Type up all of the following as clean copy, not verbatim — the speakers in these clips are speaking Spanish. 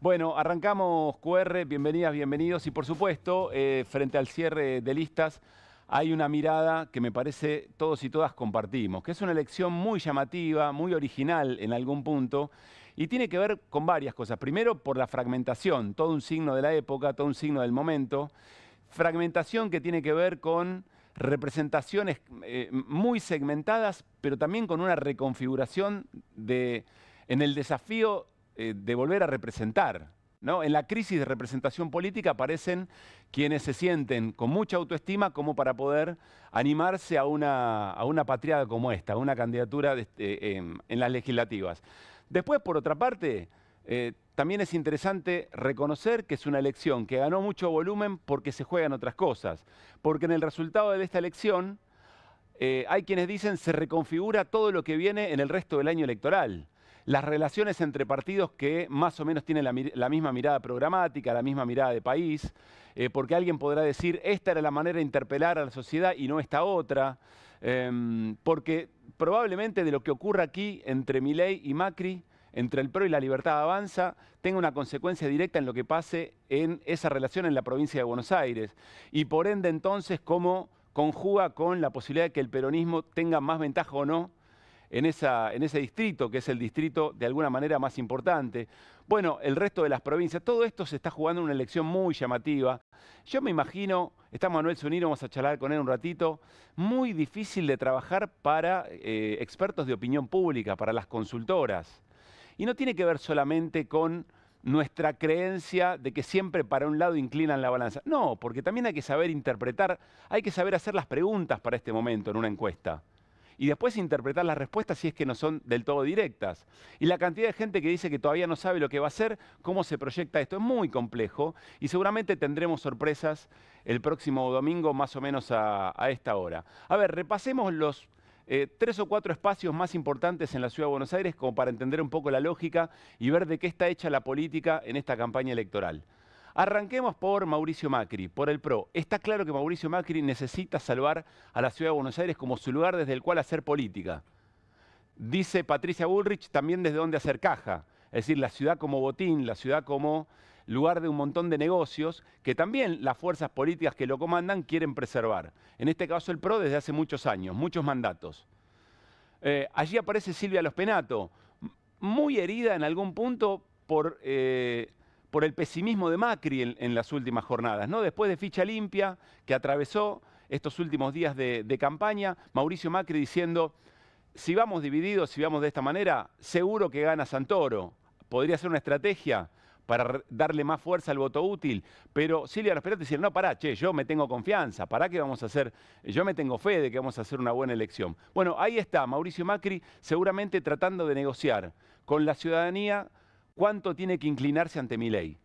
Bueno, arrancamos QR, bienvenidas, bienvenidos y por supuesto, frente al cierre de listas, hay una mirada que me parece todos y todas compartimos, que es una elección muy llamativa, muy original en algún punto y tiene que ver con varias cosas. Primero, por la fragmentación, todo un signo de la época, todo un signo del momento. Fragmentación que tiene que ver con representaciones muy segmentadas, pero también con una reconfiguración en el desafío de volver a representar, ¿no? En la crisis de representación política aparecen quienes se sienten con mucha autoestima como para poder animarse a una patriada como esta, a una candidatura en las legislativas. Después, por otra parte, también es interesante reconocer que es una elección que ganó mucho volumen porque se juegan otras cosas, porque en el resultado de esta elección hay quienes dicen se reconfigura todo lo que viene en el resto del año electoral. Las relaciones entre partidos que más o menos tienen la misma mirada programática, la misma mirada de país, porque alguien podrá decir, esta era la manera de interpelar a la sociedad y no esta otra, porque probablemente de lo que ocurra aquí entre Milei y Macri, entre el PRO y la Libertad Avanza, tenga una consecuencia directa en lo que pase en esa relación en la provincia de Buenos Aires. Y por ende entonces, cómo conjuga con la posibilidad de que el peronismo tenga más ventaja o no en ese distrito, que es el distrito de alguna manera más importante. Bueno, el resto de las provincias, todo esto se está jugando en una elección muy llamativa. Yo me imagino, está Manuel Zunino, vamos a charlar con él un ratito, muy difícil de trabajar para expertos de opinión pública, para las consultoras. Y no tiene que ver solamente con nuestra creencia de que siempre para un lado inclinan la balanza. No, porque también hay que saber interpretar, hay que saber hacer las preguntas para este momento en una encuesta. Y después interpretar las respuestas si es que no son del todo directas. Y la cantidad de gente que dice que todavía no sabe lo que va a hacer, cómo se proyecta esto, es muy complejo y seguramente tendremos sorpresas el próximo domingo más o menos a esta hora. A ver, repasemos los 3 o 4 espacios más importantes en la Ciudad de Buenos Aires como para entender un poco la lógica y ver de qué está hecha la política en esta campaña electoral. Arranquemos por Mauricio Macri, por el PRO. Está claro que Mauricio Macri necesita salvar a la Ciudad de Buenos Aires como su lugar desde el cual hacer política. Dice Patricia Bullrich también desde dónde hacer caja. Es decir, la ciudad como botín, la ciudad como lugar de un montón de negocios que también las fuerzas políticas que lo comandan quieren preservar. En este caso el PRO desde hace muchos años, muchos mandatos. Allí aparece Silvia Los Penato, muy herida en algún punto por el pesimismo de Macri en las últimas jornadas, ¿no? Después de ficha limpia que atravesó estos últimos días de campaña, Mauricio Macri diciendo, si vamos divididos, si vamos de esta manera, seguro que gana Santoro. Podría ser una estrategia para darle más fuerza al voto útil, pero Silvia Los Penato decía, no, pará, che, yo me tengo confianza, pará que vamos a hacer, yo me tengo fe de que vamos a hacer una buena elección. Bueno, ahí está Mauricio Macri seguramente tratando de negociar con la ciudadanía cuánto tiene que inclinarse ante Milei.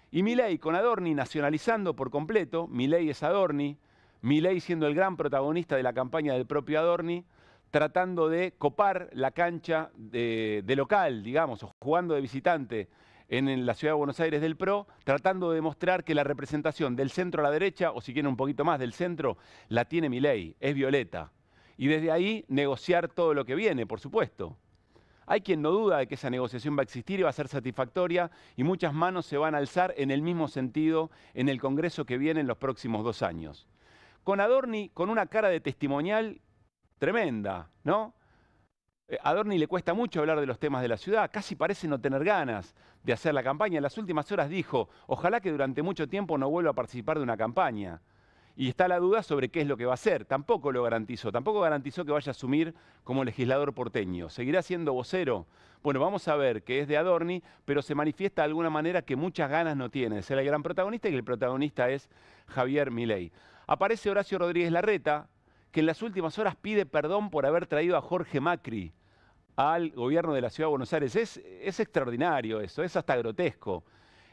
Y Milei con Adorni nacionalizando por completo, Milei es Adorni, Milei siendo el gran protagonista de la campaña del propio Adorni, tratando de copar la cancha de local, digamos, o jugando de visitante en la Ciudad de Buenos Aires del PRO, tratando de demostrar que la representación del centro a la derecha, o si quieren un poquito más del centro, la tiene Milei, es Violeta. Y desde ahí negociar todo lo que viene, por supuesto. Hay quien no duda de que esa negociación va a existir y va a ser satisfactoria y muchas manos se van a alzar en el mismo sentido en el Congreso que viene en los próximos 2 años. Con Adorni, con una cara de testimonial tremenda, ¿no? A Adorni le cuesta mucho hablar de los temas de la ciudad, casi parece no tener ganas de hacer la campaña. En las últimas horas dijo, ojalá que durante mucho tiempo no vuelva a participar de una campaña. Y está la duda sobre qué es lo que va a hacer. Tampoco lo garantizó. Tampoco garantizó que vaya a asumir como legislador porteño. ¿Seguirá siendo vocero? Bueno, vamos a ver que es de Adorni, pero se manifiesta de alguna manera que muchas ganas no tiene de ser el gran protagonista y que el protagonista es Javier Milei. Aparece Horacio Rodríguez Larreta, que en las últimas horas pide perdón por haber traído a Jorge Macri al gobierno de la Ciudad de Buenos Aires. Es extraordinario eso, es hasta grotesco.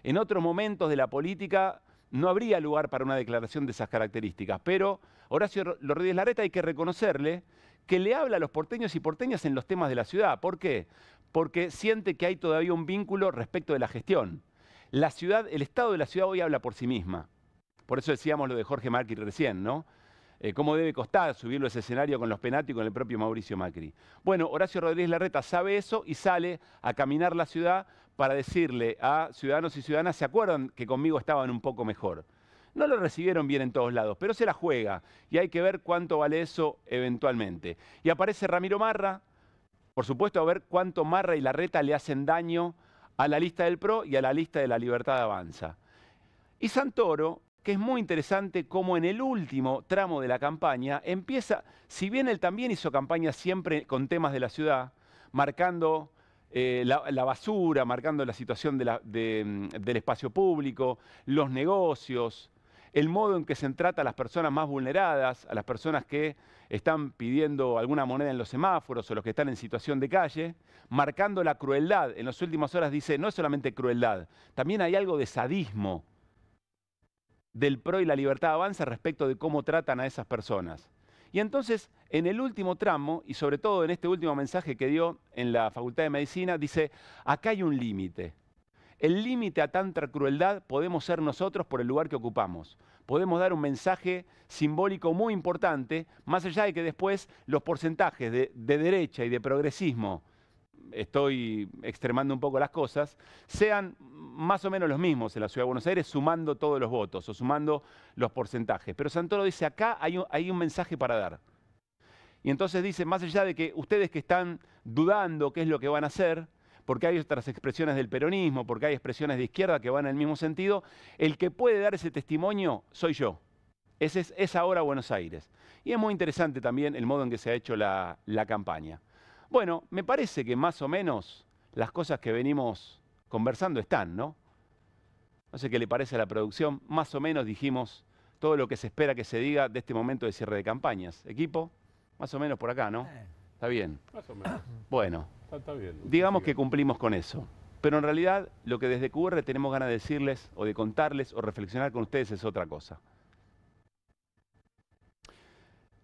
En otros momentos de la política no habría lugar para una declaración de esas características, pero Horacio Rodríguez Larreta hay que reconocerle que le habla a los porteños y porteñas en los temas de la ciudad. ¿Por qué? Porque siente que hay todavía un vínculo respecto de la gestión. La ciudad, el estado de la ciudad hoy habla por sí misma. Por eso decíamos lo de Jorge Macri recién, ¿no? cómo debe costar subirlo a ese escenario con los Penati y con el propio Mauricio Macri. Bueno, Horacio Rodríguez Larreta sabe eso y sale a caminar la ciudad para decirle a ciudadanos y ciudadanas, ¿se acuerdan que conmigo estaban un poco mejor? No lo recibieron bien en todos lados, pero se la juega y hay que ver cuánto vale eso eventualmente. Y aparece Ramiro Marra, por supuesto a ver cuánto Marra y Larreta le hacen daño a la lista del PRO y a la lista de la Libertad Avanza. Y Santoro, que es muy interesante cómo en el último tramo de la campaña empieza, si bien él también hizo campaña siempre con temas de la ciudad, marcando la basura, marcando la situación del espacio público, los negocios, el modo en que se trata a las personas más vulneradas, a las personas que están pidiendo alguna moneda en los semáforos o los que están en situación de calle, marcando la crueldad. En las últimas horas dice, no es solamente crueldad, también hay algo de sadismo del PRO y la Libertad Avanza respecto de cómo tratan a esas personas. Y entonces, en el último tramo, y sobre todo en este último mensaje que dio en la Facultad de Medicina, dice, acá hay un límite. El límite a tanta crueldad podemos ser nosotros por el lugar que ocupamos. Podemos dar un mensaje simbólico muy importante, más allá de que después los porcentajes de derecha y de progresismo, estoy extremando un poco las cosas, sean más o menos los mismos en la Ciudad de Buenos Aires, sumando todos los votos o sumando los porcentajes. Pero Santoro dice, acá hay un mensaje para dar. Y entonces dice, más allá de que ustedes que están dudando qué es lo que van a hacer, porque hay otras expresiones del peronismo, porque hay expresiones de izquierda que van en el mismo sentido, el que puede dar ese testimonio soy yo. Es ahora Buenos Aires. Y es muy interesante también el modo en que se ha hecho la campaña. Bueno, me parece que más o menos las cosas que venimos conversando están, ¿no? No sé qué le parece a la producción. Más o menos dijimos todo lo que se espera que se diga de este momento de cierre de campañas. Equipo, más o menos por acá, ¿no? Está bien. Más o menos. Bueno, Está bien. digamos que cumplimos con eso. Pero en realidad lo que desde QR tenemos ganas de decirles o de contarles o reflexionar con ustedes es otra cosa.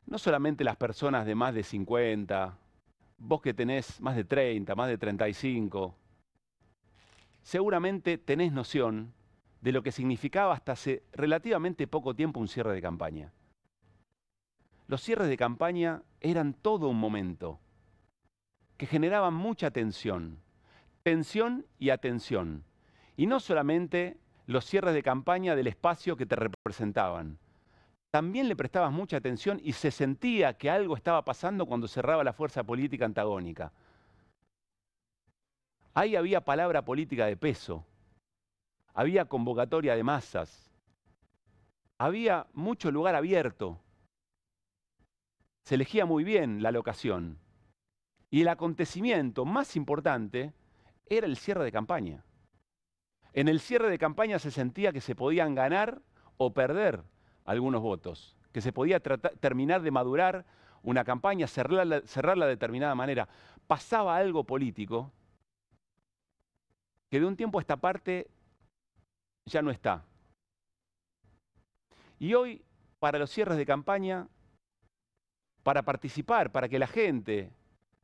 No solamente las personas de más de 50, vos que tenés más de 30, más de 35, seguramente tenés noción de lo que significaba hasta hace relativamente poco tiempo un cierre de campaña. Los cierres de campaña eran todo un momento que generaban mucha tensión y atención. Y no solamente los cierres de campaña del espacio que te representaban. También le prestabas mucha atención y se sentía que algo estaba pasando cuando cerraba la fuerza política antagónica. Ahí había palabra política de peso, había convocatoria de masas, había mucho lugar abierto, se elegía muy bien la locación. Y el acontecimiento más importante era el cierre de campaña. En el cierre de campaña se sentía que se podían ganar o perder algunos votos, que se podía terminar de madurar una campaña, cerrarla de determinada manera. Pasaba algo político que de un tiempo a esta parte ya no está. Y hoy, para los cierres de campaña, para participar, para que la gente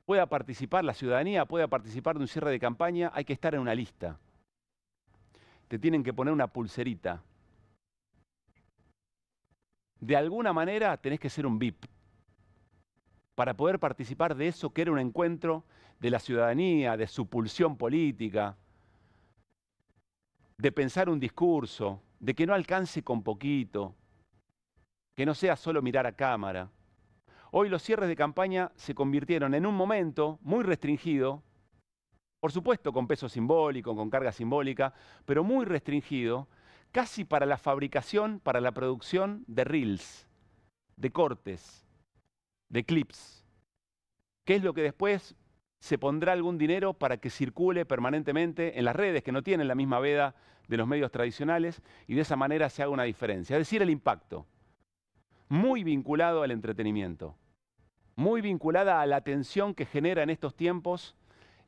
pueda participar, la ciudadanía pueda participar de un cierre de campaña, hay que estar en una lista. Te tienen que poner una pulserita. De alguna manera tenés que ser un VIP para poder participar de eso que era un encuentro de la ciudadanía, de su pulsión política, de pensar un discurso, de que no alcance con poquito, que no sea solo mirar a cámara. Hoy los cierres de campaña se convirtieron en un momento muy restringido, por supuesto con peso simbólico, con carga simbólica, pero muy restringido, casi para la fabricación, para la producción de reels, de cortes, de clips, que es lo que después se pondrá algún dinero para que circule permanentemente en las redes, que no tienen la misma veda de los medios tradicionales, y de esa manera se haga una diferencia. Es decir, el impacto, muy vinculado al entretenimiento, muy vinculada a la tensión que genera en estos tiempos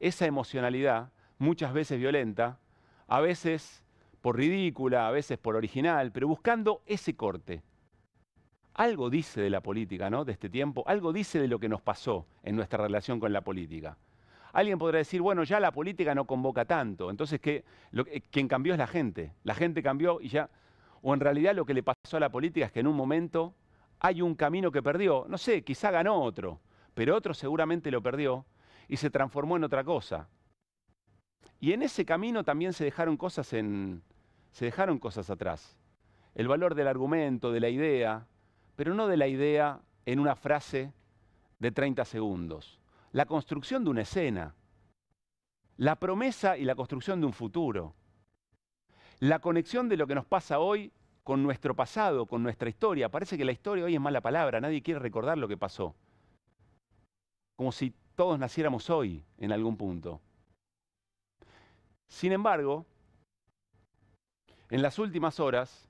esa emocionalidad, muchas veces violenta, a veces por ridícula, a veces por original, pero buscando ese corte. Algo dice de la política, ¿no?, de este tiempo, algo dice de lo que nos pasó en nuestra relación con la política. Alguien podrá decir, bueno, ya la política no convoca tanto, entonces quien cambió es la gente cambió y ya, o en realidad lo que le pasó a la política es que en un momento hay un camino que perdió. No sé, quizá ganó otro, pero otro seguramente lo perdió y se transformó en otra cosa. Y en ese camino también se dejaron cosas atrás. El valor del argumento, de la idea, pero no de la idea en una frase de 30 segundos. La construcción de una escena, la promesa y la construcción de un futuro. La conexión de lo que nos pasa hoy con nuestro pasado, con nuestra historia. Parece que la historia hoy es mala palabra, nadie quiere recordar lo que pasó. Como si todos naciéramos hoy en algún punto. Sin embargo, en las últimas horas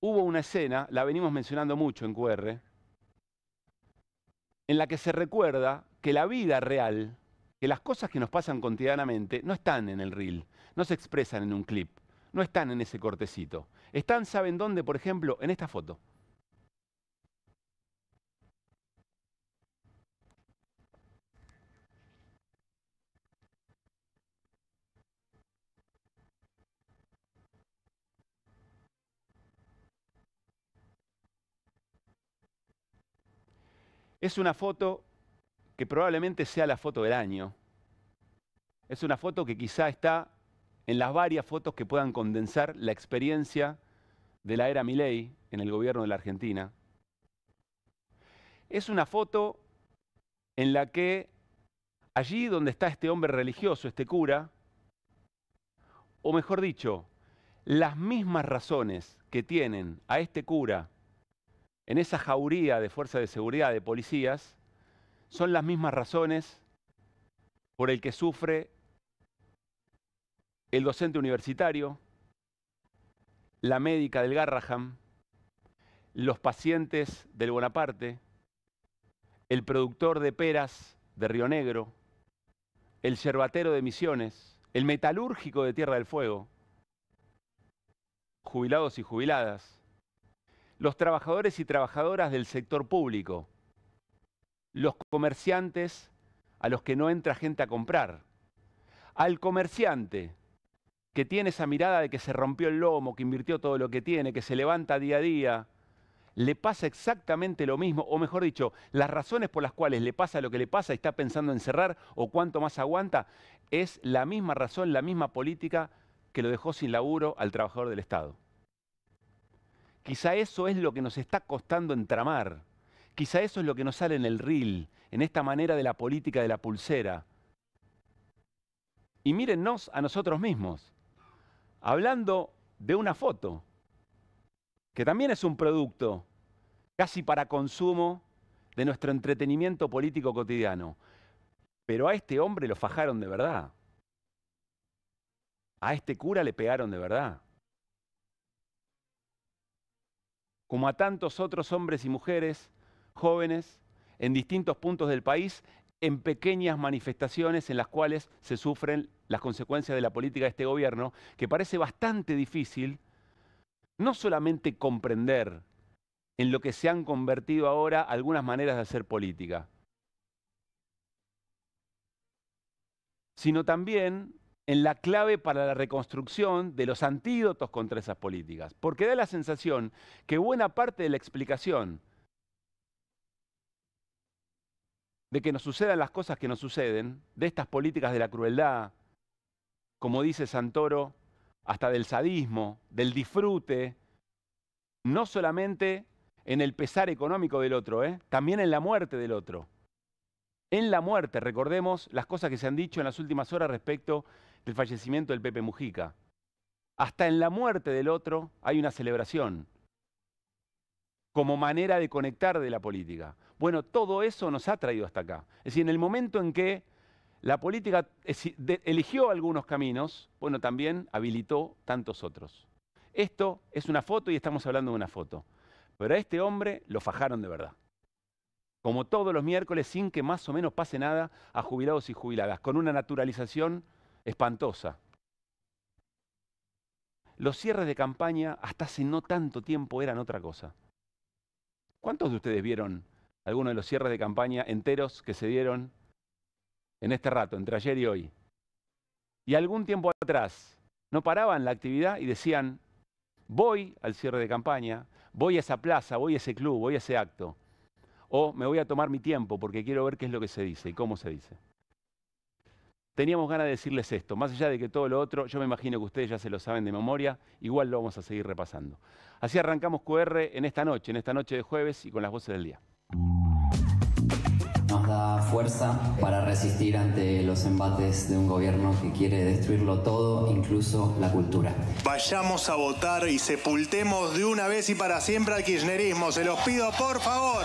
hubo una escena, la venimos mencionando mucho en QR, en la que se recuerda que la vida real, que las cosas que nos pasan cotidianamente no están en el reel, no se expresan en un clip, no están en ese cortecito. Están, ¿saben dónde? Por ejemplo, en esta foto. Es una foto que probablemente sea la foto del año. Es una foto que quizá está en las varias fotos que puedan condensar la experiencia de la era Milei en el gobierno de la Argentina. Es una foto en la que allí donde está este hombre religioso, este cura, o mejor dicho, las mismas razones que tienen a este cura en esa jauría de fuerzas de seguridad, de policías, son las mismas razones por el que sufre el docente universitario, la médica del Garraham, los pacientes del Bonaparte, el productor de peras de Río Negro, el yerbatero de Misiones, el metalúrgico de Tierra del Fuego, jubilados y jubiladas, los trabajadores y trabajadoras del sector público, los comerciantes a los que no entra gente a comprar, al comerciante que tiene esa mirada de que se rompió el lomo, que invirtió todo lo que tiene, que se levanta día a día, le pasa exactamente lo mismo, o mejor dicho, las razones por las cuales le pasa lo que le pasa y está pensando en cerrar o cuánto más aguanta, es la misma razón, la misma política que lo dejó sin laburo al trabajador del Estado. Quizá eso es lo que nos está costando entramar. Quizá eso es lo que nos sale en el reel, en esta manera de la política de la pulsera. Y mírennos a nosotros mismos, hablando de una foto, que también es un producto casi para consumo de nuestro entretenimiento político cotidiano. Pero a este hombre lo fajaron de verdad. A este cura le pegaron de verdad. Como a tantos otros hombres y mujeres, jóvenes, en distintos puntos del país, en pequeñas manifestaciones en las cuales se sufren las consecuencias de la política de este gobierno, que parece bastante difícil no solamente comprender en lo que se han convertido ahora algunas maneras de hacer política, sino también en la clave para la reconstrucción de los antídotos contra esas políticas. Porque da la sensación que buena parte de la explicación de que nos sucedan las cosas que nos suceden, de estas políticas de la crueldad, como dice Santoro, hasta del sadismo, del disfrute, no solamente en el pesar económico del otro, también en la muerte del otro. En la muerte, recordemos las cosas que se han dicho en las últimas horas respecto del fallecimiento del Pepe Mujica. Hasta en la muerte del otro hay una celebración, como manera de conectar de la política. Bueno, todo eso nos ha traído hasta acá. Es decir, en el momento en que la política eligió algunos caminos, bueno, también habilitó tantos otros. Esto es una foto y estamos hablando de una foto. Pero a este hombre lo fajaron de verdad. Como todos los miércoles, sin que más o menos pase nada a jubilados y jubiladas, con una naturalización espantosa. Los cierres de campaña hasta hace no tanto tiempo eran otra cosa. ¿Cuántos de ustedes vieron algunos de los cierres de campaña enteros que se dieron en este rato, entre ayer y hoy? Y algún tiempo atrás no paraban la actividad y decían, voy al cierre de campaña, voy a esa plaza, voy a ese club, voy a ese acto. O me voy a tomar mi tiempo porque quiero ver qué es lo que se dice y cómo se dice. Teníamos ganas de decirles esto, más allá de que todo lo otro, yo me imagino que ustedes ya se lo saben de memoria, igual lo vamos a seguir repasando. Así arrancamos QR en esta noche de jueves y con las voces del día. Nos da fuerza para resistir ante los embates de un gobierno que quiere destruirlo todo, incluso la cultura. Vayamos a votar y sepultemos de una vez y para siempre al kirchnerismo. Se los pido, por favor.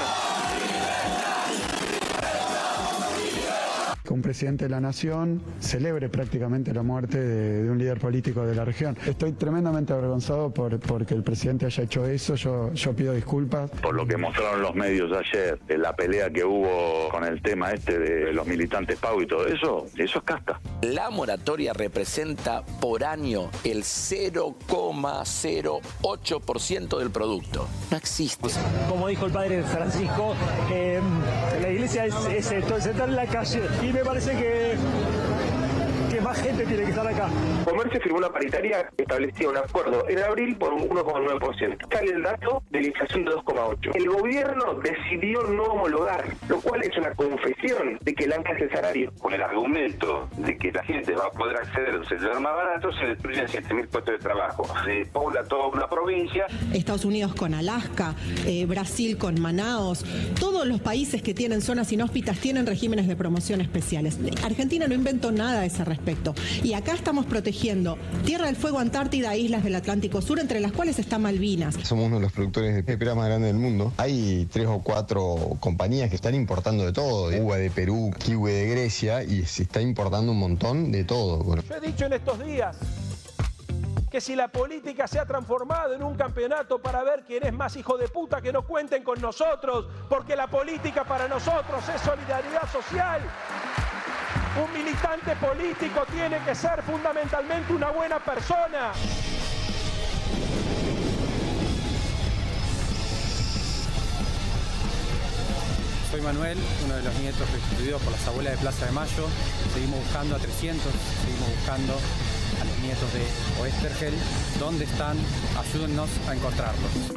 Que un presidente de la nación celebre prácticamente la muerte de un líder político de la región. Estoy tremendamente avergonzado porque el presidente haya hecho eso. Yo pido disculpas. Por lo que mostraron los medios ayer, de la pelea que hubo con el tema este de los militantes Pau y todo eso es casta. La moratoria representa por año el 0,08% del producto. No existe. Como dijo el padre Francisco, la iglesia es esto, es estar en la calle. Y me parece que más gente tiene que estar acá. Comercio firmó una paritaria que establecía un acuerdo en abril por un 1,9%. Sale el dato de la inflación de 2,8%. El gobierno decidió no homologar, lo cual es una confesión de que el ancla es el salario. Con el argumento de que la gente va a poder acceder a un celular más barato, se destruyen 7.000 puestos de trabajo. Se pobla toda una provincia. Estados Unidos con Alaska, Brasil con Manaos, todos los países que tienen zonas inhóspitas tienen regímenes de promoción especiales. Argentina no inventó nada a ese respecto. Y acá estamos protegiendo Tierra del Fuego, Antártida e islas del Atlántico Sur, entre las cuales está Malvinas. Somos uno de los productores de pepera más grandes del mundo. Hay 3 o 4 compañías que están importando de todo. Uva de Perú, kiwi de Grecia, y se está importando un montón de todo. Bueno. Yo he dicho en estos días que si la política se ha transformado en un campeonato para ver quién es más hijo de puta, que no cuenten con nosotros, porque la política para nosotros es solidaridad social. Un militante político tiene que ser fundamentalmente una buena persona. Soy Manuel, uno de los nietos restituidos por las abuelas de Plaza de Mayo. Seguimos buscando a 300, seguimos buscando a los nietos de Oestergel. ¿Dónde están? Ayúdennos a encontrarlos.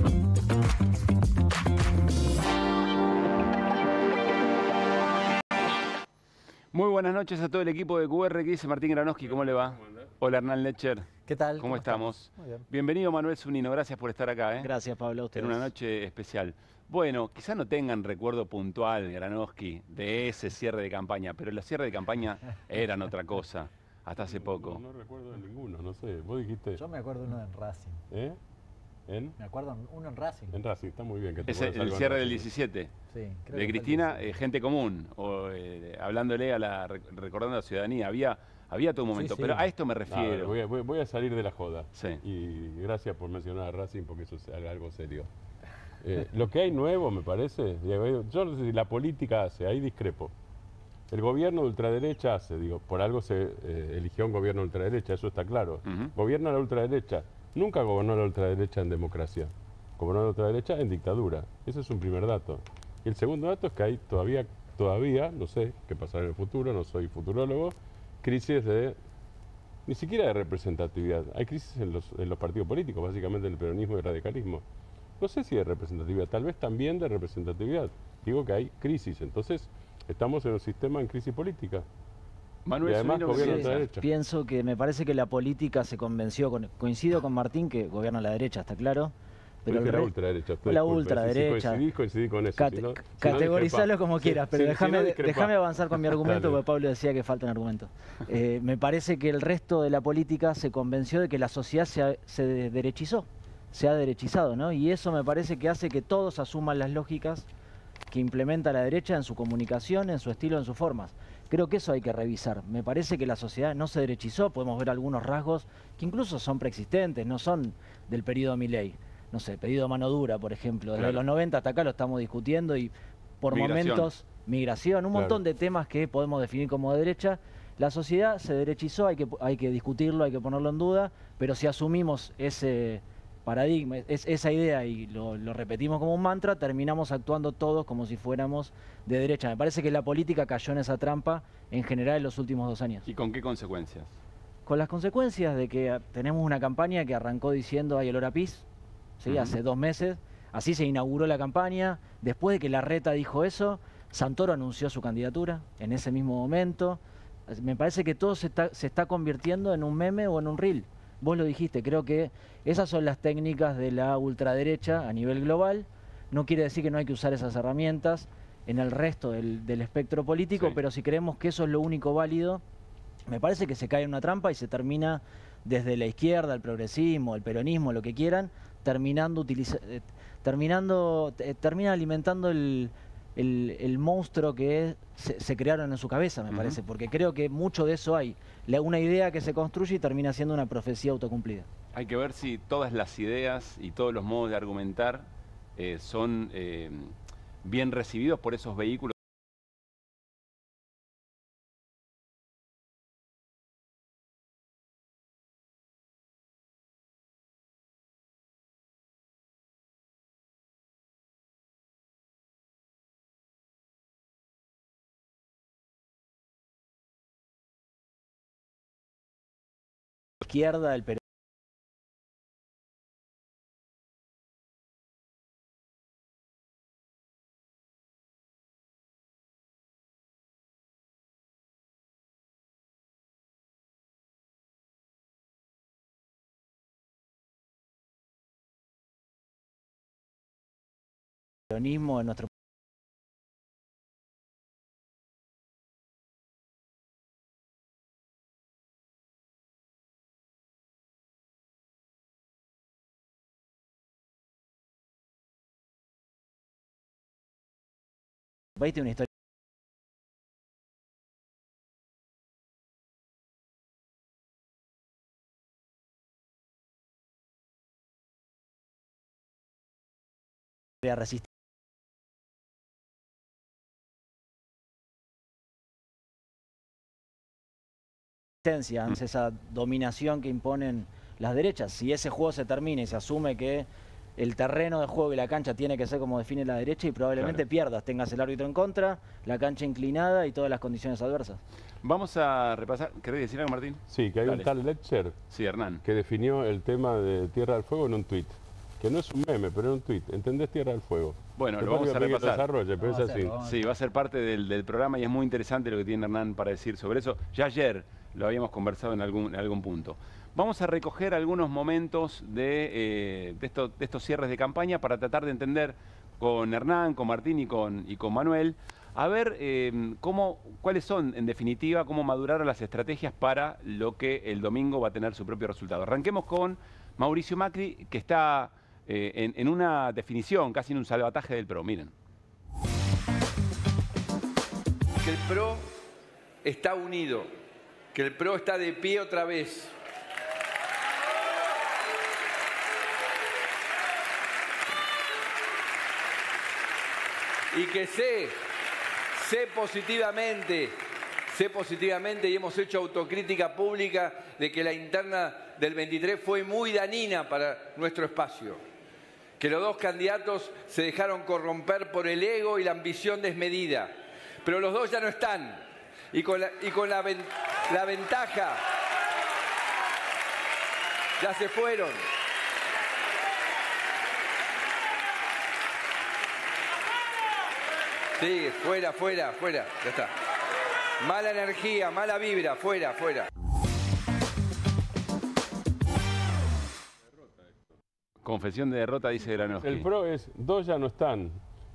Muy buenas noches a todo el equipo de QR. ¿Qué dice Martín Granowski? ¿Cómo le va? Hola, Hernán Lecher. ¿Qué tal? ¿Cómo estamos? Muy bien. Bienvenido, Manuel Zunino. Gracias por estar acá. Gracias, Pablo, a ustedes. En una noche especial. Bueno, quizás no tengan recuerdo puntual, Granowski, de ese cierre de campaña, pero los cierres de campaña eran otra cosa, hasta hace poco. No recuerdo de ninguno, no sé. Vos dijiste... Yo me acuerdo uno en Racing. Me acuerdo uno en Racing. En Racing, está muy bien. Que te es el cierre del 17. Sí, creo de Cristina, gente común, o hablándole recordando a la ciudadanía. Había todo un momento, pero a esto me refiero. Voy a salir de la joda. Sí. Y gracias por mencionar a Racing, porque eso es algo serio. Lo que hay nuevo, me parece, yo no sé si la política hace, ahí discrepo. El gobierno de ultraderecha hace, por algo se eligió un gobierno de ultraderecha, eso está claro. Gobierna la ultraderecha. Nunca gobernó la ultraderecha en democracia, gobernó la ultraderecha en dictadura. Ese es un primer dato. Y el segundo dato es que hay todavía, no sé qué pasará en el futuro, no soy futurólogo, crisis ni siquiera de representatividad. Hay crisis en los partidos políticos, básicamente en el peronismo y el radicalismo. No sé si de representatividad, tal vez también de representatividad. Digo que hay crisis, entonces estamos en un sistema en crisis política. Manuel, y además gobierna la derecha. Pienso que me parece que la política se convenció, coincido con Martín que gobierna la derecha, está claro. Pero la ultraderecha. La ultraderecha. Si coincidí con eso. Categorizarlo como quieras, pero déjame avanzar con mi argumento, porque Pablo decía que faltan argumentos. Me parece que el resto de la política se convenció de que la sociedad se derechizó, se ha derechizado, ¿no? Y eso me parece que hace que todos asuman las lógicas que implementa la derecha en su comunicación, en su estilo, en sus formas. Creo que eso hay que revisar. Me parece que la sociedad no se derechizó, podemos ver algunos rasgos que incluso son preexistentes, no son del periodo Milei. No sé, pedido mano dura, por ejemplo. Desde los 90 hasta acá lo estamos discutiendo y por momentos, migración, un montón de temas que podemos definir como de derecha. La sociedad se derechizó, hay que discutirlo, hay que ponerlo en duda, pero si asumimos ese paradigma, esa idea y lo repetimos como un mantra, terminamos actuando todos como si fuéramos de derecha. Me parece que la política cayó en esa trampa en general en los últimos 2 años. ¿Y con qué consecuencias? Con las consecuencias de que tenemos una campaña que arrancó diciendo hay olor a pis, ¿sí? Hace 2 meses, Así se inauguró la campaña. Después de que Larreta dijo eso, Santoro anunció su candidatura en ese mismo momento. Me parece que todo se está convirtiendo en un meme o en un reel. Vos lo dijiste, creo que esas son las técnicas de la ultraderecha a nivel global. No quiere decir que no hay que usar esas herramientas en el resto del espectro político, pero si creemos que eso es lo único válido, me parece que se cae en una trampa y se termina desde la izquierda, el progresismo, el peronismo, lo que quieran, termina alimentando el monstruo que se crearon en su cabeza, me parece, porque creo que mucho de eso hay. Una idea que se construye y termina siendo una profecía autocumplida. Hay que ver si todas las ideas y todos los modos de argumentar son bien recibidos por esos vehículos. Izquierda, el peronismo. En nuestro país tiene una historia. Resistencia. Esa dominación que imponen las derechas. Si ese juego se termina y se asume que el terreno de juego y la cancha tiene que ser como define la derecha y probablemente pierdas, tengas el árbitro en contra, la cancha inclinada y todas las condiciones adversas. Vamos a repasar. ¿Querés decir algo, Martín? Sí, que hay un tal Letcher Hernán, que definió el tema de Tierra del Fuego en un tuit. Que no es un meme, pero en un tuit. ¿Entendés Tierra del Fuego? Bueno, lo vamos a repasar. Pero es así. Sí, va a ser parte del programa y es muy interesante lo que tiene Hernán para decir sobre eso. Ya ayer lo habíamos conversado en algún punto. Vamos a recoger algunos momentos de estos cierres de campaña para tratar de entender con Hernán, con Martín y con Manuel, a ver cuáles son, en definitiva, cómo maduraron las estrategias para lo que el domingo va a tener su propio resultado. Arranquemos con Mauricio Macri, que está en una definición, casi en un salvataje del PRO. Miren. Que el PRO está unido, que el PRO está de pie otra vez. Y que sé positivamente y hemos hecho autocrítica pública de que la interna del 23 fue muy dañina para nuestro espacio. Que los dos candidatos se dejaron corromper por el ego y la ambición desmedida. Pero los dos ya no están. Y con la ventaja ya se fueron. Sí, fuera, ya está. Mala energía, mala vibra, fuera. Confesión de derrota, dice Granovsky. El PRO es, dos ya no están.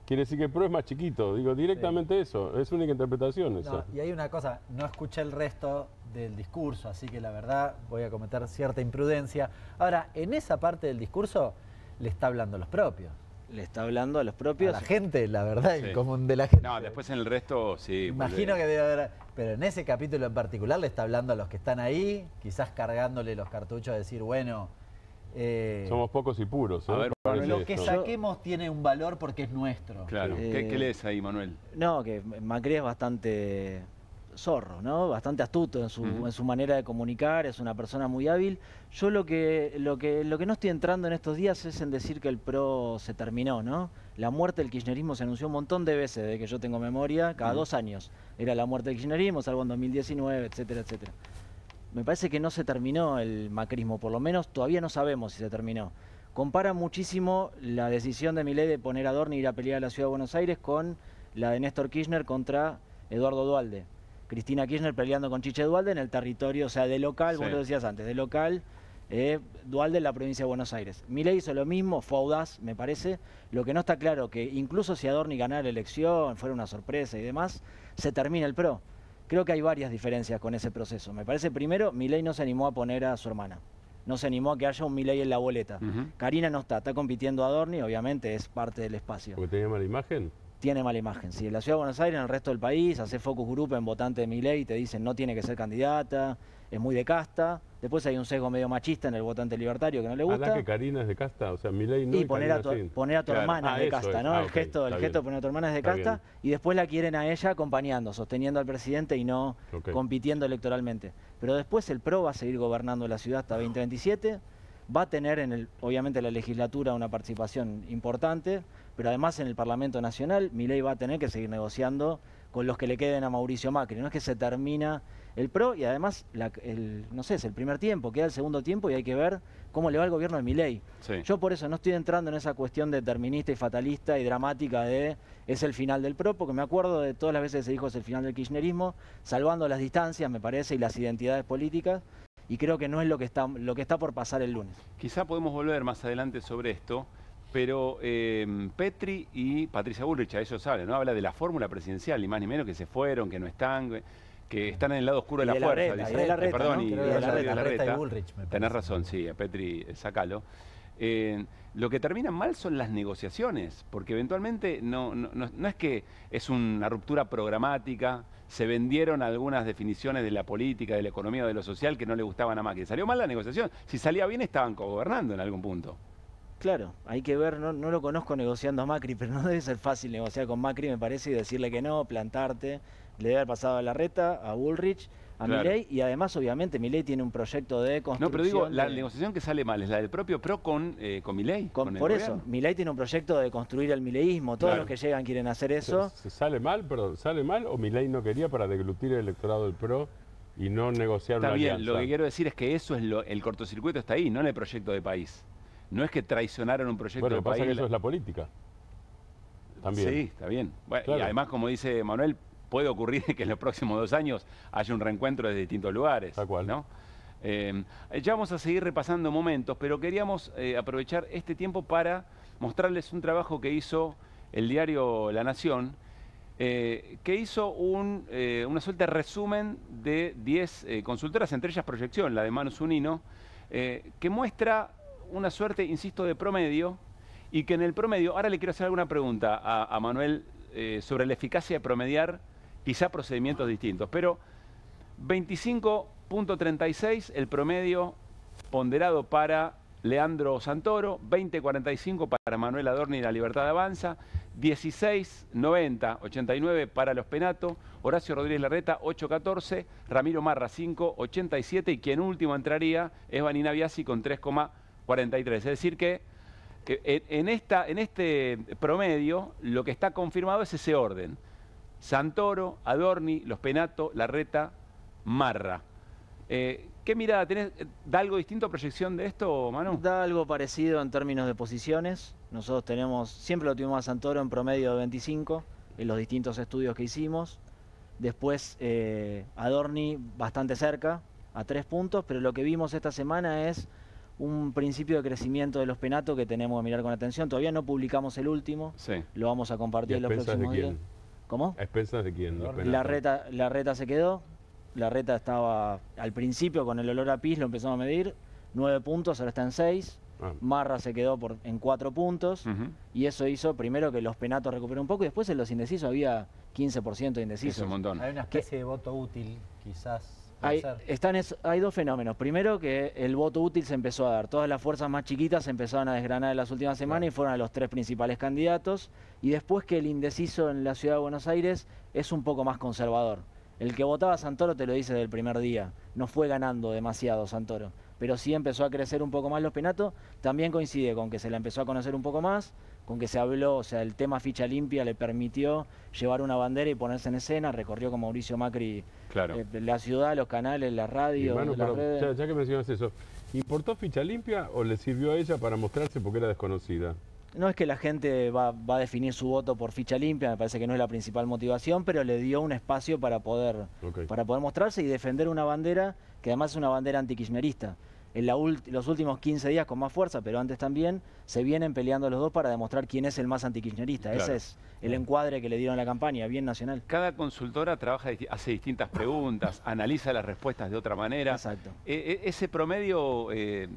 Quiere decir que el PRO es más chiquito. Digo, directamente eso. Es única interpretación eso. No, y hay una cosa, no escuché el resto del discurso, así que la verdad voy a cometer cierta imprudencia. Ahora, en esa parte del discurso le está hablando a los propios. Le está hablando a los propios. A la gente, la verdad, Sí. el común de la gente. No, después en el resto, sí. Imagino que debe haber, pero en ese capítulo en particular le está hablando a los que están ahí, quizás cargándole los cartuchos a decir, bueno... somos pocos y puros. A ver, lo que saquemos tiene un valor porque es nuestro. Claro. ¿Qué lees ahí, Manuel? No, que Macri es bastante zorro, ¿no? Bastante astuto en su manera de comunicar, es una persona muy hábil. Yo lo que no estoy entrando en estos días es en decir que el PRO se terminó, ¿no? La muerte del kirchnerismo se anunció un montón de veces desde que yo tengo memoria, cada 2 años. Era la muerte del kirchnerismo, salvo en 2019, etcétera, etcétera. Me parece que no se terminó el macrismo, por lo menos todavía no sabemos si se terminó. compara muchísimo la decisión de Milei de poner a Adorni y ir a pelear a la Ciudad de Buenos Aires con la de Néstor Kirchner contra Eduardo Duhalde. Cristina Kirchner peleando con Chiche Duhalde en el territorio, o sea, de local, vos lo decías antes, de local, Duhalde en la provincia de Buenos Aires. Milei hizo lo mismo, fue audaz, me parece. Lo que no está claro, que incluso si Adorni ganara la elección, fuera una sorpresa y demás, se termina el PRO. Creo que hay varias diferencias con ese proceso. Me parece, primero, Milei no se animó a poner a su hermana. No se animó a que haya un Milei en la boleta. Karina no está compitiendo a Adorni, obviamente es parte del espacio. ¿Porque tenía mala imagen? Tiene mala imagen, sí. En la Ciudad de Buenos Aires, en el resto del país, hace focus group en votante de Milei, te dicen no tiene que ser candidata, es muy de casta. Después hay un sesgo medio machista en el votante libertario que no le gusta. ¿Verdad que Karina es de casta? O sea, Milei no. Y poner a tu hermana es de casta, ¿no? El gesto de poner a tu hermana es de casta. Y después la quieren a ella acompañando, sosteniendo al presidente y no compitiendo electoralmente. Pero después el PRO va a seguir gobernando la ciudad hasta 2027. Va a tener obviamente la legislatura una participación importante, pero además en el Parlamento Nacional Milei va a tener que seguir negociando con los que le queden a Mauricio Macri. No es que se termina el PRO y además, no sé, es el primer tiempo, queda el segundo tiempo y hay que ver cómo le va el gobierno de Milei. Sí. Yo por eso no estoy entrando en esa cuestión determinista y fatalista y dramática de es el final del PRO, porque me acuerdo de todas las veces que se dijo es el final del kirchnerismo, salvando las distancias, me parece, y las identidades políticas. Y creo que no es lo que está por pasar el lunes. Quizá podemos volver más adelante sobre esto, pero Petri y Patricia Bullrich, a ellos saben, ¿no? Habla de la fórmula presidencial, ni más ni menos, que se fueron, que no están, que están en el lado oscuro de la fuerza. De la Reta, perdón, ¿no? y de la Reta. Y Bullrich, Tenés razón, sí, a Petri, sácalo. Lo que termina mal son las negociaciones, porque eventualmente no es que es una ruptura programática, se vendieron algunas definiciones de la política, de la economía o de lo social que no le gustaban a Macri. Salió mal la negociación, si salía bien estaban cogobernando en algún punto. Claro, hay que ver, no lo conozco negociando a Macri, pero no debe ser fácil negociar con Macri, me parece, y decirle que no, plantarte. Le debe haber pasado a Larreta, a Bullrich, a Milei, y además, obviamente, Milei tiene un proyecto de construcción. No, pero digo, la negociación que sale mal es la del propio PRO con Milei. Por eso, Milei tiene un proyecto de construir el mileísmo, todos los que llegan quieren hacer eso. ¿Se sale mal, pero sale mal o Milei no quería para deglutir el electorado del PRO y no negociar una alianza? Está bien, lo que quiero decir es que eso es el cortocircuito está ahí, no en el proyecto de país. No es que traicionaron un proyecto de país. Bueno, pasa que eso es la política. También. Sí, está bien. Bueno, claro. Y además, como dice Manuel, puede ocurrir que en los próximos 2 años haya un reencuentro desde distintos lugares. Tal cual. ¿No? Ya vamos a seguir repasando momentos, pero queríamos aprovechar este tiempo para mostrarles un trabajo que hizo el diario La Nación, que hizo una suerte de resumen de 10 consultoras, entre ellas Proyección, la de Manu Zunino, que muestra una suerte, insisto, de promedio, y que en el promedio, ahora le quiero hacer alguna pregunta a Manuel sobre la eficacia de promediar quizá procedimientos distintos, pero 25.36 el promedio ponderado para Leandro Santoro, 20.45 para Manuel Adorni y La Libertad Avanza, 16.90-89 para Los Penato, Horacio Rodríguez Larreta 8.14, Ramiro Marra 5.87 y quien último entraría es Vanina Biasi con 3.43. Es decir que en este promedio lo que está confirmado es ese orden. Santoro, Adorni, Los Penato, Larreta, Marra. ¿Qué mirada tenés? ¿Da algo distinto a Proyección de esto, Manu? Da algo parecido en términos de posiciones. Nosotros siempre lo tuvimos a Santoro en promedio de 25 en los distintos estudios que hicimos. Después Adorni bastante cerca, a 3 puntos, pero lo que vimos esta semana es un principio de crecimiento de Los Penato que tenemos que mirar con atención. Todavía no publicamos el último, lo vamos a compartir en los próximos días. ¿Cómo? ¿A expensas de quién? Larreta se quedó. Larreta estaba al principio con el olor a pis, lo empezamos a medir, 9 puntos, ahora está en 6. Marra se quedó en 4 puntos y eso hizo primero que Los Penatos recuperen un poco y después en los indecisos había 15% de indecisos. Es un montón. Hay una especie de voto útil, quizás. Hay 2 fenómenos. Primero que el voto útil se empezó a dar. Todas las fuerzas más chiquitas se empezaron a desgranar en las últimas semanas y fueron a los 3 principales candidatos. Y después que el indeciso en la Ciudad de Buenos Aires es un poco más conservador. El que votaba a Santoro te lo dice desde el primer día. No fue ganando demasiado Santoro, pero sí empezó a crecer un poco más Los Penato. También coincide con que se la empezó a conocer un poco más, con que se habló, o sea, el tema ficha limpia le permitió llevar una bandera y ponerse en escena. Recorrió con Mauricio Macri la ciudad, los canales, la radio, las redes. Ya que mencionas eso, ¿Importó ficha limpia o le sirvió a ella para mostrarse porque era desconocida? No es que la gente va a definir su voto por ficha limpia, me parece que no es la principal motivación, pero le dio un espacio para poder mostrarse y defender una bandera que además es una bandera antikirchnerista. En los últimos 15 días con más fuerza, pero antes también, se vienen peleando los dos para demostrar quién es el más antikirchnerista. Ese es el encuadre que le dieron a la campaña, bien nacional. Cada consultora hace distintas preguntas, analiza las respuestas de otra manera. Exacto. ¿Ese promedio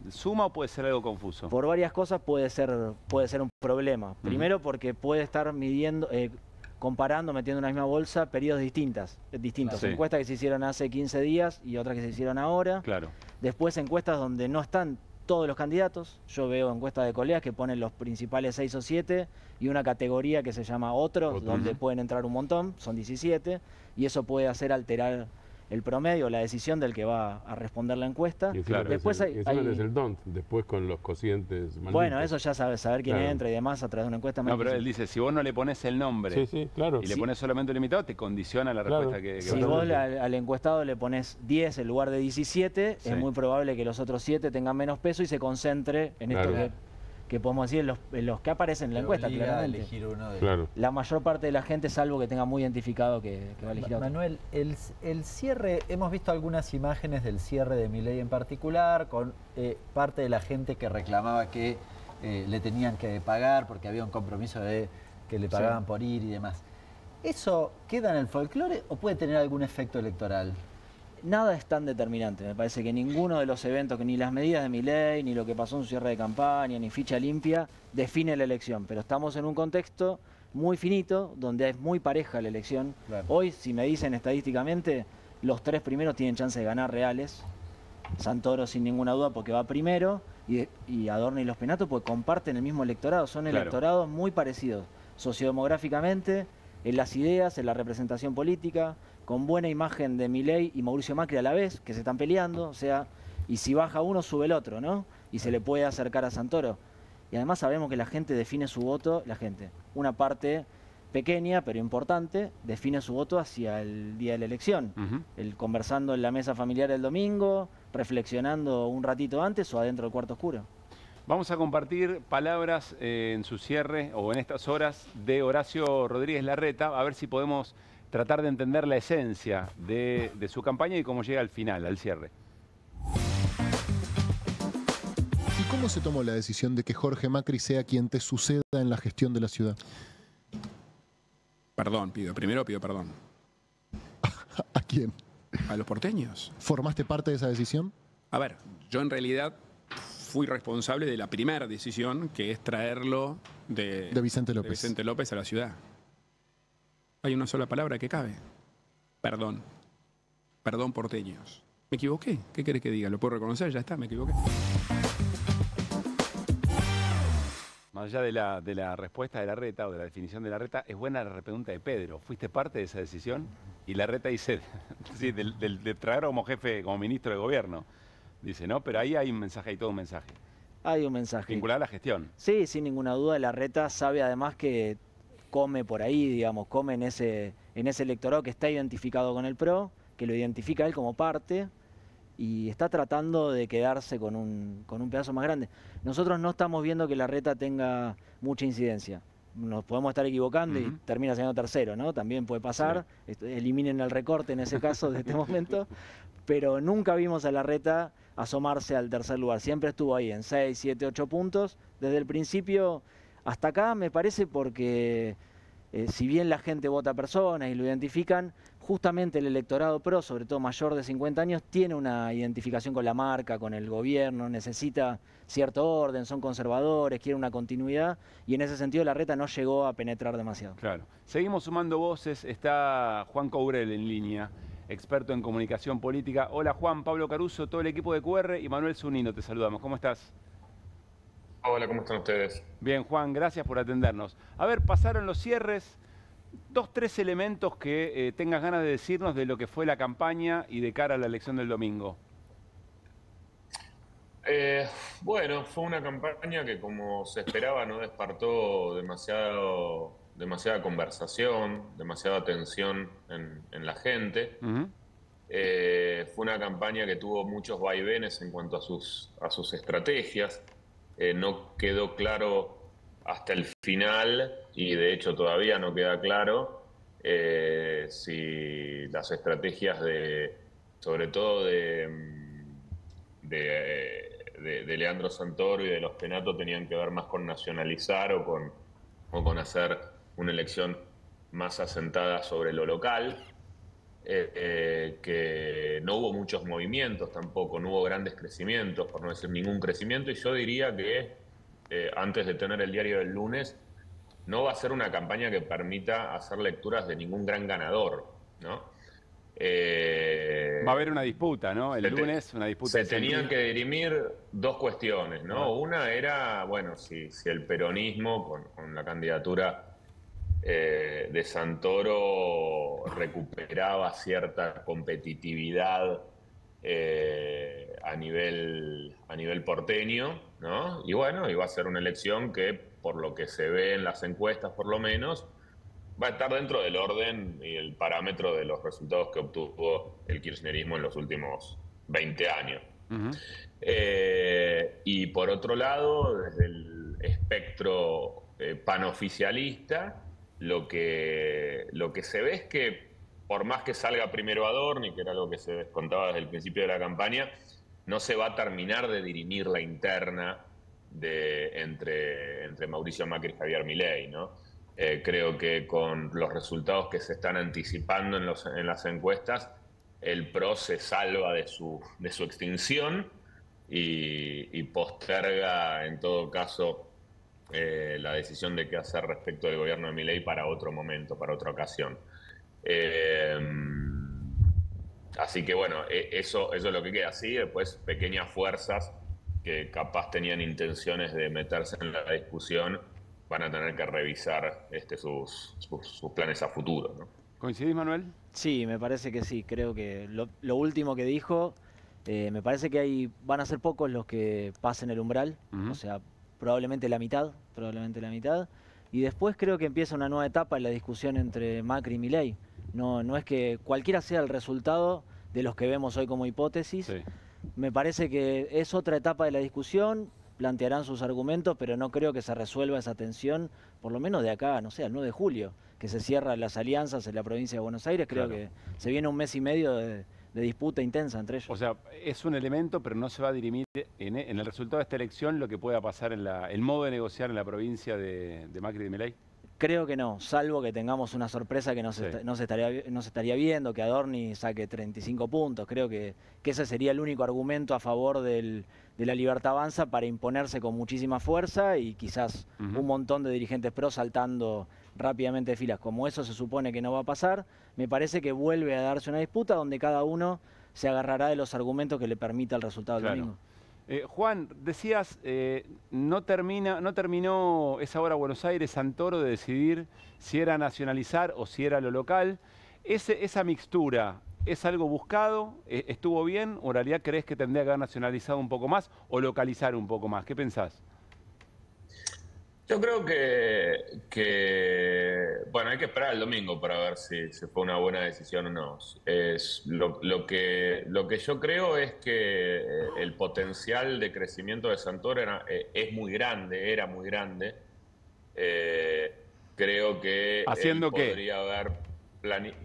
suma o puede ser algo confuso? Por varias cosas puede ser un problema. Primero porque puede estar midiendo... comparando, metiendo en una misma bolsa periodos distintos. Sí. Encuestas que se hicieron hace 15 días y otras que se hicieron ahora. Claro. Después encuestas donde no están todos los candidatos. Yo veo encuestas de colegas que ponen los principales 6 o 7 y una categoría que se llama Otros, donde pueden entrar un montón, son 17, y eso puede hacer alterar el promedio, la decisión del que va a responder la encuesta. Y encima después hay el DONT, después con los cocientes malditos. Bueno, eso ya saber quién entra y demás a través de una encuesta. No, pero él dice, si vos no le pones el nombre y le pones solamente un limitado, te condiciona la respuesta que si vos al encuestado le pones 10 en lugar de 17, es muy probable que los otros 7 tengan menos peso y se concentre en esto que podemos decir en los que aparecen en la encuesta, claramente. Elegir uno de la mayor parte de la gente, salvo que tenga muy identificado que va a elegir otro. Manuel, el cierre, hemos visto algunas imágenes del cierre de Milei en particular, con parte de la gente que reclamaba que le tenían que pagar porque había un compromiso de que le pagaban por ir y demás. ¿Eso queda en el folclore o puede tener algún efecto electoral? Nada es tan determinante. Me parece que ninguno de los eventos, que ni las medidas de Milei, ni lo que pasó en su cierre de campaña, ni ficha limpia, define la elección. Pero estamos en un contexto muy finito, donde es muy pareja la elección. Hoy, si me dicen estadísticamente, los 3 primeros tienen chance de ganar reales. Santoro sin ninguna duda porque va primero, y Adorno y Los Penato porque comparten el mismo electorado. Son electorados muy parecidos, sociodemográficamente, en las ideas, en la representación política, con buena imagen de Milei y Mauricio Macri a la vez, que se están peleando, o sea, y si baja uno, sube el otro, ¿no? Y se le puede acercar a Santoro. Y además sabemos que la gente define su voto, una parte pequeña pero importante, define su voto hacia el día de la elección. Conversando en la mesa familiar el domingo, reflexionando un ratito antes o adentro del cuarto oscuro. Vamos a compartir palabras en su cierre o en estas horas de Horacio Rodríguez Larreta, a ver si podemos tratar de entender la esencia de su campaña y cómo llega al final, al cierre. ¿Y cómo se tomó la decisión de que Jorge Macri sea quien te suceda en la gestión de la ciudad? Primero pido perdón. ¿A quién? A los porteños. ¿Formaste parte de esa decisión? A ver, yo en realidad fui responsable de la primera decisión, que es traerlo de Vicente López. De Vicente López a la ciudad. Hay una sola palabra que cabe. Perdón. Perdón, porteños. Me equivoqué. ¿Qué querés que diga? Lo puedo reconocer, ya está, me equivoqué. Más allá de la respuesta de Larreta o de la definición de Larreta, es buena la pregunta de Pedro. ¿Fuiste parte de esa decisión? Y Larreta dice, sí, de traer como jefe, como ministro de gobierno. Dice, no, pero ahí hay un mensaje, hay todo un mensaje. Hay un mensaje. Vinculado a la gestión. Sí, sin ninguna duda. Larreta sabe además que come por ahí, digamos, come en ese electorado que está identificado con el PRO, que lo identifica él como parte, y está tratando de quedarse con un pedazo más grande. Nosotros no estamos viendo que Larreta tenga mucha incidencia. Nos podemos estar equivocando y termina siendo tercero, ¿no? También puede pasar. Eliminen el recorte en ese caso de este momento. Pero nunca vimos a Larreta asomarse al tercer lugar. Siempre estuvo ahí en 6, 7, 8 puntos. Desde el principio hasta acá, me parece, porque si bien la gente vota personas y lo identifican, justamente el electorado PRO, sobre todo mayor de 50 años, tiene una identificación con la marca, con el gobierno, necesita cierto orden, son conservadores, quiere una continuidad, y en ese sentido Larreta no llegó a penetrar demasiado. Claro. Seguimos sumando voces. Está Juan Courel en línea, experto en comunicación política. Hola Juan, Pablo Caruso, todo el equipo de QR y Manuel Zunino, te saludamos. ¿Cómo estás? Hola, ¿cómo están ustedes? Bien, Juan, gracias por atendernos. A ver, pasaron los cierres. 2, 3 elementos que tengas ganas de decirnos de lo que fue la campaña y de cara a la elección del domingo. Bueno, fue una campaña que, como se esperaba, no despertó demasiada conversación, demasiada atención en la gente. Fue una campaña que tuvo muchos vaivenes en cuanto a sus estrategias. No quedó claro hasta el final, y de hecho todavía no queda claro, si las estrategias sobre todo de Leandro Santoro y de los Penato tenían que ver más con nacionalizar o con hacer una elección más asentada sobre lo local. Que no hubo muchos movimientos tampoco, no hubo grandes crecimientos, por no decir ningún crecimiento, y yo diría que antes de tener el diario del lunes, no va a ser una campaña que permita hacer lecturas de ningún gran ganador, ¿no? Va a haber una disputa, ¿no? El lunes, una disputa. Se tenían que dirimir dos cuestiones, ¿no? Una era, bueno, si el peronismo, con la candidatura de Santoro, recuperaba cierta competitividad a nivel porteño, ¿no? Y bueno, iba a ser una elección que, por lo que se ve en las encuestas por lo menos, va a estar dentro del orden y el parámetro de los resultados que obtuvo el kirchnerismo en los últimos 20 años. Y por otro lado, desde el espectro panoficialista, lo que se ve es que, por más que salga primero Adorni, que era algo que se contaba desde el principio de la campaña, no se va a terminar de dirimir la interna entre Mauricio Macri y Javier Milei, ¿no? Creo que con los resultados que se están anticipando en las encuestas, el PRO se salva de su extinción y posterga, en todo caso, la decisión de qué hacer respecto del gobierno de Milei para otro momento, para otra ocasión. Así que bueno, eso es lo que queda. Sí, después pequeñas fuerzas que capaz tenían intenciones de meterse en la discusión van a tener que revisar sus planes a futuro, ¿no? ¿Coincidís, Manuel? Sí, me parece que sí. Creo que lo último que dijo, me parece que van a ser pocos los que pasen el umbral, o sea, probablemente la mitad, y después creo que empieza una nueva etapa en la discusión entre Macri y Milei. No es que cualquiera sea el resultado de los que vemos hoy como hipótesis. Sí. Me parece que es otra etapa de la discusión, plantearán sus argumentos, pero no creo que se resuelva esa tensión, por lo menos de acá, no sé, al 9 de julio, que se cierran las alianzas en la provincia de Buenos Aires. Creo que se viene un mes y medio de disputa intensa entre ellos. O sea, es un elemento, pero no se va a dirimir en el resultado de esta elección lo que pueda pasar en el modo de negociar en la provincia de Macri y de Milei. Creo que no, salvo que tengamos una sorpresa que no se estaría viendo, que Adorni saque 35 puntos. Creo que ese sería el único argumento a favor de la Libertad Avanza para imponerse con muchísima fuerza, y quizás un montón de dirigentes pro saltando rápidamente de filas. Como eso se supone que no va a pasar, me parece que vuelve a darse una disputa donde cada uno se agarrará de los argumentos que le permita el resultado del domingo. Juan, decías, no terminó esa hora Buenos Aires, Santoro, de decidir si era nacionalizar o si era lo local. Esa mixtura, ¿es algo buscado? ¿Estuvo bien? ¿O en realidad crees que tendría que haber nacionalizado un poco más o localizar un poco más? ¿Qué pensás? Yo creo que bueno, hay que esperar el domingo para ver si fue una buena decisión o no. Lo que yo creo es que el potencial de crecimiento de Santoro era muy grande. Creo que ¿haciendo qué? Podría haber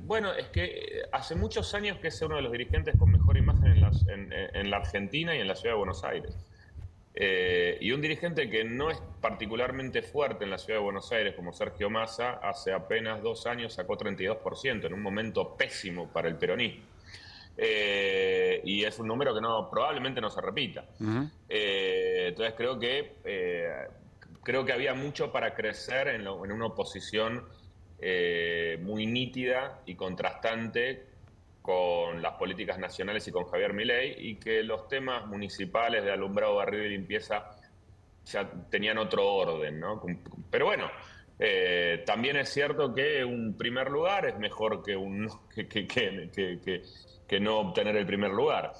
bueno, es que hace muchos años que es uno de los dirigentes con mejor imagen en la Argentina y en la ciudad de Buenos Aires. Y un dirigente que no es particularmente fuerte en la ciudad de Buenos Aires, como Sergio Massa, hace apenas 2 años sacó 32%, en un momento pésimo para el peronismo. Y es un número que probablemente no se repita. Entonces creo que había mucho para crecer en una oposición muy nítida y contrastante con las políticas nacionales y con Javier Milei, y que los temas municipales de alumbrado, barrido y limpieza ya tenían otro orden, ¿no? Pero bueno, también es cierto que un primer lugar es mejor que no obtener el primer lugar.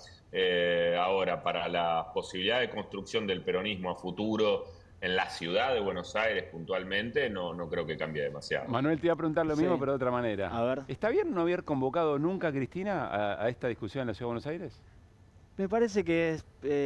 Ahora, para la posibilidad de construcción del peronismo a futuro, en la ciudad de Buenos Aires puntualmente, no creo que cambie demasiado. Manuel, te iba a preguntar lo mismo, Sí. pero de otra manera. A ver. ¿Está bien no haber convocado nunca a Cristina a esta discusión en la Ciudad de Buenos Aires? Me parece que,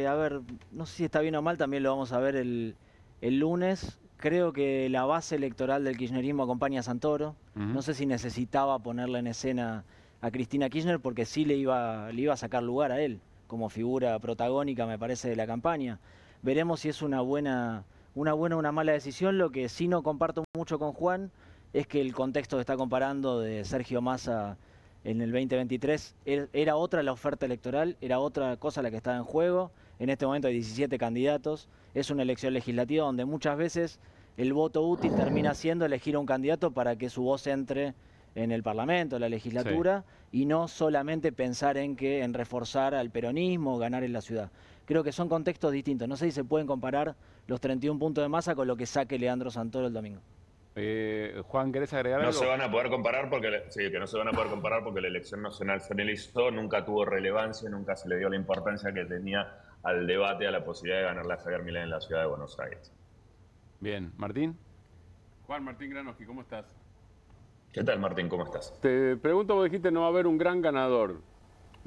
a ver, no sé si está bien o mal, también lo vamos a ver el lunes. Creo que la base electoral del kirchnerismo acompaña a Santoro. No sé si necesitaba ponerla en escena a Cristina Kirchner porque sí le iba a sacar lugar a él como figura protagónica, me parece, de la campaña. Veremos si es una buena o una mala decisión. Lo que sí no comparto mucho con Juan es que el contexto que está comparando de Sergio Massa en el 2023 era otra la oferta electoral, era otra cosa la que estaba en juego. En este momento hay 17 candidatos. Es una elección legislativa donde muchas veces el voto útil termina siendo elegir a un candidato para que su voz entre en el Parlamento, en la legislatura, y no solamente pensar en reforzar al peronismo o ganar en la ciudad. Creo que son contextos distintos. No sé si se pueden comparar los 31 puntos de Massa con lo que saque Leandro Santoro el domingo. Juan, ¿querés agregar algo? No se van a poder comparar porque la elección nacional se realizó, nunca tuvo relevancia, nunca se le dio la importancia que tenía al debate, a la posibilidad de ganarle a Javier Milei en la ciudad de Buenos Aires. Bien, Martín. Juan Martín Granoski, ¿cómo estás? ¿Qué tal, Martín? ¿Cómo estás? Te pregunto, vos dijiste no va a haber un gran ganador.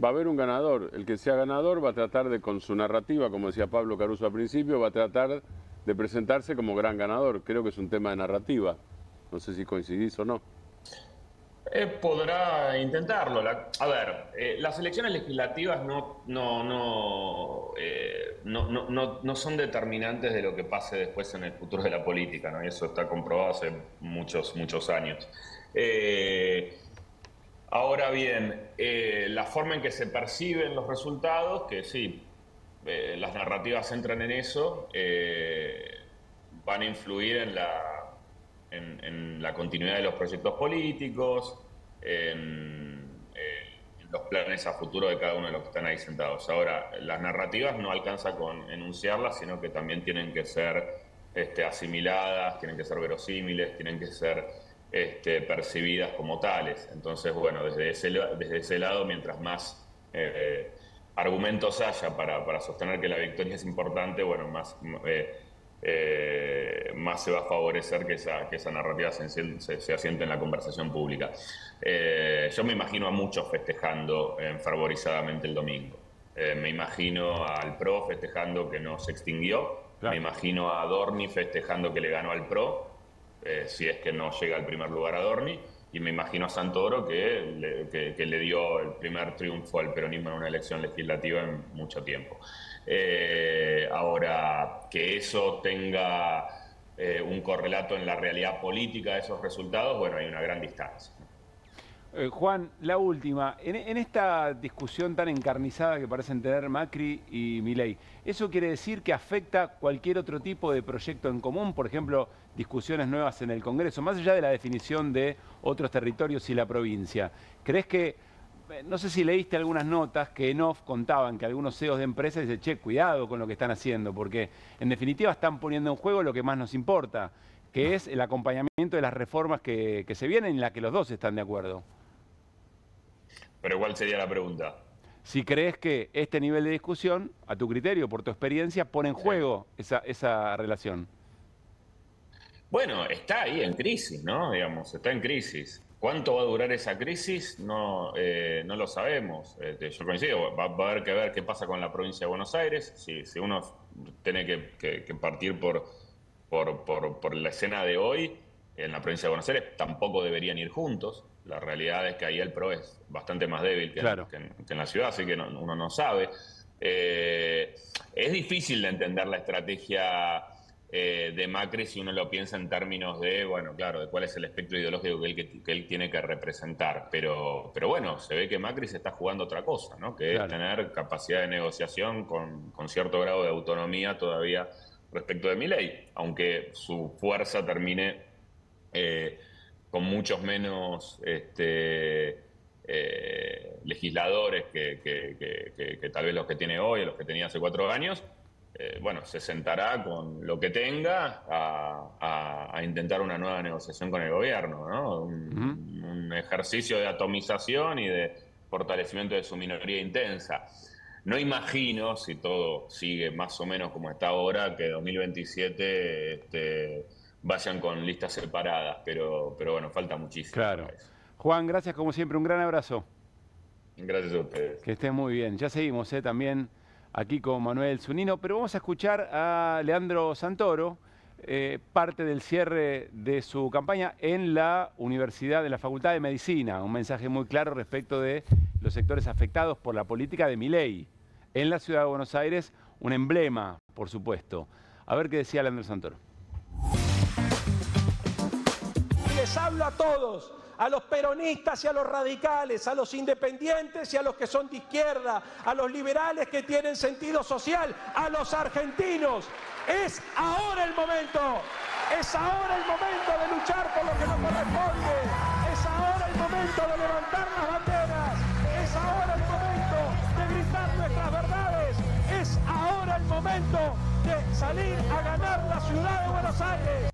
Va a haber un ganador. El que sea ganador va a tratar de, con su narrativa, como decía Pablo Caruso al principio, va a tratar de presentarse como gran ganador. Creo que es un tema de narrativa. No sé si coincidís o no. Podrá intentarlo. Las elecciones legislativas no son determinantes de lo que pase después en el futuro de la política, ¿no? Y eso está comprobado hace muchos años. Ahora bien, la forma en que se perciben los resultados, que sí, las narrativas entran en eso, van a influir en la continuidad de los proyectos políticos, en los planes a futuro de cada uno de los que están ahí sentados. Ahora, las narrativas no alcanza con enunciarlas, sino que también tienen que ser asimiladas, tienen que ser verosímiles, tienen que ser percibidas como tales. Entonces, bueno, desde ese lado, mientras más argumentos haya para sostener que la victoria es importante, bueno, más se va a favorecer que esa narrativa se asiente en la conversación pública. Yo me imagino a muchos festejando fervorizadamente el domingo. Me imagino al PRO festejando que no se extinguió. Claro. Me imagino a Adorni festejando que le ganó al PRO, si es que no llega al primer lugar Adorni. Y me imagino a Santoro que le dio el primer triunfo al peronismo en una elección legislativa en mucho tiempo. Ahora, que eso tenga un correlato en la realidad política de esos resultados, bueno, hay una gran distancia. Juan, la última. En esta discusión tan encarnizada que parecen tener Macri y Milei, ¿eso quiere decir que afecta cualquier otro tipo de proyecto en común? Por ejemplo, discusiones nuevas en el Congreso, más allá de la definición de otros territorios y la provincia. ¿Crees que, no sé si leíste algunas notas que en off contaban que algunos CEOs de empresas dicen, che, cuidado con lo que están haciendo, porque en definitiva están poniendo en juego lo que más nos importa, que es el acompañamiento de las reformas que se vienen en las que los dos están de acuerdo? Pero ¿cuál sería la pregunta? Si crees que este nivel de discusión, a tu criterio, por tu experiencia, pone en juego esa relación. Bueno, está ahí en crisis, ¿no? Digamos, está en crisis. ¿Cuánto va a durar esa crisis? No lo sabemos. Yo coincido, va a haber que ver qué pasa con la provincia de Buenos Aires. Si uno tiene que partir por la escena de hoy, en la provincia de Buenos Aires tampoco deberían ir juntos. La realidad es que ahí el PRO es bastante más débil que en la ciudad, así que uno no sabe. Es difícil de entender la estrategia de Macri si uno lo piensa en términos de, bueno, claro, de cuál es el espectro ideológico que él tiene que representar. Pero bueno, se ve que Macri se está jugando otra cosa, ¿no? Que es tener capacidad de negociación con cierto grado de autonomía todavía respecto de Milei, aunque su fuerza termine con muchos menos legisladores que tal vez los que tiene hoy o los que tenía hace 4 años. Bueno, se sentará con lo que tenga a intentar una nueva negociación con el gobierno, ¿no? Un ejercicio de atomización y de fortalecimiento de su minoría intensa. No imagino, si todo sigue más o menos como está ahora, que 2027 vayan con listas separadas, pero bueno, falta muchísimo. Claro. Juan, gracias como siempre, un gran abrazo. Gracias a ustedes. Que estés muy bien. Ya seguimos también aquí con Manuel Zunino, pero vamos a escuchar a Leandro Santoro, parte del cierre de su campaña en la Universidad de la Facultad de Medicina. Un mensaje muy claro respecto de los sectores afectados por la política de Milei. En la ciudad de Buenos Aires, un emblema, por supuesto. A ver qué decía Leandro Santoro. Les hablo a todos, a los peronistas y a los radicales, a los independientes y a los que son de izquierda, a los liberales que tienen sentido social, a los argentinos. Es ahora el momento de luchar por lo que nos corresponde, es ahora el momento de levantar las banderas, es ahora el momento de gritar nuestras verdades, es ahora el momento de salir a ganar la ciudad de Buenos Aires.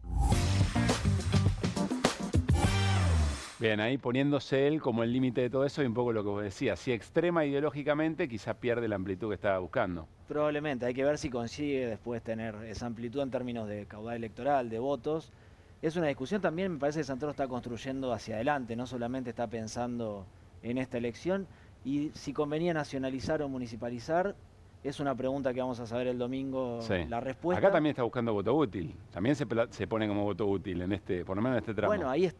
Bien, ahí poniéndose él como el límite de todo eso y un poco lo que vos decías. Si extrema ideológicamente, quizás pierde la amplitud que estaba buscando. Probablemente, hay que ver si consigue después tener esa amplitud en términos de caudal electoral, de votos. Es una discusión también, me parece que Santoro está construyendo hacia adelante, no solamente está pensando en esta elección. Y si convenía nacionalizar o municipalizar, es una pregunta que vamos a saber el domingo, la respuesta. Acá también está buscando voto útil, también se pone como voto útil, en por lo menos en este tramo. Bueno, ahí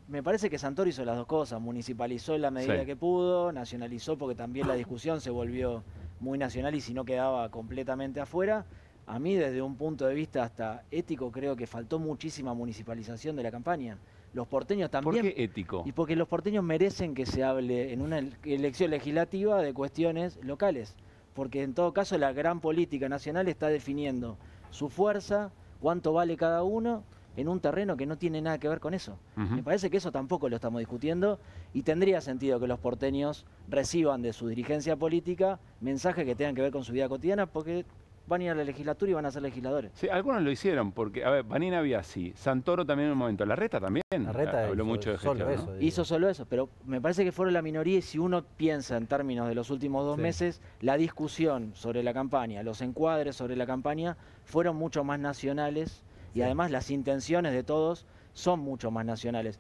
me parece que Santoro hizo las dos cosas, municipalizó en la medida que pudo, nacionalizó porque también la discusión se volvió muy nacional y si no quedaba completamente afuera. A mí desde un punto de vista hasta ético creo que faltó muchísima municipalización de la campaña. Los porteños también. ¿Por qué ético? Y porque los porteños merecen que se hable en una elección legislativa de cuestiones locales. Porque en todo caso la gran política nacional está definiendo su fuerza, cuánto vale cada uno, en un terreno que no tiene nada que ver con eso. Me parece que eso tampoco lo estamos discutiendo y tendría sentido que los porteños reciban de su dirigencia política mensajes que tengan que ver con su vida cotidiana, porque van a ir a la legislatura y van a ser legisladores. Sí, algunos lo hicieron, porque, a ver, Vanina había así, Santoro también en un momento, Larreta también habló mucho de gestión, ¿no? Eso, hizo solo eso, pero me parece que fueron la minoría y si uno piensa en términos de los últimos 2 meses, la discusión sobre la campaña, los encuadres sobre la campaña fueron mucho más nacionales y además las intenciones de todos son mucho más nacionales.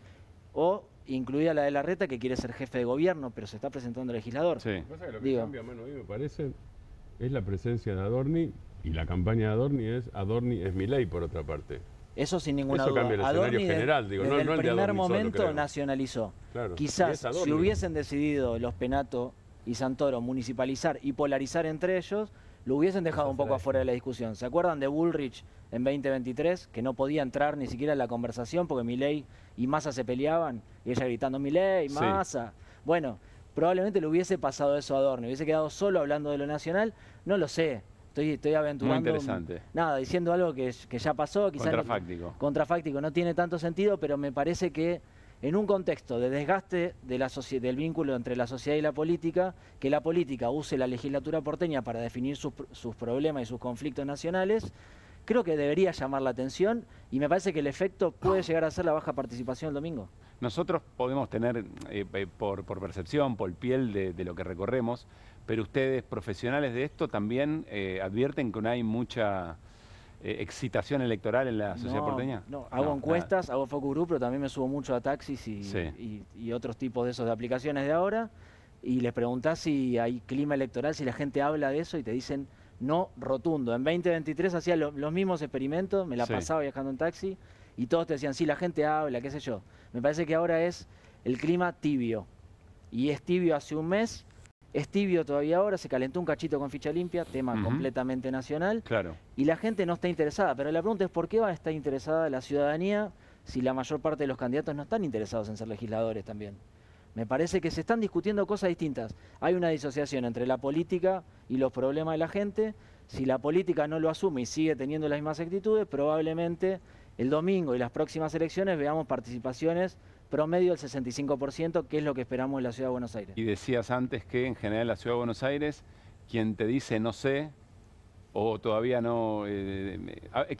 O incluida la de Larreta, que quiere ser jefe de gobierno, pero se está presentando legislador. Lo que pasa es que lo que cambia, Manu, a mí me parece, es la presencia de Adorni, y la campaña de Adorni es Milei, por otra parte. Eso sin ninguna duda. Eso cambia el escenario general, digo, desde no el el de primer Adorni momento solo, nacionalizó. Claro. Quizás si hubiesen decidido los Penato y Santoro municipalizar y polarizar entre ellos, lo hubiesen dejado un poco afuera de la discusión. ¿Se acuerdan de Bullrich en 2023? Que no podía entrar ni siquiera en la conversación porque Milei y Massa se peleaban y ella gritando Milei, Massa. Bueno, probablemente le hubiese pasado eso a Adorni, hubiese quedado solo hablando de lo nacional, no lo sé. Estoy aventurando. Muy interesante. Nada, diciendo algo que ya pasó. Quizás contrafáctico. No tiene tanto sentido, pero me parece que en un contexto de desgaste de del vínculo entre la sociedad y la política, que la política use la legislatura porteña para definir sus problemas y sus conflictos nacionales, creo que debería llamar la atención y me parece que el efecto puede llegar a ser la baja participación el domingo. Nosotros podemos tener, por percepción, por piel de lo que recorremos, pero ustedes, profesionales de esto, también advierten que no hay mucha excitación electoral en la sociedad porteña. No, hago encuestas, hago focus group, pero también me subo mucho a taxis y otros tipos de esos de aplicaciones de ahora, y les preguntás si hay clima electoral, si la gente habla de eso, y te dicen no rotundo. En 2023 hacía los mismos experimentos, me la pasaba viajando en taxi, y todos te decían, sí, la gente habla, qué sé yo. Me parece que ahora es el clima tibio, y es tibio hace un mes, es tibio todavía ahora, se calentó un cachito con ficha limpia, tema completamente nacional, y la gente no está interesada. Pero la pregunta es, ¿por qué va a estar interesada la ciudadanía si la mayor parte de los candidatos no están interesados en ser legisladores también? Me parece que se están discutiendo cosas distintas. Hay una disociación entre la política y los problemas de la gente. Si la política no lo asume y sigue teniendo las mismas actitudes, probablemente el domingo y las próximas elecciones veamos participaciones promedio del 65%, que es lo que esperamos en la Ciudad de Buenos Aires. Y decías antes que en general en la Ciudad de Buenos Aires, quien te dice no sé, o todavía no,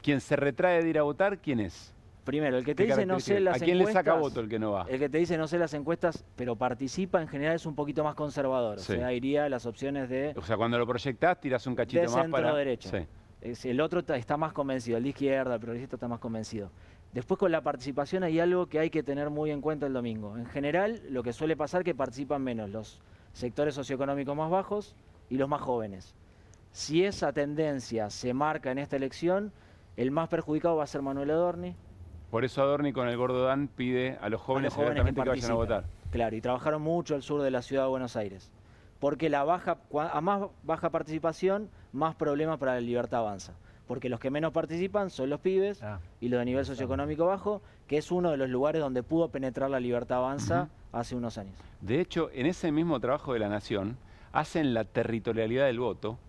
quien se retrae de ir a votar, ¿quién es? Primero, el que te dice no sé las encuestas... ¿A quién le saca voto el que no va? El que te dice no sé las encuestas, pero participa, en general es un poquito más conservador. Sí. O sea, iría a las opciones de... O sea, cuando lo proyectás, tirás un cachito más para... centro-derecha. Sí. El otro está más convencido, el de izquierda, el progresista está más convencido. Después con la participación hay algo que hay que tener muy en cuenta el domingo. En general, lo que suele pasar es que participan menos los sectores socioeconómicos más bajos y los más jóvenes. Si esa tendencia se marca en esta elección, el más perjudicado va a ser Manuel Adorni. Por eso Adorni con el Gordo Dan pide a los jóvenes abiertamente que vayan a votar. Claro, y trabajaron mucho al sur de la ciudad de Buenos Aires. Porque a más baja participación, más problemas para la Libertad Avanza. Porque los que menos participan son los pibes y los de nivel socioeconómico bajo, que es uno de los lugares donde pudo penetrar la Libertad Avanza hace unos años. De hecho, en ese mismo trabajo de La Nación, hacen la territorialidad del voto,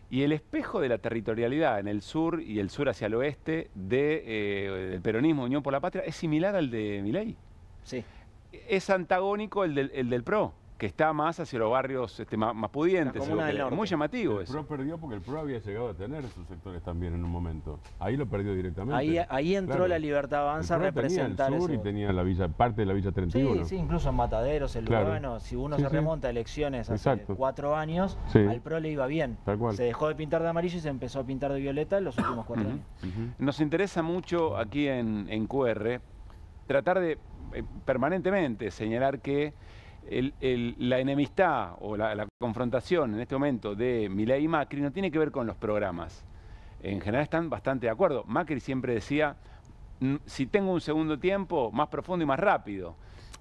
y el espejo de la territorialidad en el sur y el sur hacia el oeste del peronismo, Unión por la Patria, es similar al de Milei. Sí. Es antagónico el del PRO, que está más hacia los barrios más pudientes. Muy llamativo eso. El PRO perdió porque el PRO había llegado a tener esos sectores también en un momento. Ahí lo perdió directamente. Ahí entró la Libertad Avanza a representar el sur y tenía la villa, parte de la Villa 31. Sí, incluso en Mataderos, en Lugano. Si uno se remonta a elecciones hace 4 años, al PRO le iba bien. Tal cual. Se dejó de pintar de amarillo y se empezó a pintar de violeta en los últimos 4 años. Nos interesa mucho aquí en QR tratar de permanentemente señalar que la enemistad o la confrontación en este momento de Milei y Macri no tiene que ver con los programas. En general están bastante de acuerdo. Macri siempre decía, si tengo un segundo tiempo, más profundo y más rápido.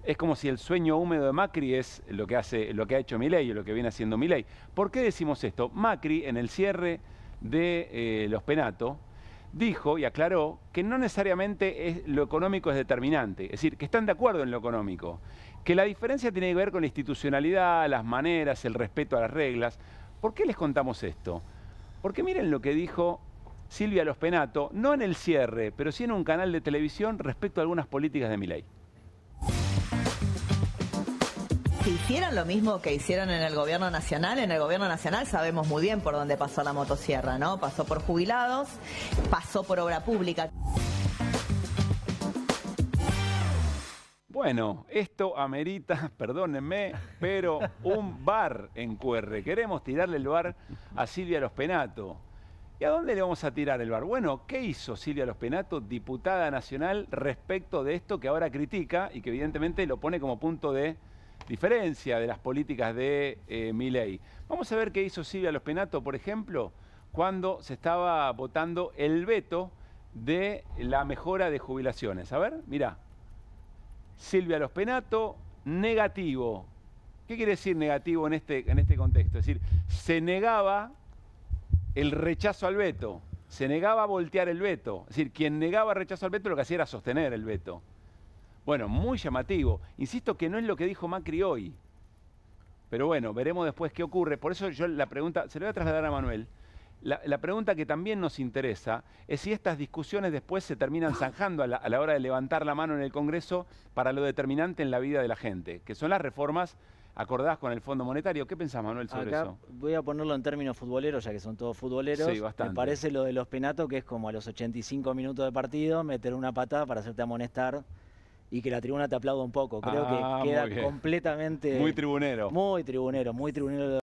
Es como si el sueño húmedo de Macri es lo que ha hecho Milei o lo que viene haciendo Milei. ¿Por qué decimos esto? Macri, en el cierre de los Penato, dijo y aclaró que no necesariamente lo económico es determinante. Es decir, que están de acuerdo en lo económico. Que la diferencia tiene que ver con la institucionalidad, las maneras, el respeto a las reglas. ¿Por qué les contamos esto? Porque miren lo que dijo Silvia Los Penato, no en el cierre, pero sí en un canal de televisión respecto a algunas políticas de Milei. Si hicieran lo mismo que hicieron en el gobierno nacional sabemos muy bien por dónde pasó la motosierra, ¿no? Pasó por jubilados, pasó por obra pública. Bueno, esto amerita, perdónenme, pero un bar en QR. Queremos tirarle el bar a Silvia Los Penato. ¿Y a dónde le vamos a tirar el bar? Bueno, ¿qué hizo Silvia Los Penato, diputada nacional, respecto de esto que ahora critica y que evidentemente lo pone como punto de diferencia de las políticas de Milei? Vamos a ver qué hizo Silvia Los Penato, por ejemplo, cuando se estaba votando el veto de la mejora de jubilaciones. A ver, mirá. Silvia Los Penato, negativo. ¿Qué quiere decir negativo en este contexto? Es decir, se negaba el rechazo al veto, se negaba a voltear el veto. Es decir, quien negaba rechazo al veto lo que hacía era sostener el veto. Bueno, muy llamativo. Insisto que no es lo que dijo Macri hoy. Pero bueno, veremos después qué ocurre. Por eso yo la pregunta, se la voy a trasladar a Manuel. La pregunta que también nos interesa es si estas discusiones después se terminan zanjando a la hora de levantar la mano en el Congreso para lo determinante en la vida de la gente, que son las reformas acordadas con el Fondo Monetario. ¿Qué pensás, Manuel, sobre eso? Voy a ponerlo en términos futboleros, ya que son todos futboleros. Sí, bastante. Me parece lo de Los Penato, que es como a los 85 minutos de partido, meter una patada para hacerte amonestar y que la tribuna te aplauda un poco. Creo que queda completamente... Muy tribunero. Muy tribunero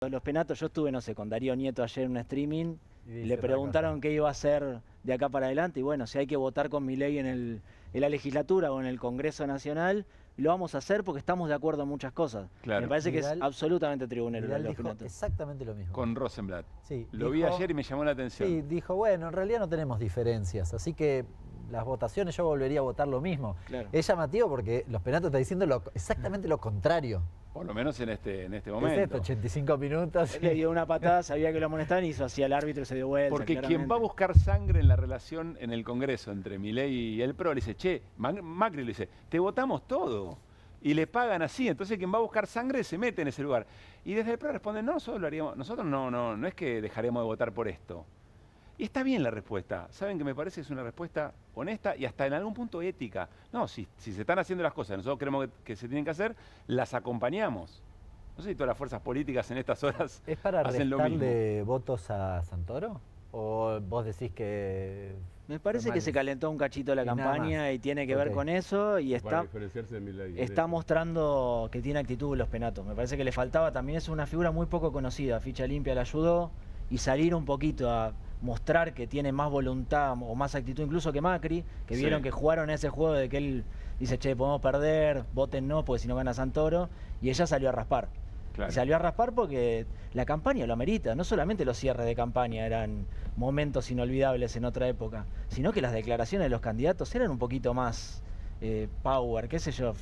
Los Penatos. Yo estuve, no sé, con Darío Nieto ayer en un streaming y le preguntaron qué iba a hacer de acá para adelante. Y bueno, si hay que votar con Milei en la legislatura o en el Congreso Nacional, lo vamos a hacer porque estamos de acuerdo en muchas cosas. Claro. Me parece que es absolutamente tribunero. Los Penatos. Exactamente lo mismo. Con Rosenblatt. Sí, lo vi ayer y me llamó la atención. Sí, dijo, bueno, en realidad no tenemos diferencias, así que las votaciones yo volvería a votar lo mismo. Claro. Es llamativo porque Los Penatos está diciendo exactamente lo contrario. Por lo menos en este momento. Es esto, 85 minutos. Él le dio una patada, sabía que lo amonestaban y hizo así al árbitro y se dio vuelta. Porque quien va a buscar sangre en la relación en el Congreso entre Milei y el PRO le dice, che, Macri le dice, te votamos todo. Y le pagan así, entonces quien va a buscar sangre se mete en ese lugar. Y desde el PRO responden, no, nosotros lo haríamos, nosotros no es que dejaremos de votar por esto. Y está bien la respuesta. Saben que me parece que es una respuesta honesta y hasta en algún punto ética. No, si se están haciendo las cosas, nosotros creemos que se tienen que hacer, las acompañamos. No sé si todas las fuerzas políticas en estas horas ¿Es para hacen lo mismo. restarle votos a Santoro? ¿O vos decís que Me parece que se calentó un cachito la campaña y tiene que ver con eso y está mostrando que tiene actitud en los penatos. Me parece que le faltaba también, es una figura muy poco conocida, Ficha Limpia le ayudó y salir un poquito a mostrar que tiene más voluntad o más actitud incluso que Macri, que vieron que jugaron ese juego de que él dice, che, podemos perder, voten no, porque si no gana Santoro, y ella salió a raspar. Claro. Y salió a raspar porque la campaña lo amerita, no solamente los cierres de campaña eran momentos inolvidables en otra época, sino que las declaraciones de los candidatos eran un poquito más power, qué sé yo.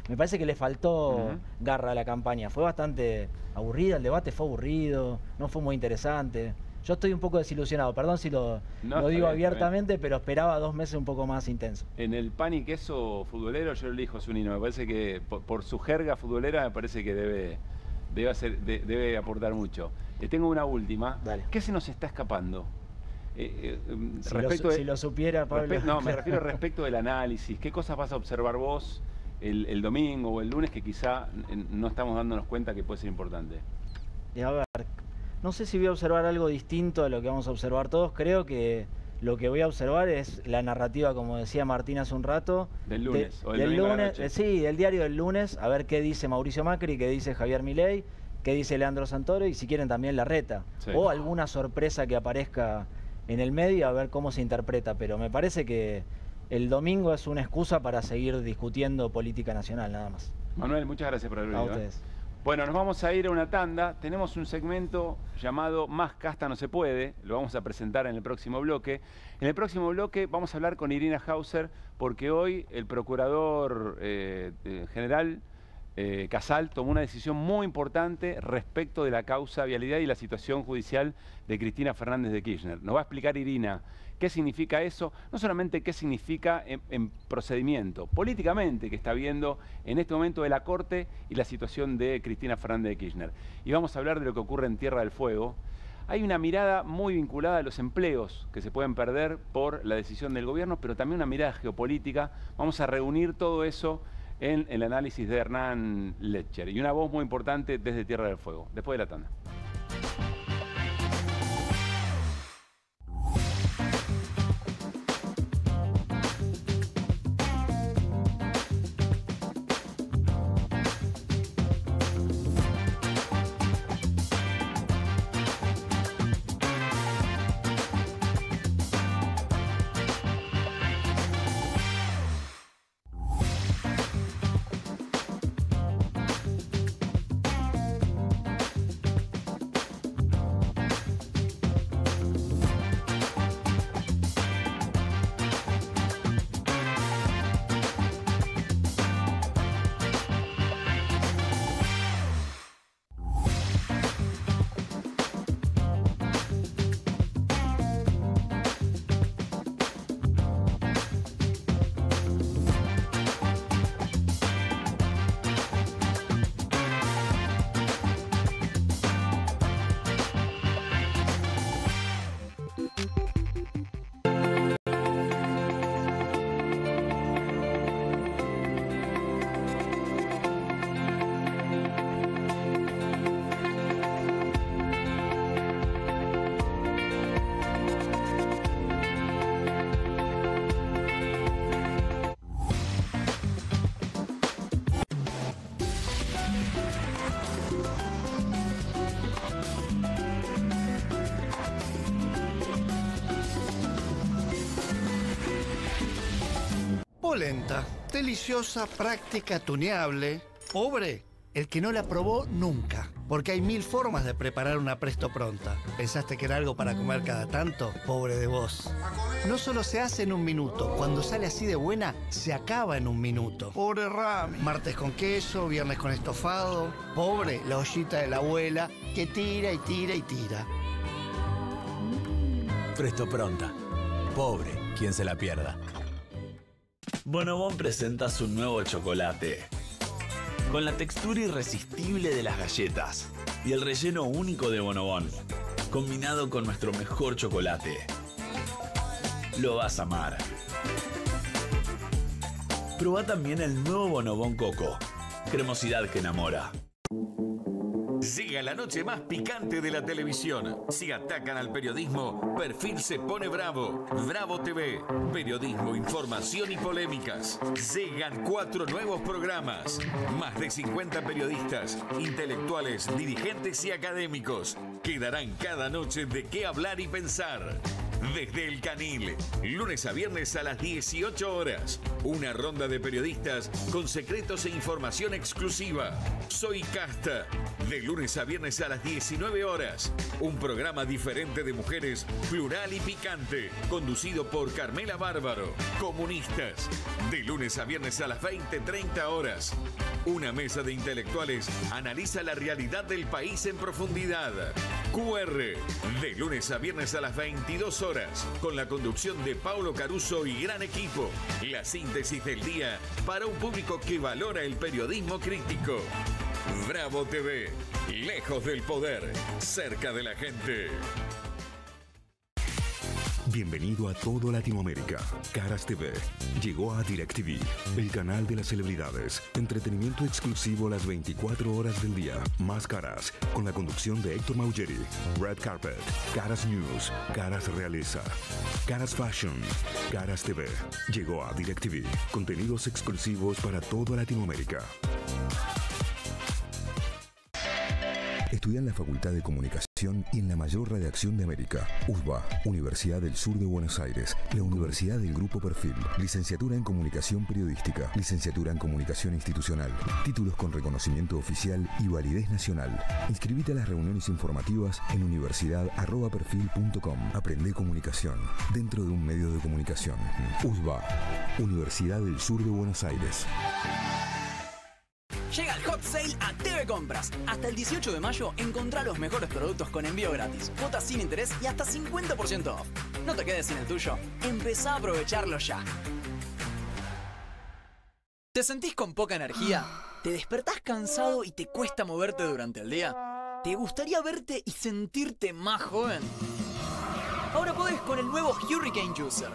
Me parece que le faltó garra a la campaña, fue bastante aburrida, el debate fue aburrido, no fue muy interesante. Yo estoy un poco desilusionado, perdón si lo digo abiertamente, pero esperaba 2 meses un poco más intenso. En el pan y queso futbolero yo elijo Zunino, me parece que por su jerga futbolera me parece que debe aportar mucho. Tengo una última. Dale. ¿Qué se nos está escapando? Si lo supiera, Pablo. Me refiero respecto del análisis. ¿Qué cosas vas a observar vos el domingo o el lunes que quizá no estamos dándonos cuenta que puede ser importante? A ver, no sé si voy a observar algo distinto a lo que vamos a observar todos. Creo que lo que voy a observar es la narrativa, como decía Martín hace un rato. Del lunes. Del lunes, sí, del diario del lunes. A ver qué dice Mauricio Macri, qué dice Javier Milei, qué dice Leandro Santoro y si quieren también Larreta. Sí. O alguna sorpresa que aparezca en el medio, a ver cómo se interpreta. Pero me parece que el domingo es una excusa para seguir discutiendo política nacional, nada más. Manuel, muchas gracias por haber venido. A ustedes. Bueno, nos vamos a ir a una tanda. Tenemos un segmento llamado Más casta no se puede. Lo vamos a presentar en el próximo bloque. En el próximo bloque vamos a hablar con Irina Hauser porque hoy el procurador general Casal tomó una decisión muy importante respecto de la causa vialidad y la situación judicial de Cristina Fernández de Kirchner. Nos va a explicar Irina qué significa eso, no solamente qué significa en procedimiento, políticamente que está viendo en este momento de la Corte y la situación de Cristina Fernández de Kirchner. Y vamos a hablar de lo que ocurre en Tierra del Fuego. Hay una mirada muy vinculada a los empleos que se pueden perder por la decisión del gobierno, pero también una mirada geopolítica. Vamos a reunir todo eso en el análisis de Hernán Letcher. Y una voz muy importante desde Tierra del Fuego, después de la tanda. Polenta, deliciosa, práctica, tuneable. Pobre, el que no la probó nunca. Porque hay 1000 formas de preparar una Presto Pronta. ¿Pensaste que era algo para comer cada tanto? Pobre de vos. No solo se hace en un minuto, cuando sale así de buena, se acaba en un minuto. Pobre Rami. Martes con queso, viernes con estofado. Pobre, la ollita de la abuela, que tira y tira y tira. Presto Pronta. Pobre quien se la pierda. Bonobón presenta su nuevo chocolate. Con la textura irresistible de las galletas y el relleno único de Bonobón, combinado con nuestro mejor chocolate. Lo vas a amar. Probá también el nuevo Bonobón Coco. Cremosidad que enamora. Llega la noche más picante de la televisión. Si atacan al periodismo, Perfil se pone bravo. Bravo TV. Periodismo, información y polémicas. Llegan 4 nuevos programas. Más de 50 periodistas, intelectuales, dirigentes y académicos que darán cada noche de qué hablar y pensar. Desde El Canil, lunes a viernes a las 18 horas. Una ronda de periodistas con secretos e información exclusiva. Soy Casta, de lunes a viernes a las 19 horas. Un programa diferente de mujeres, plural y picante, conducido por Carmela Bárbaro. Comunistas, de lunes a viernes a las 20:30 horas. Una mesa de intelectuales analiza la realidad del país en profundidad. QR, de lunes a viernes a las 22 horas, con la conducción de Paulo Caruso y gran equipo. La síntesis del día para un público que valora el periodismo crítico. Bravo TV, lejos del poder, cerca de la gente. Bienvenido a todo Latinoamérica. Caras TV llegó a DirecTV, el canal de las celebridades. Entretenimiento exclusivo las 24 horas del día. Más Caras, con la conducción de Héctor Maugeri. Red Carpet, Caras News, Caras Realeza, Caras Fashion, Caras TV. Llegó a DirecTV. Contenidos exclusivos para toda Latinoamérica. Estudia en la Facultad de Comunicación y en la mayor redacción de América. USBA, Universidad del Sur de Buenos Aires. La Universidad del Grupo Perfil. Licenciatura en Comunicación Periodística. Licenciatura en Comunicación Institucional. Títulos con reconocimiento oficial y validez nacional. Inscribite a las reuniones informativas en universidad@perfil.com. Aprende comunicación dentro de un medio de comunicación. USBA, Universidad del Sur de Buenos Aires. Llega el Hot Sale a TV Compras. Hasta el 18 de mayo encontrá los mejores productos con envío gratis, cuotas sin interés y hasta 50% off. No te quedes sin el tuyo. Empezá a aprovecharlo ya. ¿Te sentís con poca energía? ¿Te despertás cansado y te cuesta moverte durante el día? ¿Te gustaría verte y sentirte más joven? Ahora podés con el nuevo Hurricane Juicer.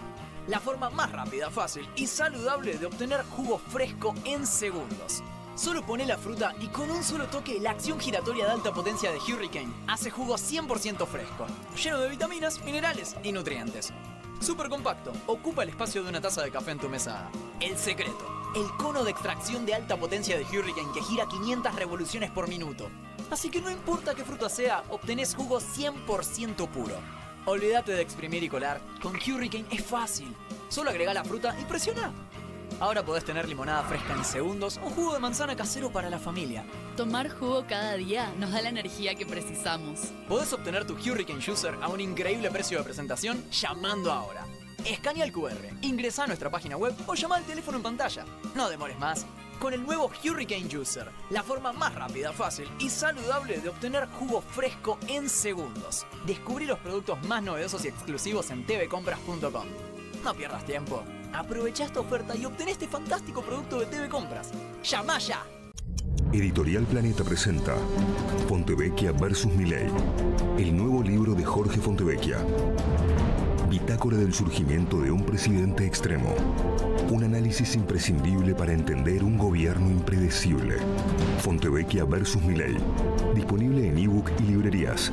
La forma más rápida, fácil y saludable de obtener jugo fresco en segundos. Solo poné la fruta y con un solo toque la acción giratoria de alta potencia de Hurricane hace jugo 100% fresco, lleno de vitaminas, minerales y nutrientes. Súper compacto, ocupa el espacio de una taza de café en tu mesada. El secreto, el cono de extracción de alta potencia de Hurricane que gira 500 revoluciones por minuto. Así que no importa qué fruta sea, obtenés jugo 100% puro. Olvídate de exprimir y colar, con Hurricane es fácil. Solo agrega la fruta y presiona. Ahora podés tener limonada fresca en segundos o jugo de manzana casero para la familia. Tomar jugo cada día nos da la energía que precisamos. Podés obtener tu Hurricane Juicer a un increíble precio de presentación llamando ahora. Escanea el QR, ingresa a nuestra página web o llama al teléfono en pantalla. No demores más. Con el nuevo Hurricane Juicer, la forma más rápida, fácil y saludable de obtener jugo fresco en segundos. Descubrí los productos más novedosos y exclusivos en tvcompras.com. No pierdas tiempo. Aprovecha esta oferta y obtén este fantástico producto de TV Compras. ¡Llama ya! Editorial Planeta presenta Fontevecchia vs. Milei, el nuevo libro de Jorge Fontevecchia. Bitácora del surgimiento de un presidente extremo. Un análisis imprescindible para entender un gobierno impredecible. Fontevecchia vs. Milei. Disponible en ebook y librerías.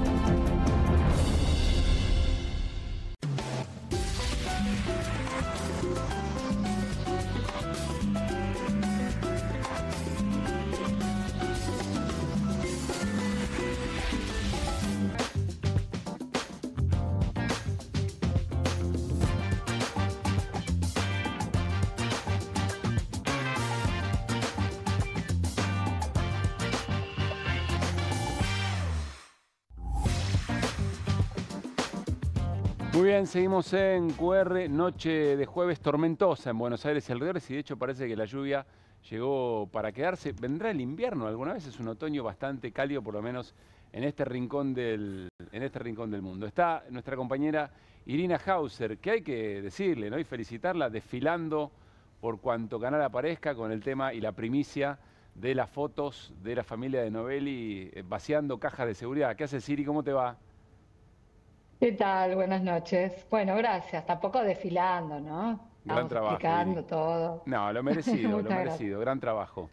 Muy bien, seguimos en QR, noche de jueves tormentosa en Buenos Aires y alrededores, y de hecho parece que la lluvia llegó para quedarse. ¿Vendrá el invierno alguna vez? Es un otoño bastante cálido, por lo menos en este rincón del mundo. Está nuestra compañera Irina Hauser, que hay que decirle, ¿no?, y felicitarla, desfilando por cuanto canal aparezca con el tema y la primicia de las fotos de la familia de Novelli vaciando cajas de seguridad. ¿Qué haces, Iri? ¿Cómo te va? ¿Qué tal? Buenas noches. Bueno, gracias. Tampoco desfilando, ¿no? Gran trabajo, explicando Iri. todo. No, lo merecido, Muchas gracias. gran trabajo.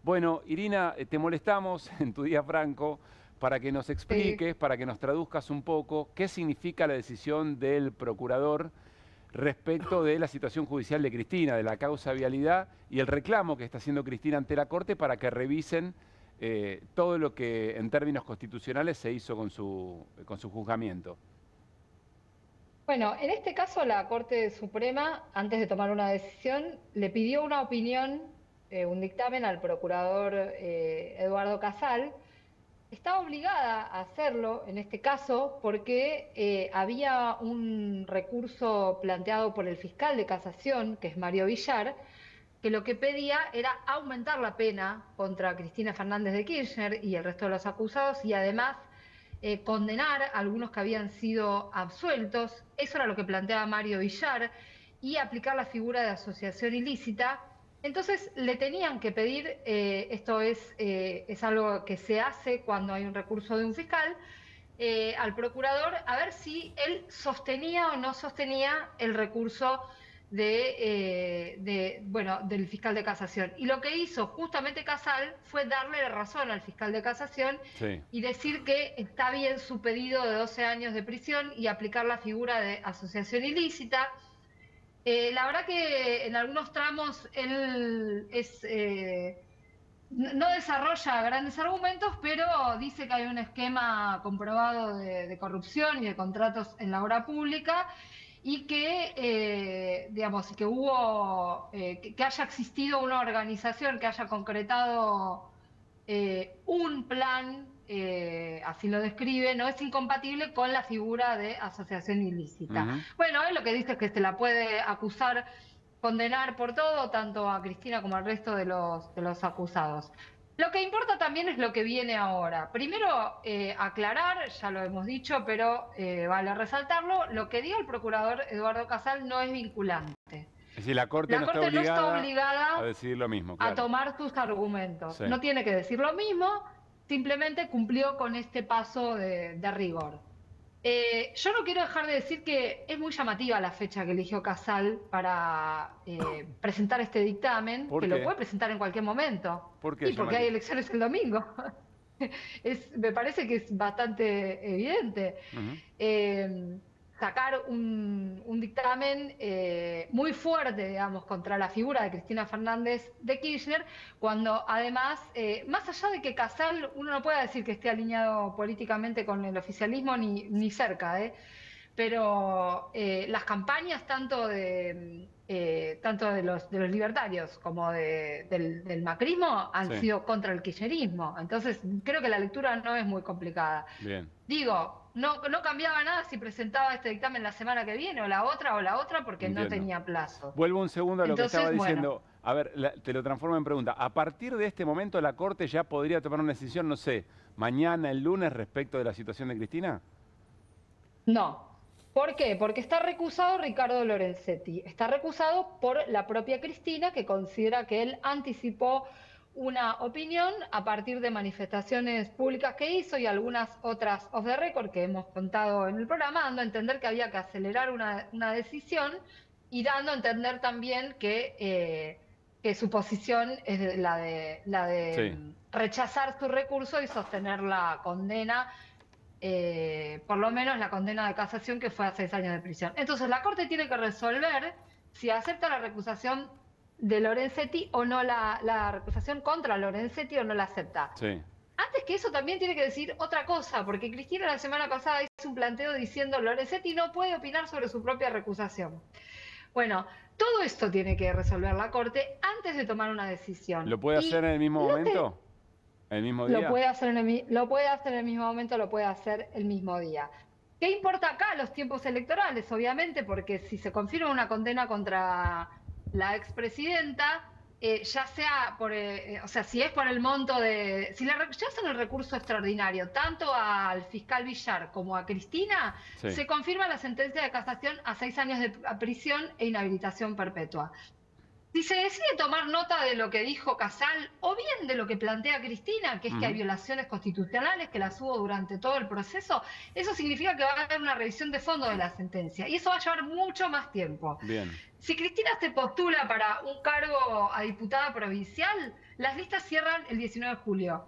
Bueno, Irina, te molestamos en tu día franco para que nos expliques, para que nos traduzcas un poco qué significa la decisión del procurador respecto de la situación judicial de Cristina, de la causa vialidad y el reclamo que está haciendo Cristina ante la Corte para que revisen todo lo que en términos constitucionales se hizo con su juzgamiento. Bueno, en este caso la Corte Suprema, antes de tomar una decisión, le pidió una opinión, un dictamen al procurador Eduardo Casal. Está obligada a hacerlo en este caso porque había un recurso planteado por el fiscal de casación, que es Mario Villar, que lo que pedía era aumentar la pena contra Cristina Fernández de Kirchner y el resto de los acusados y además condenar a algunos que habían sido absueltos. Eso era lo que planteaba Mario Villar, y aplicar la figura de asociación ilícita. Entonces le tenían que pedir, esto es algo que se hace cuando hay un recurso de un fiscal, al procurador, a ver si él sostenía o no sostenía el recurso del fiscal de casación. Y lo que hizo justamente Casal fue darle razón al fiscal de casación y decir que está bien su pedido de 12 años de prisión y aplicar la figura de asociación ilícita. La verdad que en algunos tramos él no desarrolla grandes argumentos, pero dice que hay un esquema comprobado de corrupción y de contratos en la obra pública y que, que hubo, que haya existido una organización que haya concretado un plan, así lo describe, no es incompatible con la figura de asociación ilícita. Bueno, él lo que dice es que se la puede acusar, condenar por todo, tanto a Cristina como al resto de los acusados. Lo que importa también es lo que viene ahora. Primero, aclarar, ya lo hemos dicho, pero vale resaltarlo, lo que diga el procurador Eduardo Casal no es vinculante. Es decir, la Corte no está obligada a decir lo mismo. A tomar sus argumentos. No tiene que decir lo mismo, simplemente cumplió con este paso de rigor. Yo no quiero dejar de decir que es muy llamativa la fecha que eligió Casal para presentar este dictamen, que lo puede presentar en cualquier momento. ¿Por qué? Y porque hay elecciones el domingo. Me parece que es bastante evidente. Sacar un dictamen muy fuerte, digamos, contra la figura de Cristina Fernández de Kirchner, cuando además, más allá de que Casal, uno no puede decir que esté alineado políticamente con el oficialismo ni cerca, pero las campañas tanto de los libertarios como del macrismo han sido contra el kirchnerismo. Entonces, creo que la lectura no es muy complicada. Bien. Digo, no cambiaba nada si presentaba este dictamen la semana que viene o la otra, porque no tenía plazo. Vuelvo un segundo a lo que estaba diciendo. A ver, te lo transformo en pregunta. ¿A partir de este momento la Corte ya podría tomar una decisión, no sé, mañana, el lunes, respecto de la situación de Cristina? No. ¿Por qué? Porque está recusado Ricardo Lorenzetti. Está recusado por la propia Cristina, que considera que él anticipó una opinión a partir de manifestaciones públicas que hizo y algunas otras off the record que hemos contado en el programa, dando a entender que había que acelerar una decisión y dando a entender también que su posición es la de rechazar su recurso y sostener la condena, por lo menos la condena de casación, que fue a 6 años de prisión. Entonces la Corte tiene que resolver si acepta la recusación de Lorenzetti o no, la recusación contra Lorenzetti o no la acepta. Antes que eso también tiene que decir otra cosa, porque Cristina la semana pasada hizo un planteo diciendo Lorenzetti no puede opinar sobre su propia recusación. Bueno, todo esto tiene que resolver la Corte antes de tomar una decisión. ¿Lo puede hacer en el mismo momento? ¿El mismo día? Lo puede hacer en el mismo momento, lo puede hacer el mismo día. ¿Qué importa acá los tiempos electorales? Obviamente, porque si se confirma una condena contra la expresidenta, ya sea por, si es por el monto de, si le rechazan el recurso extraordinario, tanto al fiscal Villar como a Cristina, se confirma la sentencia de casación a 6 años de prisión e inhabilitación perpetua. Si se decide tomar nota de lo que dijo Casal o bien de lo que plantea Cristina, que es que hay violaciones constitucionales, que las hubo durante todo el proceso, eso significa que va a haber una revisión de fondo de la sentencia y eso va a llevar mucho más tiempo. Bien. Si Cristina se postula para un cargo a diputada provincial, las listas cierran el 19 de julio.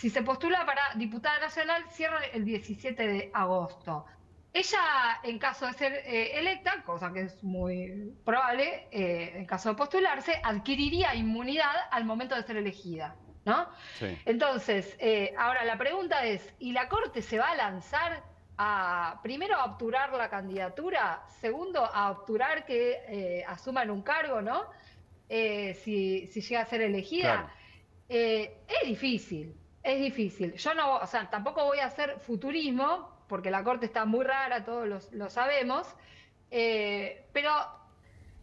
si se postula para diputada nacional, cierra el 17 de agosto. Ella, en caso de ser electa, cosa que es muy probable, en caso de postularse, adquiriría inmunidad al momento de ser elegida, ¿no? Sí. Entonces, ahora la pregunta es, ¿y la Corte se va a lanzar primero a obturar la candidatura, segundo a obturar que asuman un cargo, ¿no? Si llega a ser elegida. Claro. Es difícil. Yo no, o sea, tampoco voy a hacer futurismo, porque la Corte está muy rara, todos lo sabemos, pero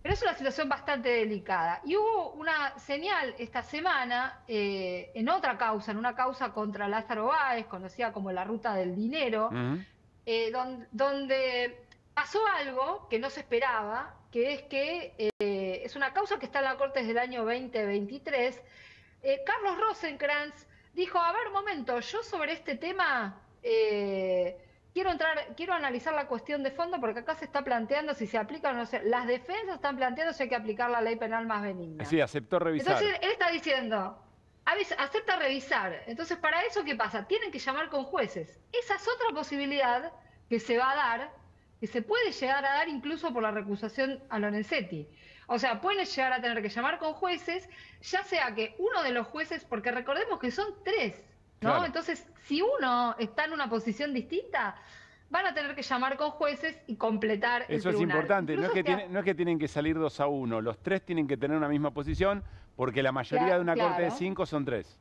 es una situación bastante delicada. Y hubo una señal esta semana en otra causa, en una causa contra Lázaro Báez, conocida como la ruta del dinero, donde pasó algo que no se esperaba, que es que es una causa que está en la Corte desde el año 2023. Carlos Rosenkrantz dijo, a ver, un momento, yo sobre este tema quiero analizar la cuestión de fondo, porque acá se está planteando si se aplica o no se... Las defensas están planteando si hay que aplicar la ley penal más benigna. Sí, aceptó revisar. Entonces, él está diciendo, acepta revisar. Entonces, para eso, ¿qué pasa? Tienen que llamar con jueces. Esa es otra posibilidad que se va a dar, que se puede llegar a dar incluso por la recusación a Lorenzetti. O sea, pueden llegar a tener que llamar con jueces, ya sea que uno de los jueces, porque recordemos que son 3, ¿no? Claro. Entonces, si uno está en una posición distinta, van a tener que llamar con jueces y completar el Eso es tribunal. importante, no es que tienen que salir 2-1, los 3 tienen que tener una misma posición, porque la mayoría de una corte de 5 son 3.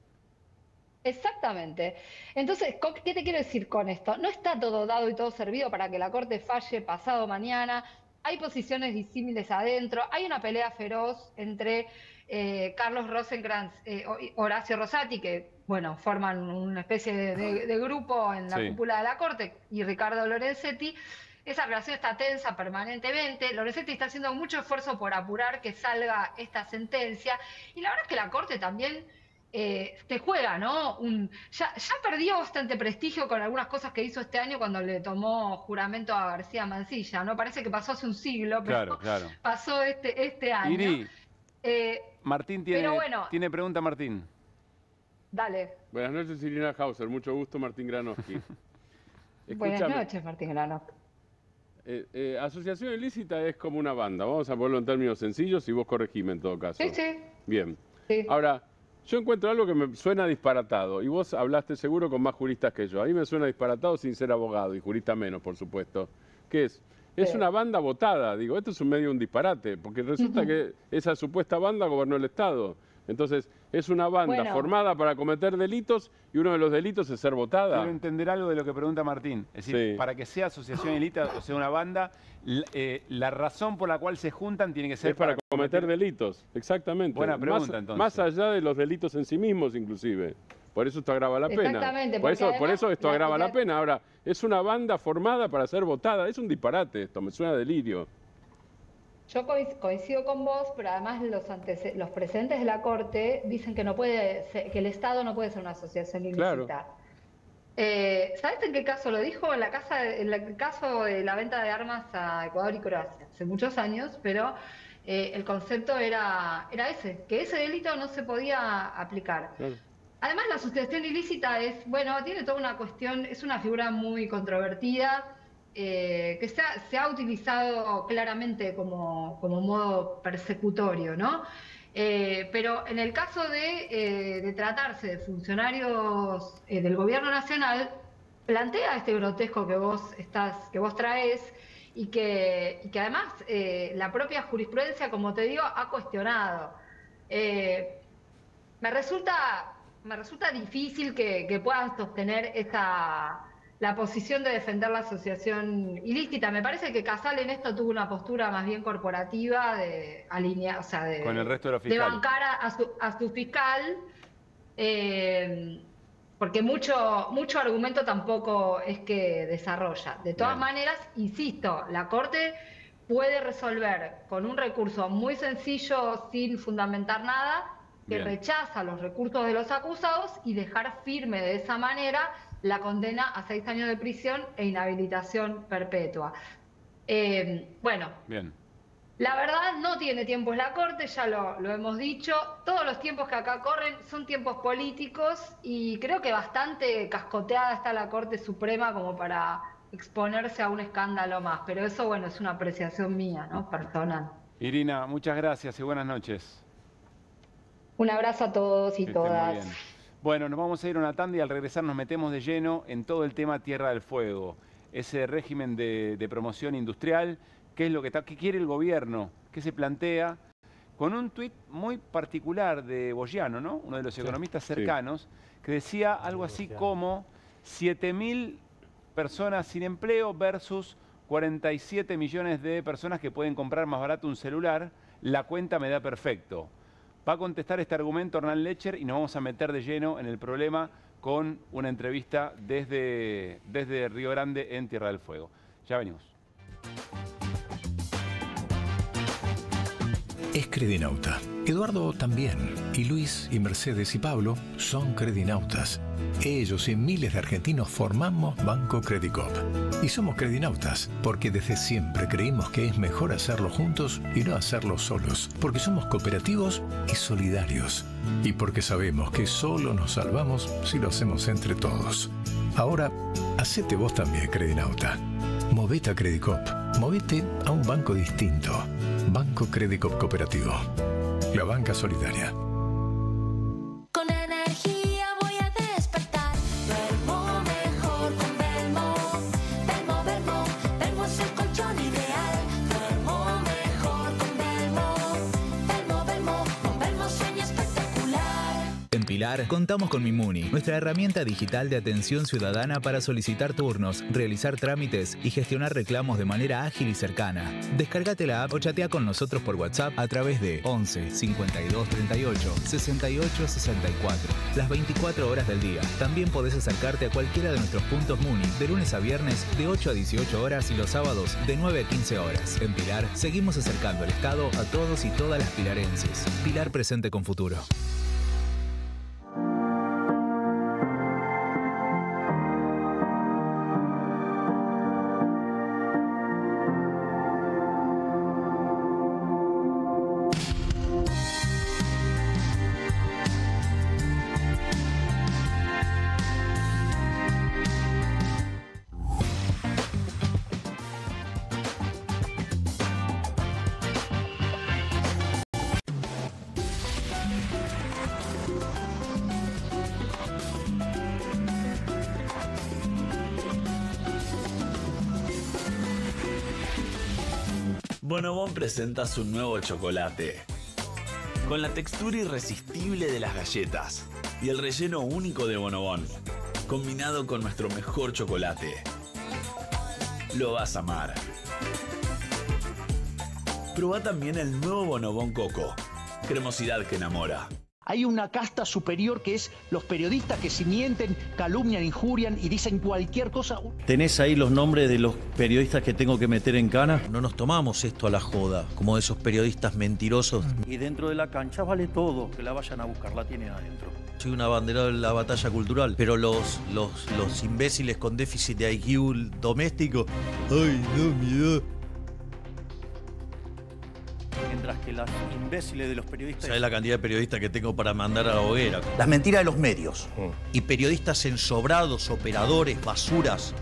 Exactamente. Entonces, ¿qué te quiero decir con esto? No está todo dado y todo servido para que la Corte falle pasado mañana. Hay posiciones disímiles adentro. Hay una pelea feroz entre Carlos Rosenkrantz, Horacio Rosati, que, bueno, forman una especie de grupo en la cúpula de la Corte, y Ricardo Lorenzetti. Esa relación está tensa permanentemente. Lorenzetti está haciendo mucho esfuerzo por apurar que salga esta sentencia. Y la verdad es que la Corte también te juega, ¿no? Ya perdió bastante prestigio con algunas cosas que hizo este año cuando le tomó juramento a García Mansilla, ¿no? Parece que pasó hace un siglo, pero claro. pasó este año. Iri, Martín tiene pregunta, Martín. Dale. Buenas noches, Irina Hauser. Mucho gusto, Martín Granowski. Buenas noches, Martín Granowski. Asociación ilícita es como una banda. Vamos a ponerlo en términos sencillos y vos corregime en todo caso. Sí. Bien. Sí. Ahora, yo encuentro algo que me suena disparatado, y vos hablaste seguro con más juristas que yo. A mí me suena disparatado sin ser abogado, y jurista menos, por supuesto. ¿Qué es? Es una banda votada. Digo, esto es un disparate, porque resulta que esa supuesta banda gobernó el Estado. Entonces, es una banda formada para cometer delitos, y uno de los delitos es ser votada. Quiero entender algo de lo que pregunta Martín. Es decir, para que sea asociación ilícita o sea una banda, la razón por la cual se juntan tiene que ser es para cometer delitos, exactamente. Buena pregunta, entonces. Más allá de los delitos en sí mismos, inclusive. Por eso esto agrava la pena. Exactamente. Por eso esto agrava la pena. Ahora, es una banda formada para ser votada. Es un disparate esto, me suena a delirio. Yo coincido con vos, pero además los precedentes de la Corte dicen que que el Estado no puede ser una asociación ilícita. Claro. ¿Sabes en qué caso lo dijo? En el caso de la venta de armas a Ecuador y Croacia, hace muchos años, pero el concepto era ese, que ese delito no se podía aplicar. Claro. Además, la asociación ilícita tiene toda una cuestión, es una figura muy controvertida, que se ha utilizado claramente como modo persecutorio, ¿no? Pero en el caso de tratarse de funcionarios del gobierno nacional, plantea este grotesco que vos traes y que además la propia jurisprudencia, como te digo, ha cuestionado. Me resulta difícil que puedan sostener la posición de defender la asociación ilícita. Me parece que Casal en esto tuvo una postura más bien corporativa con el resto de los fiscales, de bancar a su fiscal, porque mucho argumento tampoco es que desarrolla. De todas maneras, insisto, la Corte puede resolver con un recurso muy sencillo, sin fundamentar nada, que rechaza los recursos de los acusados y dejar firme de esa manera la condena a 6 años de prisión e inhabilitación perpetua. Bien. La verdad no tiene tiempos la Corte, ya lo hemos dicho. Todos los tiempos que acá corren son tiempos políticos y creo que bastante cascoteada está la Corte Suprema como para exponerse a un escándalo más. Pero eso, bueno, es una apreciación mía, ¿no? Personal. Irina, muchas gracias y buenas noches. Un abrazo a todos y todas. Bueno, nos vamos a ir a una tanda y al regresar nos metemos de lleno en todo el tema Tierra del Fuego. Ese régimen de promoción industrial. ¿Qué es lo que qué quiere el gobierno? ¿Qué se plantea? Con un tuit muy particular de Bogiano, ¿no? Uno de los economistas cercanos, que decía algo así como 7.000 personas sin empleo versus 47 millones de personas que pueden comprar más barato un celular. La cuenta me da perfecto. Va a contestar este argumento Hernán Lecher y nos vamos a meter de lleno en el problema con una entrevista desde Río Grande en Tierra del Fuego. Ya venimos. Es Credinauta. Eduardo también. Y Luis y Mercedes y Pablo son Credinautas. Ellos y miles de argentinos formamos Banco Credicop. Y somos Credinautas porque desde siempre creímos que es mejor hacerlo juntos y no hacerlo solos. Porque somos cooperativos y solidarios. Y porque sabemos que solo nos salvamos si lo hacemos entre todos. Ahora, hacete vos también, Credinauta. Movete a Credicop. Movete a un banco distinto. Banco Credicop Cooperativo. La banca solidaria. Con energía voy a despertar. Duermo mejor con Belmo. Belmo, Belmo, Belmo es el colchón ideal. Duermo mejor con Belmo. Belmo, Belmo, con Belmo sueño espectacular. En Pilar contamos con Mimuni, nuestra herramienta digital de atención ciudadana para solicitar turnos, realizar trámites y gestionar reclamos de manera ágil y cercana. Descárgate la app o chatea con nosotros por WhatsApp a través de 11 52 38 68 64. Las 24 horas del día. También podés acercarte a cualquiera de nuestros puntos Muni de lunes a viernes de 8 a 18 horas y los sábados de 9 a 15 horas. En Pilar seguimos acercando el Estado a todos y todas las pilarenses. Pilar presente con futuro. Bonobón presenta su nuevo chocolate. Con la textura irresistible de las galletas y el relleno único de Bonobón, combinado con nuestro mejor chocolate. Lo vas a amar. Probá también el nuevo Bonobón Coco. Cremosidad que enamora. Hay una casta superior que es los periodistas que si mienten, calumnian, injurian y dicen cualquier cosa. ¿Tenés ahí los nombres de los periodistas que tengo que meter en cana? No nos tomamos esto a la joda, como esos periodistas mentirosos. Y dentro de la cancha vale todo, que la vayan a buscar, la tienen adentro. Soy una bandera de la batalla cultural, pero los imbéciles con déficit de IQ doméstico, ¡ay, no, miedo! Mientras que las imbéciles de los periodistas... ¿Sabes la cantidad de periodistas que tengo para mandar a la hoguera? Las mentiras de los medios. Y periodistas ensobrados, operadores, basuras.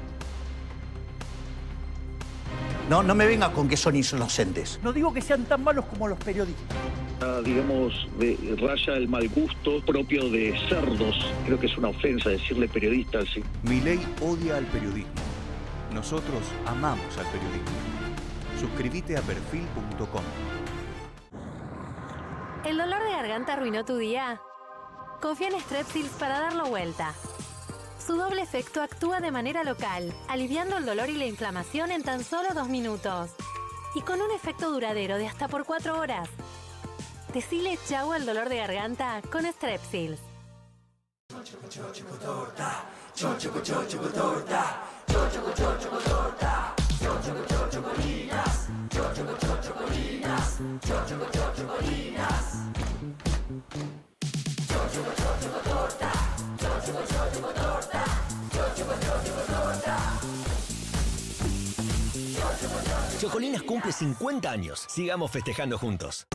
No me venga con que son inocentes. No digo que sean tan malos como los periodistas. Digamos, raya el mal gusto propio de cerdos. Creo que es una ofensa decirle periodista. Sí. Milei odia al periodismo. Nosotros amamos al periodismo. Suscríbete a perfil.com. ¿El dolor de garganta arruinó tu día? Confía en Strepsils para darlo vuelta. Su doble efecto actúa de manera local, aliviando el dolor y la inflamación en tan solo 2 minutos. Y con un efecto duradero de hasta por 4 horas. Decile chau al dolor de garganta con Strepsils. Chocolinas cumple 50 años. Sigamos festejando juntos.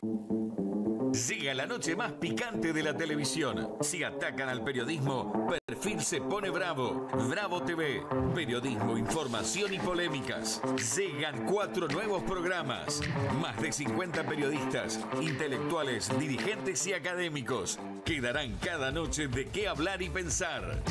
Llega la noche más picante de la televisión. Si atacan al periodismo, Perfil se pone bravo. Bravo TV. Periodismo, información y polémicas. Llegan 4 nuevos programas. Más de 50 periodistas, intelectuales, dirigentes y académicos que darán cada noche de qué hablar y pensar.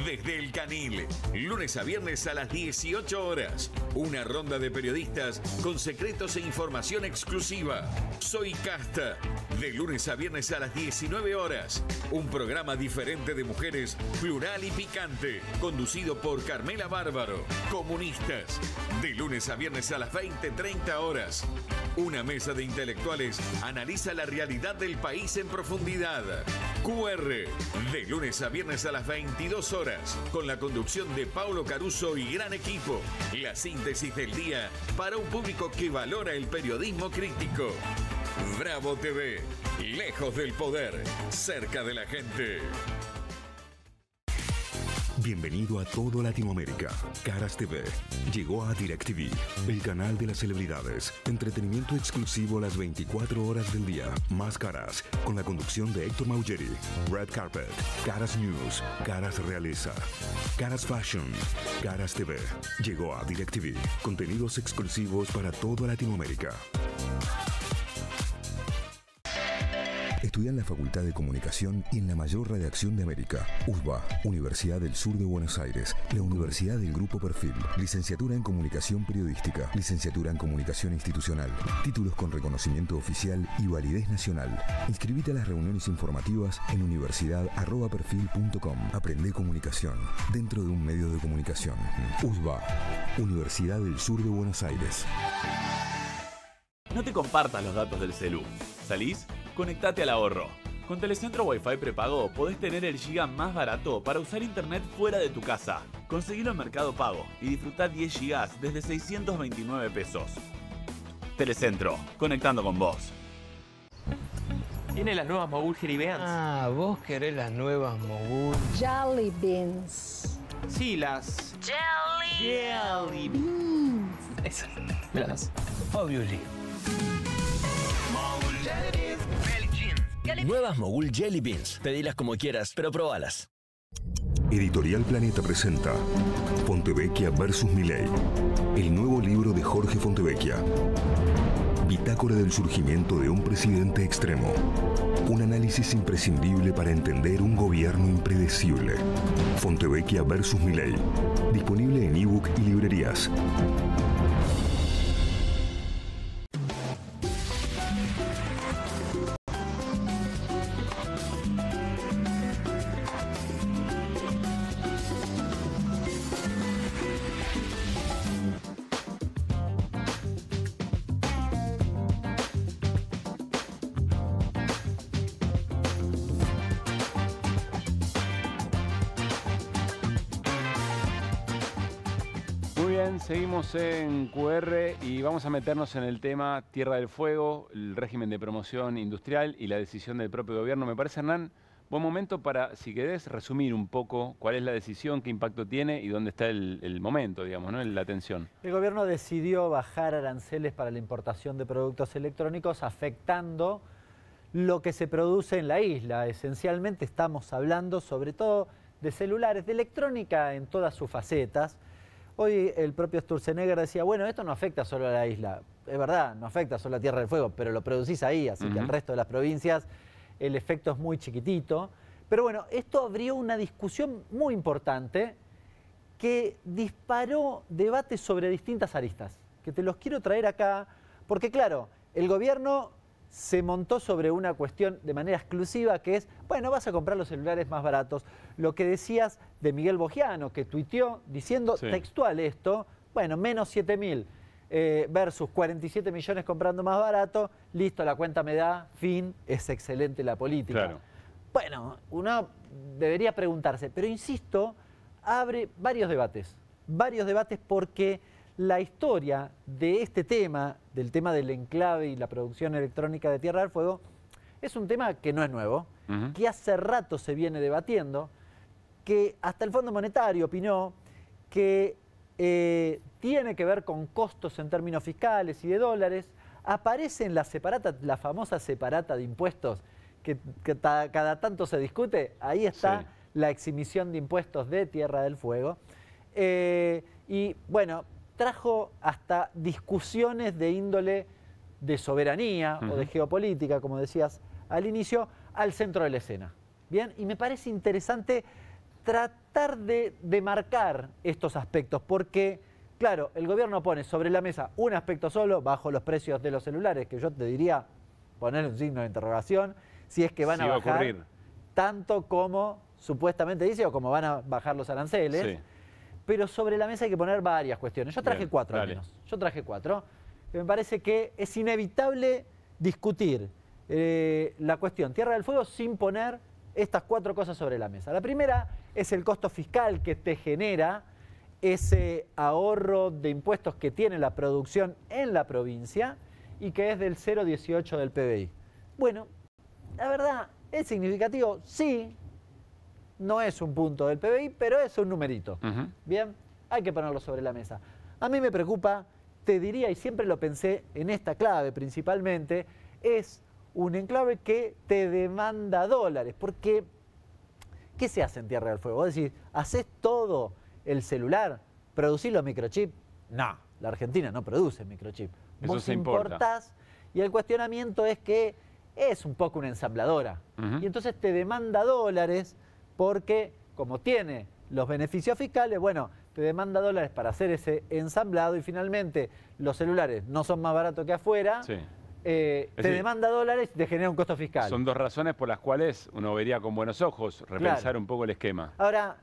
Desde El Canil, lunes a viernes a las 18 horas. Una ronda de periodistas con secretos e información exclusiva. Soy Casta. De lunes a viernes a las 19 horas. Un programa diferente de mujeres, plural y picante. Conducido por Carmela Bárbaro. Comunistas. De lunes a viernes a las 20:30 horas. Una mesa de intelectuales analiza la realidad del país en profundidad. QR. De lunes a viernes a las 22 horas. Con la conducción de Paulo Caruso y gran equipo. La síntesis del día para un público que valora el periodismo crítico. Bravo TV. Lejos del poder. Cerca de la gente. Bienvenido a todo Latinoamérica. Caras TV llegó a DirecTV, el canal de las celebridades. Entretenimiento exclusivo las 24 horas del día. Más Caras, con la conducción de Héctor Maugeri. Red Carpet, Caras News, Caras Realeza, Caras Fashion, Caras TV. Llegó a DirecTV. Contenidos exclusivos para toda Latinoamérica. Estudia en la Facultad de Comunicación y en la mayor redacción de América. USBA, Universidad del Sur de Buenos Aires. La Universidad del Grupo Perfil. Licenciatura en Comunicación Periodística. Licenciatura en Comunicación Institucional. Títulos con reconocimiento oficial y validez nacional. Inscribite a las reuniones informativas en universidad@perfil.com. Aprende comunicación dentro de un medio de comunicación. USBA, Universidad del Sur de Buenos Aires. No te compartas los datos del celu. ¿Salís? Conectate al ahorro. Con Telecentro Wi-Fi prepago podés tener el giga más barato para usar internet fuera de tu casa. Conseguilo en Mercado Pago y disfrutá 10 gigas desde 629 pesos. Telecentro, conectando con vos. ¿Tiene las nuevas Mogul Jelly Beans? Ah, vos querés las nuevas Mogul. Jelly Beans. Sí, las... Jelly Beans. Esas, me las das. Obviously. Nuevas Mogul Jelly Beans. Pedilas como quieras, pero probalas. Editorial Planeta presenta Fontevecchia vs. Milei. El nuevo libro de Jorge Fontevecchia. Bitácora del surgimiento de un presidente extremo. Un análisis imprescindible para entender un gobierno impredecible. Fontevecchia vs. Milei. Disponible en ebook y librerías. Seguimos en QR y vamos a meternos en el tema Tierra del Fuego, el régimen de promoción industrial y la decisión del propio gobierno. Me parece, Hernán, buen momento para, si querés, resumir un poco cuál es la decisión, qué impacto tiene y dónde está el momento, digamos, ¿no? La tensión. El gobierno decidió bajar aranceles para la importación de productos electrónicos, afectando lo que se produce en la isla. Esencialmente estamos hablando sobre todo de celulares, de electrónica en todas sus facetas. Hoy el propio Sturzenegger decía, bueno, esto no afecta solo a la isla. Es verdad, no afecta solo a Tierra del Fuego, pero lo producís ahí, así que el resto de las provincias el efecto es muy chiquitito. Pero bueno, esto abrió una discusión muy importante que disparó debates sobre distintas aristas, que te los quiero traer acá, porque claro, el gobierno se montó sobre una cuestión de manera exclusiva que es, bueno, vas a comprar los celulares más baratos. Lo que decías de Miguel Bogiano, que tuiteó diciendo textual esto, bueno, menos 7.000 versus 47 millones comprando más barato, listo, la cuenta me da, fin, es excelente la política. Claro. Bueno, uno debería preguntarse, pero insisto, abre varios debates porque la historia de este tema, del tema del enclave y la producción electrónica de Tierra del Fuego, es un tema que no es nuevo, que hace rato se viene debatiendo, que hasta el Fondo Monetario opinó que tiene que ver con costos en términos fiscales y de dólares. Aparece en la separata, la famosa separata de impuestos que cada tanto se discute. Ahí está la exhibición de impuestos de Tierra del Fuego. Y bueno, trajo hasta discusiones de índole de soberanía o de geopolítica, como decías al inicio, al centro de la escena. Bien, y me parece interesante tratar de marcar estos aspectos, porque, claro, el gobierno pone sobre la mesa un aspecto solo, bajo los precios de los celulares, que yo te diría poner un signo de interrogación, si es que van a bajar tanto como supuestamente dice o como van a bajar los aranceles. Sí. Pero sobre la mesa hay que poner varias cuestiones. Yo traje cuatro al menos. Yo traje cuatro. Me parece que es inevitable discutir la cuestión Tierra del Fuego sin poner estas cuatro cosas sobre la mesa. La primera es el costo fiscal que te genera ese ahorro de impuestos que tiene la producción en la provincia y que es del 0,18 del PBI. Bueno, la verdad, ¿es significativo? Sí. No es un punto del PBI, pero es un numerito. Bien, hay que ponerlo sobre la mesa. A mí me preocupa, te diría, y siempre lo pensé en esta clave principalmente, es un enclave que te demanda dólares. Porque, ¿qué se hace en Tierra del Fuego? Vos decís, ¿hacés todo el celular? ¿Producís los microchips? No, la Argentina no produce microchips. Vos importás, y el cuestionamiento es que es un poco una ensambladora. Y entonces te demanda dólares porque, como tiene los beneficios fiscales, bueno, te demanda dólares para hacer ese ensamblado y finalmente los celulares no son más baratos que afuera, te demanda dólares y te genera un costo fiscal. Son dos razones por las cuales uno vería con buenos ojos repensar un poco el esquema. Ahora,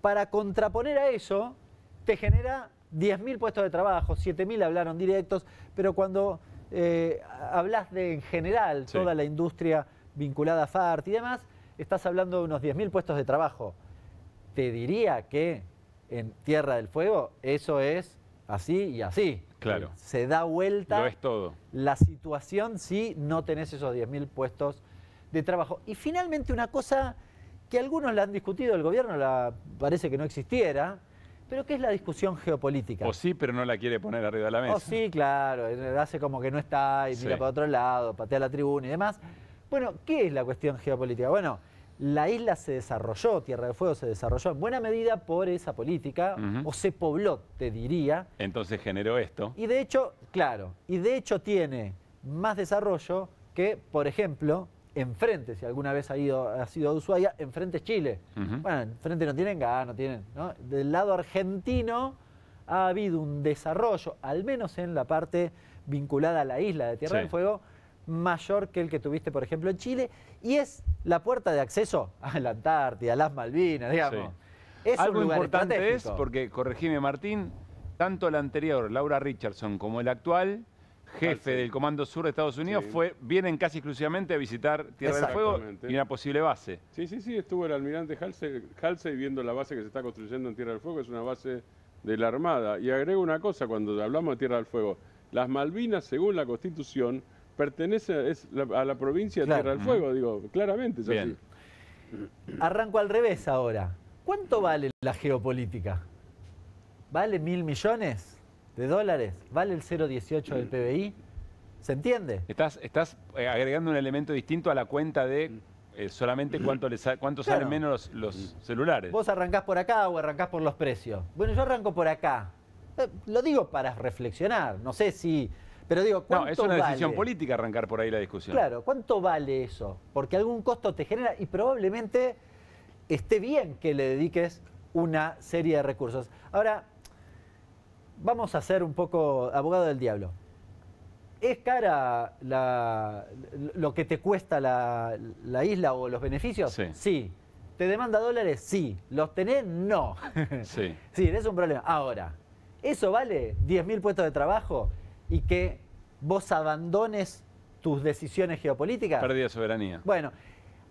para contraponer a eso, te genera 10.000 puestos de trabajo, 7.000 hablaron directos, pero cuando hablas de en general toda la industria vinculada a FART y demás, estás hablando de unos 10.000 puestos de trabajo. Te diría que en Tierra del Fuego eso es así y así. Claro. Se da vuelta lo es todo. La situación si no tenés esos 10.000 puestos de trabajo. Y finalmente una cosa que algunos la han discutido, el gobierno parece que no existiera, pero que es la discusión geopolítica. O sí, pero no la quiere poner arriba de la mesa. O sí, claro, hace como que no está y mira para otro lado, patea la tribuna y demás. Bueno, ¿qué es la cuestión geopolítica? Bueno, la isla se desarrolló, Tierra del Fuego se desarrolló en buena medida por esa política, o se pobló, te diría. Entonces generó esto. Y de hecho, claro, tiene más desarrollo que, por ejemplo, enfrente, si alguna vez has sido a Ushuaia, enfrente es Chile. Bueno, enfrente no tienen gas, no tienen, ¿no? Del lado argentino ha habido un desarrollo, al menos en la parte vinculada a la isla de Tierra del Fuego, mayor que el que tuviste, por ejemplo, en Chile, y es la puerta de acceso a la Antártida, a las Malvinas, digamos. Es algo un lugar importante es, porque, corregime Martín, tanto el anterior, Laura Richardson, como el actual jefe del Comando Sur de Estados Unidos vienen casi exclusivamente a visitar Tierra del Fuego y una posible base. Sí, estuvo el almirante Halsey viendo la base que se está construyendo en Tierra del Fuego, es una base de la Armada. Y agrego una cosa, cuando hablamos de Tierra del Fuego, las Malvinas, según la Constitución, pertenece a la provincia de Tierra del Fuego, digo, claramente es así. Arranco al revés ahora. ¿Cuánto vale la geopolítica? ¿Vale 1.000 millones de dólares? ¿Vale el 0,18 del PBI? ¿Se entiende? Estás agregando un elemento distinto a la cuenta de solamente cuánto salen menos los celulares. ¿Vos arrancás por acá o arrancás por los precios? Bueno, yo arranco por acá. Lo digo para reflexionar, no sé si... Pero digo, ¿cuánto es una decisión vale? política arrancar por ahí la discusión. Claro, ¿cuánto vale eso? Porque algún costo te genera y probablemente esté bien que le dediques una serie de recursos. Ahora, vamos a ser un poco abogado del diablo. ¿Es cara lo que te cuesta la isla o los beneficios? Sí. ¿Te demanda dólares? Sí. ¿Los tenés? No. Sí, es un problema. Ahora, ¿eso vale 10.000 puestos de trabajo y que vos abandones tus decisiones geopolíticas? Pérdida de soberanía. Bueno,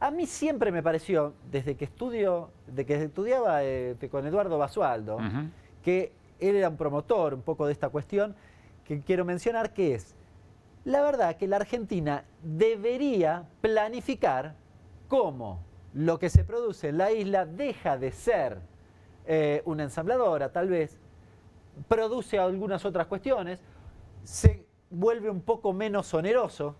a mí siempre me pareció, desde que estudiaba con Eduardo Basualdo, que él era un promotor un poco de esta cuestión, que quiero mencionar, que es, la verdad que la Argentina debería planificar cómo lo que se produce en la isla deja de ser una ensambladora, tal vez, produce algunas otras cuestiones, se vuelve un poco menos oneroso,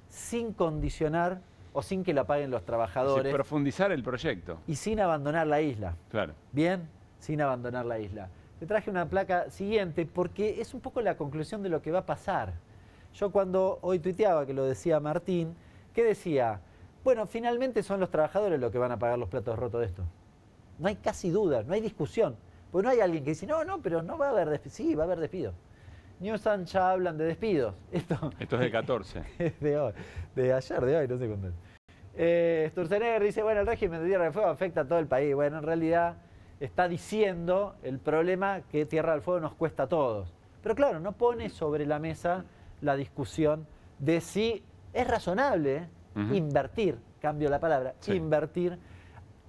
sin condicionar o sin que la paguen los trabajadores. Sí, profundizar el proyecto. Y sin abandonar la isla. Claro. Bien, sin abandonar la isla. Te traje una placa siguiente porque es un poco la conclusión de lo que va a pasar. Yo cuando hoy tuiteaba, que lo decía Martín, ¿qué decía? Bueno, finalmente son los trabajadores los que van a pagar los platos rotos de esto. No hay casi duda, no hay discusión. Porque no hay alguien que dice, no, pero no va a haber despidos. Sí, va a haber despidos. Newsan ya hablan de despidos. Esto es del 14. de hoy, de ayer, de hoy, no sé cuándo. Sturzenegger dice, bueno, el régimen de Tierra del Fuego afecta a todo el país. Bueno, en realidad está diciendo el problema que Tierra del Fuego nos cuesta a todos. Pero claro, no pone sobre la mesa la discusión de si es razonable invertir, cambio la palabra, invertir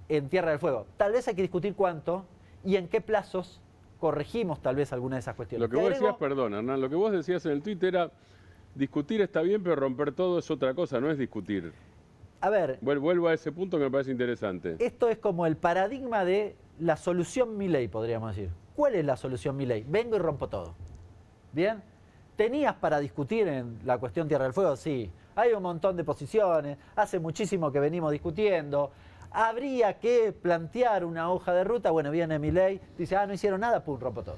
en Tierra del Fuego. Tal vez hay que discutir cuánto y en qué plazos corregimos tal vez alguna de esas cuestiones. Lo que vos decías, perdón, Hernán, lo que vos decías en el Twitter era discutir está bien, pero romper todo es otra cosa, no es discutir. A ver. Vuelvo a ese punto que me parece interesante. Esto es como el paradigma de la solución Milei, podríamos decir. ¿Cuál es la solución Milei? Vengo y rompo todo. ¿Bien? ¿Tenías para discutir en la cuestión Tierra del Fuego? Sí. Hay un montón de posiciones, hace muchísimo que venimos discutiendo. Habría que plantear una hoja de ruta. Bueno, viene Milei, dice, no hicieron nada, pum, rompo todo.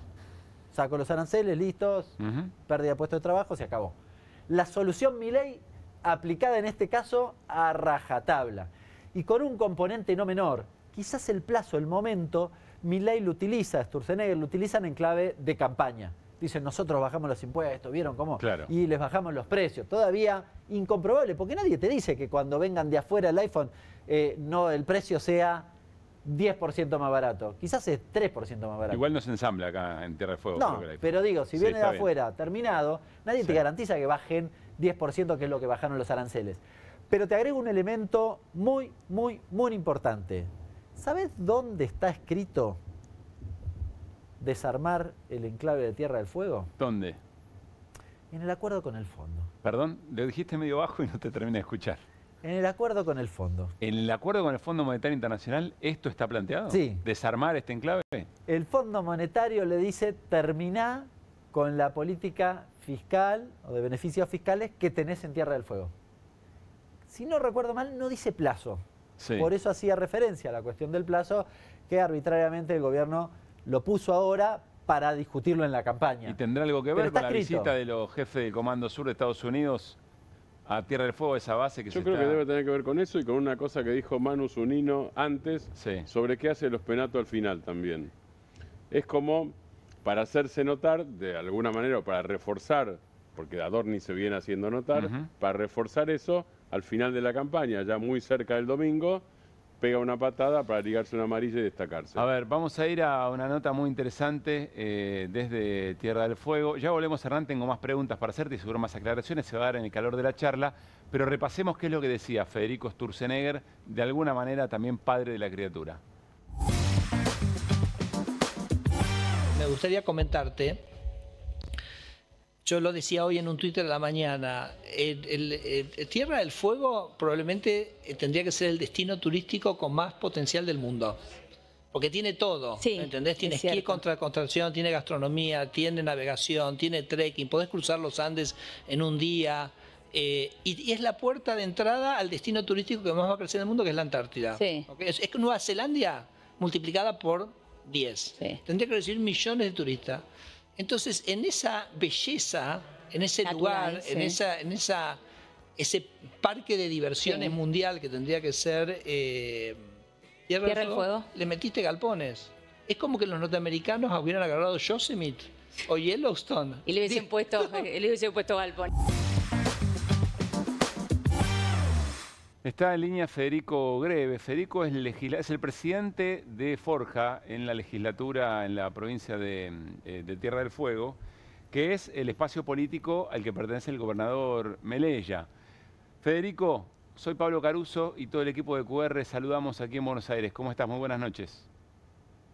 Saco los aranceles, listos, pérdida de puesto de trabajo, se acabó. La solución Milei aplicada en este caso a rajatabla. Y con un componente no menor, quizás el plazo, el momento, Milei lo utiliza, Sturzenegger lo utilizan en clave de campaña. Dicen, nosotros bajamos los impuestos, ¿vieron cómo? Claro. Y les bajamos los precios. Todavía incomprobable, porque nadie te dice que cuando vengan de afuera el iPhone, no el precio sea 10% más barato. Quizás es 3% más barato. Igual no se ensambla acá en Tierra del Fuego. No, pero digo, si viene de afuera bien terminado, nadie te garantiza que bajen 10%, que es lo que bajaron los aranceles. Pero te agrego un elemento muy, muy, muy importante. ¿Sabes dónde está escrito desarmar el enclave de Tierra del Fuego? ¿Dónde? En el acuerdo con el fondo. Perdón, lo dijiste medio bajo y no te terminé de escuchar. En el acuerdo con el fondo. ¿En el acuerdo con el Fondo Monetario Internacional esto está planteado? Sí. ¿Desarmar este enclave? El Fondo Monetario le dice, terminá con la política fiscal o de beneficios fiscales que tenés en Tierra del Fuego. Si no recuerdo mal, no dice plazo. Sí. Por eso hacía referencia a la cuestión del plazo, que arbitrariamente el gobierno lo puso ahora para discutirlo en la campaña. ¿Y tendrá algo que ver con la visita de los jefes del Comando Sur de Estados Unidos a Tierra del Fuego, esa base que Yo creo que debe tener que ver con eso y con una cosa que dijo Manu Zunino antes, sobre qué hace el ospenato al final también. Es como para hacerse notar, de alguna manera, o para reforzar, porque Adorni se viene haciendo notar, para reforzar eso, al final de la campaña, ya muy cerca del domingo, pega una patada para ligarse una amarilla y destacarse. A ver, vamos a ir a una nota muy interesante desde Tierra del Fuego. Ya volvemos, Hernán, tengo más preguntas para hacerte y seguro más aclaraciones, se va a dar en el calor de la charla, pero repasemos qué es lo que decía Federico Sturzenegger, de alguna manera también padre de la criatura. Me gustaría comentarte, yo lo decía hoy en un Twitter de la mañana, Tierra del Fuego probablemente tendría que ser el destino turístico con más potencial del mundo. Porque tiene todo, ¿entendés? Tiene esquí contra contracción, tiene gastronomía, tiene navegación, tiene trekking, podés cruzar los Andes en un día. Y es la puerta de entrada al destino turístico que más va a crecer en el mundo, que es la Antártida. ¿Okay? Es que Nueva Zelanda multiplicada por 10. Tendría que recibir millones de turistas. Entonces, en esa belleza, en ese lugar, en ese parque de diversiones mundial que tendría que ser Tierra del Fuego, le metiste galpones. Es como que los norteamericanos hubieran agarrado Yosemite o Yellowstone. Y le hubiesen puesto galpón. Está en línea Federico Greve. Federico es el presidente de Forja en la legislatura en la provincia de Tierra del Fuego, que es el espacio político al que pertenece el gobernador Melella. Federico, soy Pablo Caruso y todo el equipo de QR saludamos aquí en Buenos Aires. ¿Cómo estás? Muy buenas noches.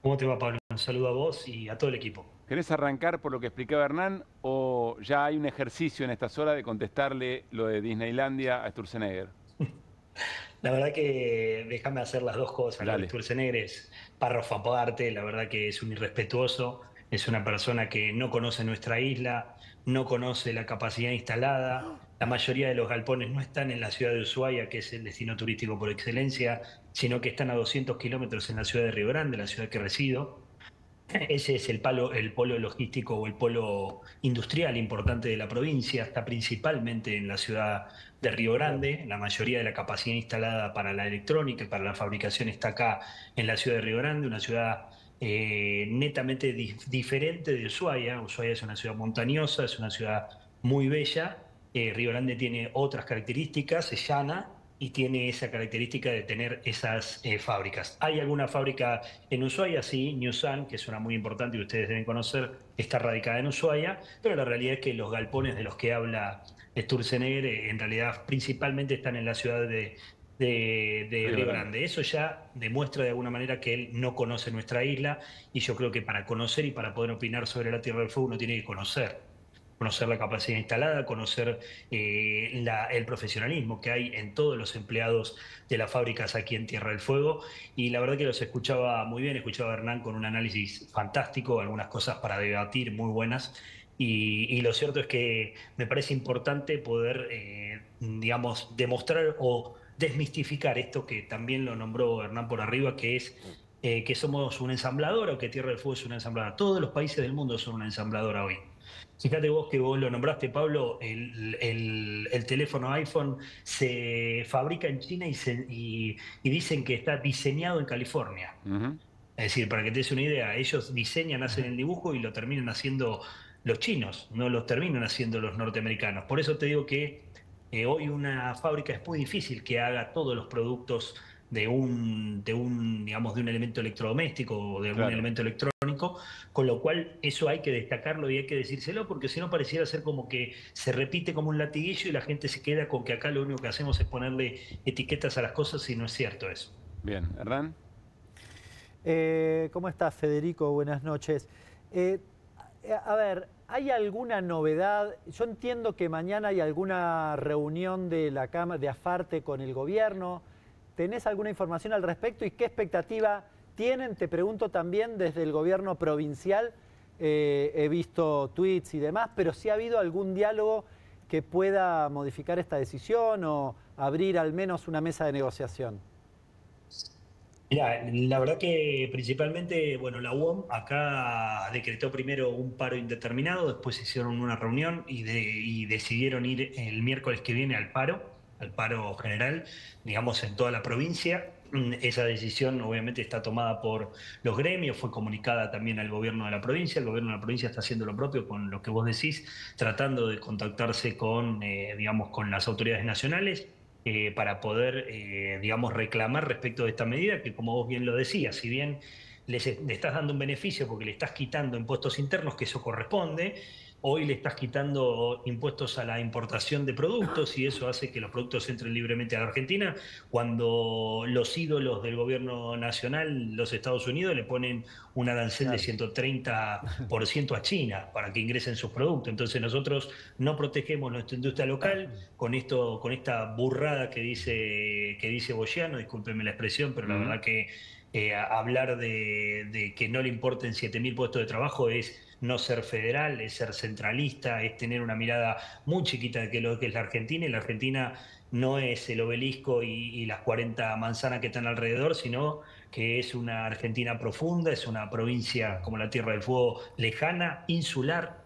¿Cómo te va, Pablo? Un saludo a vos y a todo el equipo. ¿Querés arrancar por lo que explicaba Hernán o ya hay un ejercicio en estas horas de contestarle lo de Disneylandia a Sturzenegger? La verdad que déjame hacer las dos cosas. Lo de Sturzenegger es párrafo aparte, la verdad que es un irrespetuoso Es una persona que no conoce nuestra isla, no conoce la capacidad instalada. La mayoría de los galpones no están en la ciudad de Ushuaia, que es el destino turístico por excelencia, sino que están a 200 kilómetros en la ciudad de Río Grande, la ciudad que resido. Ese es el polo logístico o el polo industrial importante de la provincia, está principalmente en la ciudad de Río Grande. La mayoría de la capacidad instalada para la electrónica y para la fabricación está acá en la ciudad de Río Grande, una ciudad netamente diferente de Ushuaia. Ushuaia es una ciudad montañosa, es una ciudad muy bella. Río Grande tiene otras características, es llana y tiene esa característica de tener esas fábricas. ¿Hay alguna fábrica en Ushuaia? Sí, Newsan, que es una muy importante y ustedes deben conocer, está radicada en Ushuaia, pero la realidad es que los galpones de los que habla Sturzenegger en realidad principalmente están en la ciudad de Río Grande. Eso ya demuestra de alguna manera que él no conoce nuestra isla, y yo creo que para conocer y para poder opinar sobre la Tierra del Fuego uno tiene que conocer la capacidad instalada, conocer el profesionalismo que hay en todos los empleados de las fábricas aquí en Tierra del Fuego. Y la verdad que los escuchaba muy bien, escuchaba a Hernán con un análisis fantástico, algunas cosas para debatir muy buenas. Y lo cierto es que me parece importante poder, digamos, demostrar o desmistificar esto que también lo nombró Hernán por arriba, que es que somos una ensambladora, o que Tierra del Fuego es una ensambladora. Todos los países del mundo son una ensambladora hoy. Fíjate vos que vos lo nombraste, Pablo, el teléfono iPhone se fabrica en China y dicen que está diseñado en California. Es decir, para que te des una idea, ellos diseñan, hacen el dibujo y lo terminan haciendo los chinos, no lo terminan haciendo los norteamericanos. Por eso te digo que hoy una fábrica es muy difícil que haga todos los productos de un elemento electrodoméstico o de algún elemento electrónico, con lo cual eso hay que destacarlo y hay que decírselo, porque si no pareciera ser como que se repite como un latiguillo y la gente se queda con que acá lo único que hacemos es ponerle etiquetas a las cosas, y no es cierto eso. Bien, Hernán. ¿Cómo estás, Federico? Buenas noches. A ver, ¿hay alguna novedad? Yo entiendo que mañana hay alguna reunión de la Cámara de AFARTE con el gobierno. ¿Tenés alguna información al respecto y qué expectativa tienen? Te pregunto también desde el gobierno provincial. He visto tweets y demás, pero si ha habido algún diálogo que pueda modificar esta decisión o abrir al menos una mesa de negociación. Mirá, la verdad que principalmente, bueno, la UOM acá decretó primero un paro indeterminado, después hicieron una reunión y decidieron ir el miércoles que viene al paro general, digamos, en toda la provincia. Esa decisión obviamente está tomada por los gremios, fue comunicada también al gobierno de la provincia. El gobierno de la provincia está haciendo lo propio con lo que vos decís, tratando de contactarse con, digamos, con las autoridades nacionales para poder, digamos, reclamar respecto de esta medida que, como vos bien lo decías, si bien le estás dando un beneficio porque le estás quitando impuestos internos, que eso corresponde, hoy le estás quitando impuestos a la importación de productos y eso hace que los productos entren libremente a la Argentina, cuando los ídolos del gobierno nacional, los Estados Unidos, le ponen un arancel de 130% a China para que ingresen sus productos. Entonces nosotros no protegemos nuestra industria local con esta burrada que dice Bogiano, discúlpenme la expresión, pero la verdad que hablar de que no le importen 7.000 puestos de trabajo es no ser federal, es ser centralista, es tener una mirada muy chiquita de lo que es la Argentina, y la Argentina no es el obelisco y las 40 manzanas que están alrededor, sino que es una Argentina profunda, es una provincia como la Tierra del Fuego lejana, insular,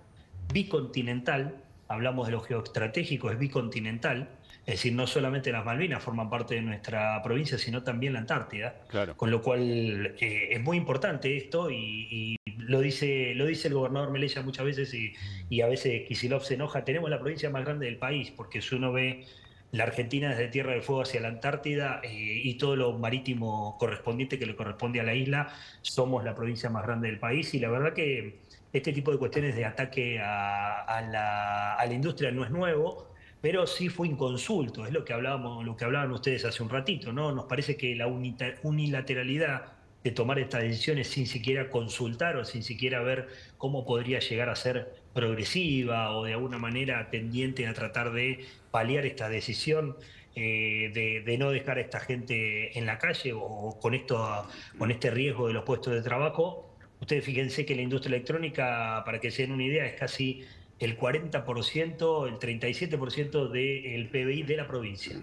bicontinental. Hablamos de lo geoestratégico, es bicontinental. Es decir, no solamente las Malvinas forman parte de nuestra provincia, sino también la Antártida. Claro. Con lo cual es muy importante esto y lo dice el gobernador Melella muchas veces y a veces Kicillof se enoja. Tenemos la provincia más grande del país, porque si uno ve la Argentina desde Tierra del Fuego hacia la Antártida y todo lo marítimo correspondiente que le corresponde a la isla, somos la provincia más grande del país. Y la verdad que este tipo de cuestiones de ataque a la industria no es nuevo, pero sí fue inconsulto, es lo que hablaban ustedes hace un ratito, ¿no? Nos parece que la unilateralidad de tomar estas decisiones sin siquiera consultar o sin siquiera ver cómo podría llegar a ser progresiva o de alguna manera tendiente a tratar de paliar esta decisión de no dejar a esta gente en la calle o con este riesgo de los puestos de trabajo, Ustedes fíjense que la industria electrónica, para que se den una idea, es casi el 40%, el 37% del PBI de la provincia.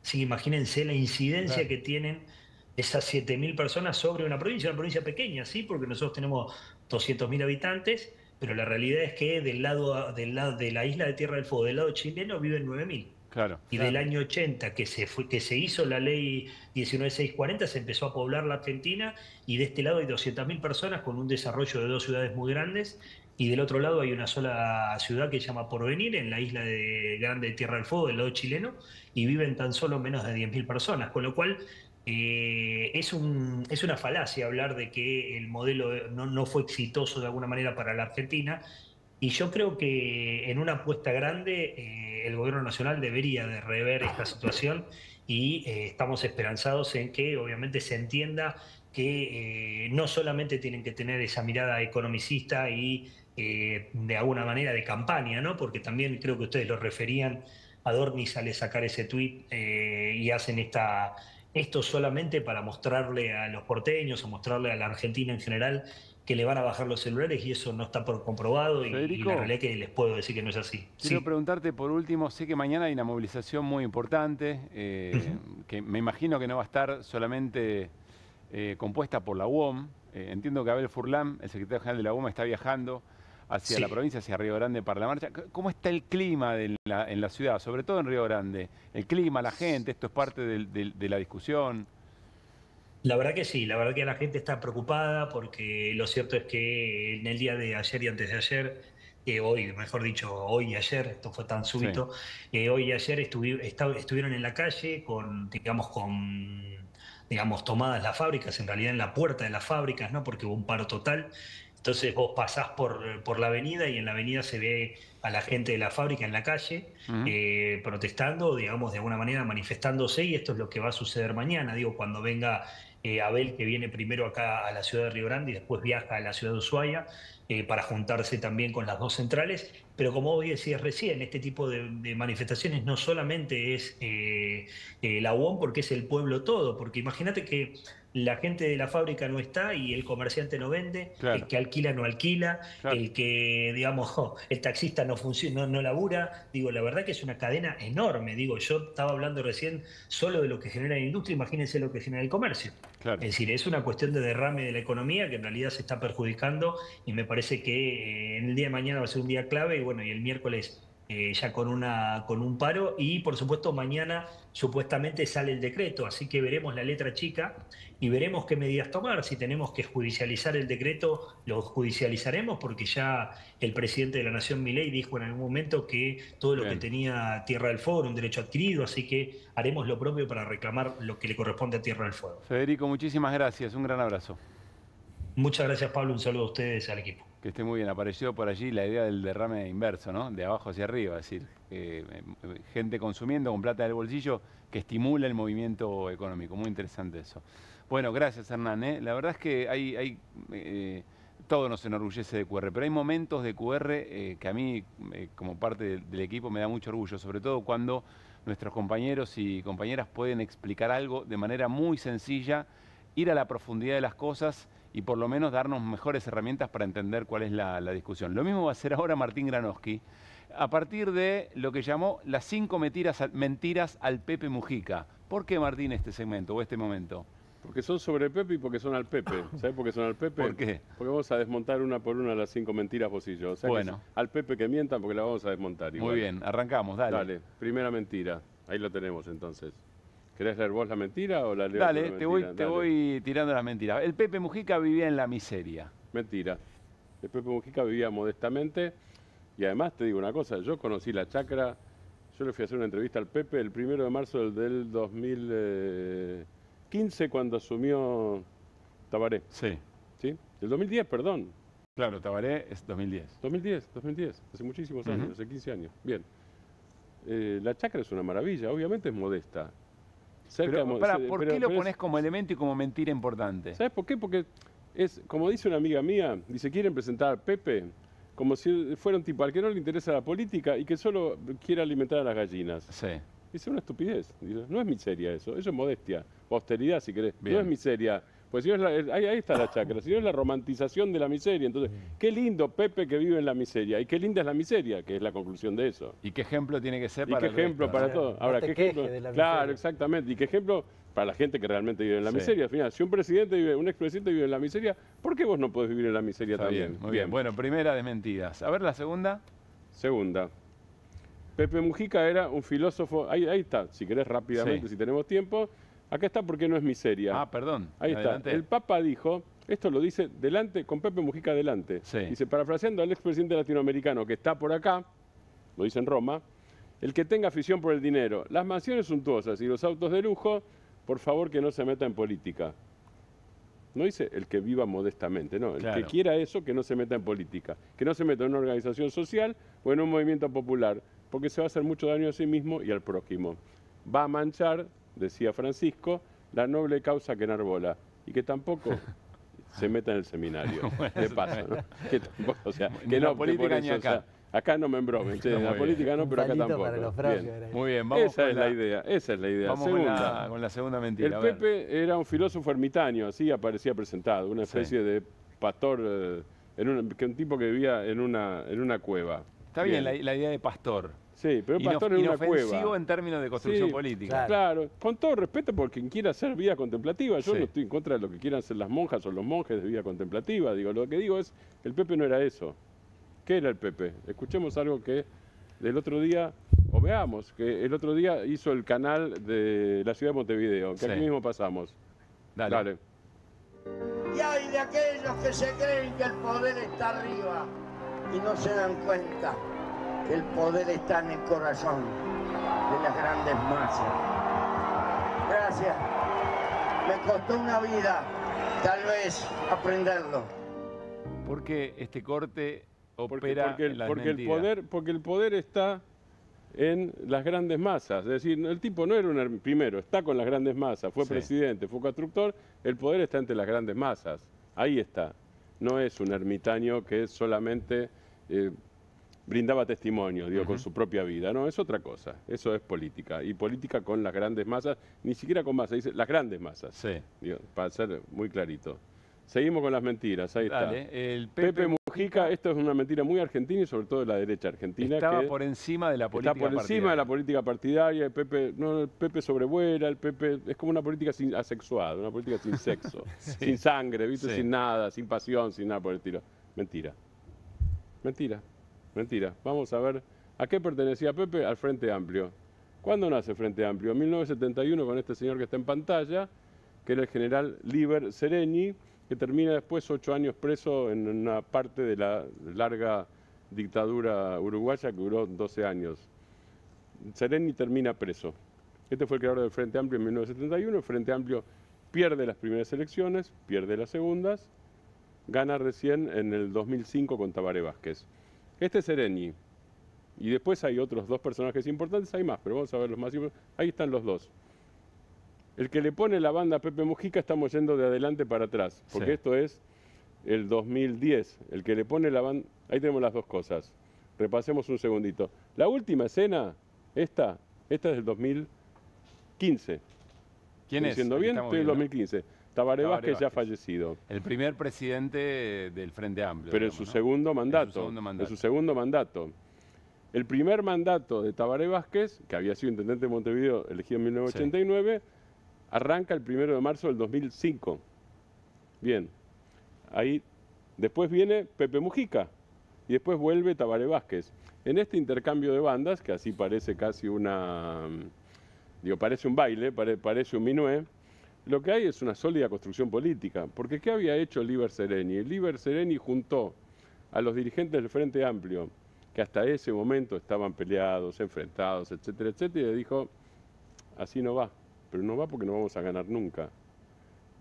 Así que imagínense la incidencia que tienen esas 7.000 personas sobre una provincia pequeña, ¿sí? Porque nosotros tenemos 200.000 habitantes, pero la realidad es que del lado de la isla de Tierra del Fuego, del lado chileno, viven 9.000. Claro. Y del año 80, que se hizo la ley 19640, se empezó a poblar la Argentina, y de este lado hay 200.000 personas con un desarrollo de 2 ciudades muy grandes, y del otro lado hay una sola ciudad que se llama Porvenir, en la isla grande de Tierra del Fuego, del lado chileno, y viven tan solo menos de 10.000 personas, con lo cual es una falacia hablar de que el modelo no fue exitoso de alguna manera para la Argentina. Y yo creo que en una apuesta grande el gobierno nacional debería de rever esta situación, y estamos esperanzados en que obviamente se entienda que no solamente tienen que tener esa mirada economicista y de alguna manera de campaña, ¿no? Porque también creo que ustedes lo referían, Adorni sale a sacar ese tuit y hacen esto solamente para mostrarle a los porteños o mostrarle a la Argentina en general que le van a bajar los celulares, y eso no está comprobado, y la realidad es que les puedo decir que no es así. Quiero preguntarte por último, sé que mañana hay una movilización muy importante, que me imagino que no va a estar solamente compuesta por la UOM. Entiendo que Abel Furlan, el secretario general de la UOM, está viajando hacia la provincia, hacia Río Grande para la marcha. ¿Cómo está el clima en la ciudad, sobre todo en Río Grande? El clima, la gente, esto es parte de la discusión. La verdad que sí, la verdad que la gente está preocupada, porque lo cierto es que en el día de ayer y antes de ayer, hoy, mejor dicho, hoy y ayer, esto fue tan súbito, hoy y ayer estuvieron en la calle digamos, tomadas las fábricas, en realidad en la puerta de las fábricas, ¿no? Porque hubo un paro total. Entonces vos pasás por la avenida, y en la avenida se ve a la gente de la fábrica en la calle protestando, digamos, de alguna manera manifestándose, y esto es lo que va a suceder mañana. Digo, cuando venga Abel, que viene primero acá a la ciudad de Río Grande y después viaja a la ciudad de Ushuaia para juntarse también con las dos centrales. Pero como vos decías recién, este tipo de manifestaciones no solamente es la UOM, porque es el pueblo todo, porque imagínate que la gente de la fábrica no está y el comerciante no vende, el que alquila no alquila, el que, digamos, el taxista no funciona, no labura. Digo, la verdad que es una cadena enorme. Digo, yo estaba hablando recién solo de lo que genera la industria, imagínense lo que genera el comercio. Es decir, es una cuestión de derrame de la economía que en realidad se está perjudicando, y me parece que en el día de mañana va a ser un día clave, y bueno, y el miércoles ya con un paro, y por supuesto mañana supuestamente sale el decreto, así que veremos la letra chica y veremos qué medidas tomar. Si tenemos que judicializar el decreto, lo judicializaremos, porque ya el presidente de la Nación, Milei, dijo en algún momento que todo lo que tenía Tierra del Fuego era un derecho adquirido, así que haremos lo propio para reclamar lo que le corresponde a Tierra del Fuego. Federico, muchísimas gracias, un gran abrazo. Muchas gracias, Pablo, un saludo a ustedes, al equipo. Que esté muy bien. Apareció por allí la idea del derrame inverso, ¿no? De abajo hacia arriba, es decir, gente consumiendo con plata del bolsillo que estimula el movimiento económico. Muy interesante eso. Bueno, gracias, Hernán. La verdad es que todo nos enorgullece de QR, pero hay momentos de QR que a mí, como parte del equipo, me da mucho orgullo, sobre todo cuando nuestros compañeros y compañeras pueden explicar algo de manera muy sencilla, ir a la profundidad de las cosas y por lo menos darnos mejores herramientas para entender cuál es la discusión. Lo mismo va a hacer ahora Martín Granowski, a partir de lo que llamó las 5 mentiras al Pepe Mujica. ¿Por qué, Martín, este segmento o este momento? Porque son sobre Pepe y porque son al Pepe. ¿Sabes por qué son al Pepe? ¿Por qué? Porque vamos a desmontar una por una las 5 mentiras vos y yo. O sea, bueno, al Pepe que mientan, porque la vamos a desmontar igual. Muy bien, arrancamos, dale. Dale, primera mentira. Ahí lo tenemos entonces. ¿Querés leer vos la mentira o la leo? Dale, te voy tirando las mentiras. El Pepe Mujica vivía en la miseria. Mentira. El Pepe Mujica vivía modestamente, y además te digo una cosa, yo conocí la chacra, yo le fui a hacer una entrevista al Pepe el 1 de marzo del 2015, cuando asumió Tabaré. Sí. ¿Sí? Del 2010, perdón. Claro, Tabaré es 2010. 2010, hace muchísimos años, hace 15 años. Bien. La chacra es una maravilla, obviamente es modesta. Pero, ¿por qué lo pones como elemento y como mentira importante? ¿Sabes por qué? Porque es, como dice una amiga mía, dice, quieren presentar a Pepe como si fuera un tipo al que no le interesa la política y que solo quiere alimentar a las gallinas. Sí. Dice, una estupidez. Dice, no es miseria eso es modestia, o austeridad si querés. Bien. No es miseria Pues si no ahí está la chacra, si no es la romantización de la miseria. Entonces, qué lindo Pepe que vive en la miseria, y qué linda es la miseria, que es la conclusión de eso. Y qué ejemplo tiene que ser y para qué el ejemplo resto, para ¿no? todo. Ahora, No te qué ejemplo, quejes de la claro, miseria. exactamente. Y qué ejemplo para la gente que realmente vive en la Sí. miseria. Al final, si un presidente vive, un expresidente vive en la miseria, ¿por qué vos no podés vivir en la miseria Está también? bien, muy bien. Bueno, primera de mentiras. A ver la segunda. Segunda. Pepe Mujica era un filósofo, ahí está, si querés rápidamente, Sí. si tenemos tiempo. Acá está porque no es miseria. Ah, perdón. Ahí Adelante. está. El Papa dijo, esto lo dice delante, con Pepe Mujica delante. Sí. Dice, parafraseando al expresidente latinoamericano que está por acá, lo dice en Roma, el que tenga afición por el dinero, las mansiones suntuosas y los autos de lujo, por favor que no se meta en política. No dice el que viva modestamente, no. El Claro. que quiera eso, que no se meta en política. Que no se meta en una organización social o en un movimiento popular, porque se va a hacer mucho daño a sí mismo y al prójimo. Va a manchar, decía Francisco, la noble causa que enarbola y que tampoco se meta en el seminario. Bueno, ¿Qué eso pasa? también. ¿No? Que tampoco, o sea, Ni que en la no, que política por ni eso, acá. o sea, acá no me embromen, che, en la Muy política bien. no, pero acá palito tampoco. para los frases, Bien. era. Muy bien, vamos Esa con es la idea, esa es la idea. Vamos Segunda. con la segunda mentira. El a ver. Pepe era un filósofo ermitaño, así aparecía presentado, una especie de pastor, que un tipo que vivía en una cueva. Está bien la idea de pastor. Sí, pero un pastor en una Inofensivo cueva. en términos de construcción Sí, política. Claro, con todo respeto por quien quiera hacer vida contemplativa. Yo Sí. no estoy en contra de lo que quieran hacer las monjas o los monjes de vida contemplativa. Digo, lo que digo es, el Pepe no era eso. ¿Qué era el Pepe? Escuchemos algo que del otro día, o veamos, que el otro día hizo el canal de la ciudad de Montevideo, que Sí. aquí mismo pasamos. Dale. Y hay de aquellos que se creen que el poder está arriba y no se dan cuenta que el poder está en el corazón de las grandes masas. Gracias. Me costó una vida, tal vez, aprenderlo. ¿Por qué este corte opera en las porque mentiras? el poder está en las grandes masas. Es decir, el tipo no era primero, está con las grandes masas, fue Sí. presidente, fue constructor, el poder está entre las grandes masas. Ahí está. No es un ermitaño que solamente brindaba testimonio, digo, con su propia vida. No, es otra cosa. Eso es política. Y política con las grandes masas, ni siquiera con masas, dice las grandes masas. Sí. Digo, para ser muy clarito. Seguimos con las mentiras, ahí Dale, está. el Pepe Mujica, esto es una mentira muy argentina y sobre todo de la derecha argentina. Estaba que por encima de la política está por encima partidaria. de la política partidaria. El Pepe sobrevuela, el Pepe es como una política asexuada, una política sin sexo, Sí. sin sangre, ¿viste? Sí. Sin nada, sin pasión, sin nada por el estilo. Mentira. Mentira. Mentira. Vamos a ver a qué pertenecía Pepe, al Frente Amplio. ¿Cuándo nace el Frente Amplio? En 1971 con este señor que está en pantalla, que era el general Liber Sereni, que termina después 8 años preso en una parte de la larga dictadura uruguaya que duró 12 años. Sereni termina preso. Este fue el creador del Frente Amplio en 1971. El Frente Amplio pierde las primeras elecciones, pierde las segundas, gana recién en el 2005 con Tabaré Vázquez. Este es Sereni. Y después hay otros dos personajes importantes, hay más, pero vamos a ver los más importantes. Ahí están los dos. El que le pone la banda a Pepe Mujica, estamos yendo de adelante para atrás, porque Sí. esto es el 2010. El que le pone la banda, ahí tenemos las dos cosas. Repasemos un segundito. La última escena, esta es del 2015. ¿Quién ¿Estoy es? diciendo El que bien? estamos Estoy en viendo. 2015. Tabaré Tabaré Vázquez ya Vázquez. fallecido. El primer presidente del Frente Amplio. Pero en digamos, su ¿no? segundo mandato. En su segundo mandato. En su segundo mandato. El primer mandato de Tabaré Vázquez, que había sido intendente de Montevideo, elegido en 1989, arranca el 1 de marzo del 2005. Bien. Ahí, después viene Pepe Mujica y después vuelve Tabaré Vázquez. En este intercambio de bandas, que así parece casi parece un baile, parece un minué, lo que hay es una sólida construcción política. Porque ¿qué había hecho Liber Sereni? Liber Sereni juntó a los dirigentes del Frente Amplio, que hasta ese momento estaban peleados, enfrentados, etcétera, etcétera, y le dijo, así no va, pero no va porque no vamos a ganar nunca.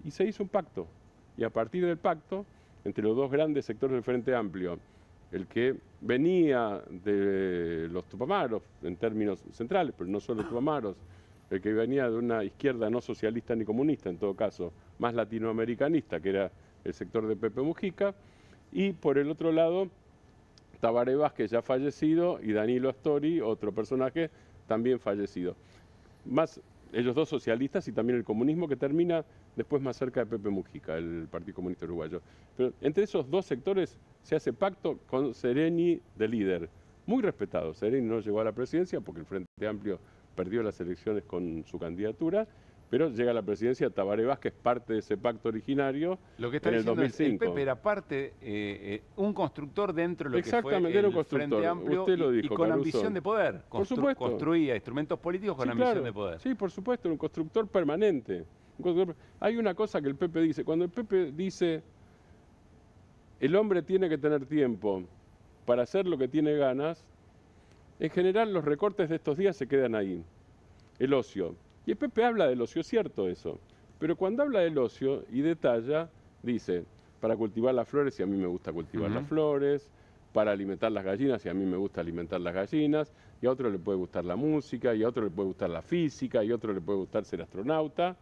Y se hizo un pacto, y a partir del pacto, entre los dos grandes sectores del Frente Amplio, el que venía de los Tupamaros, en términos centrales, pero no solo Tupamaros, el que venía de una izquierda no socialista ni comunista, en todo caso, más latinoamericanista, que era el sector de Pepe Mujica, y por el otro lado, Tabaré Vázquez ya fallecido y Danilo Astori, otro personaje también fallecido. Más ellos dos socialistas y también el comunismo, que termina después más cerca de Pepe Mujica, el Partido Comunista Uruguayo. Pero entre esos dos sectores se hace pacto con Sereni de líder, muy respetado. Sereni no llegó a la presidencia porque el Frente Amplio perdió las elecciones con su candidatura, pero llega a la presidencia Tabaré Vázquez, parte de ese pacto originario, lo que está en el diciendo 2005. el Pepe era parte, un constructor dentro de lo que fue Exactamente, era un el constructor. Frente Amplio Usted lo y dijo, con Caruso. ambición de poder. Por supuesto. Construía instrumentos políticos con Sí, ambición claro. de poder. Sí, por supuesto, un constructor permanente. Hay una cosa que el Pepe dice, cuando el Pepe dice, el hombre tiene que tener tiempo para hacer lo que tiene ganas, en general los recortes de estos días se quedan ahí, el ocio. Y el Pepe habla del ocio, es cierto eso, pero cuando habla del ocio y detalla, dice, para cultivar las flores, y a mí me gusta cultivar las flores, para alimentar las gallinas, y a mí me gusta alimentar las gallinas, y a otro le puede gustar la música, y a otro le puede gustar la física, y a otro le puede gustar ser astronauta,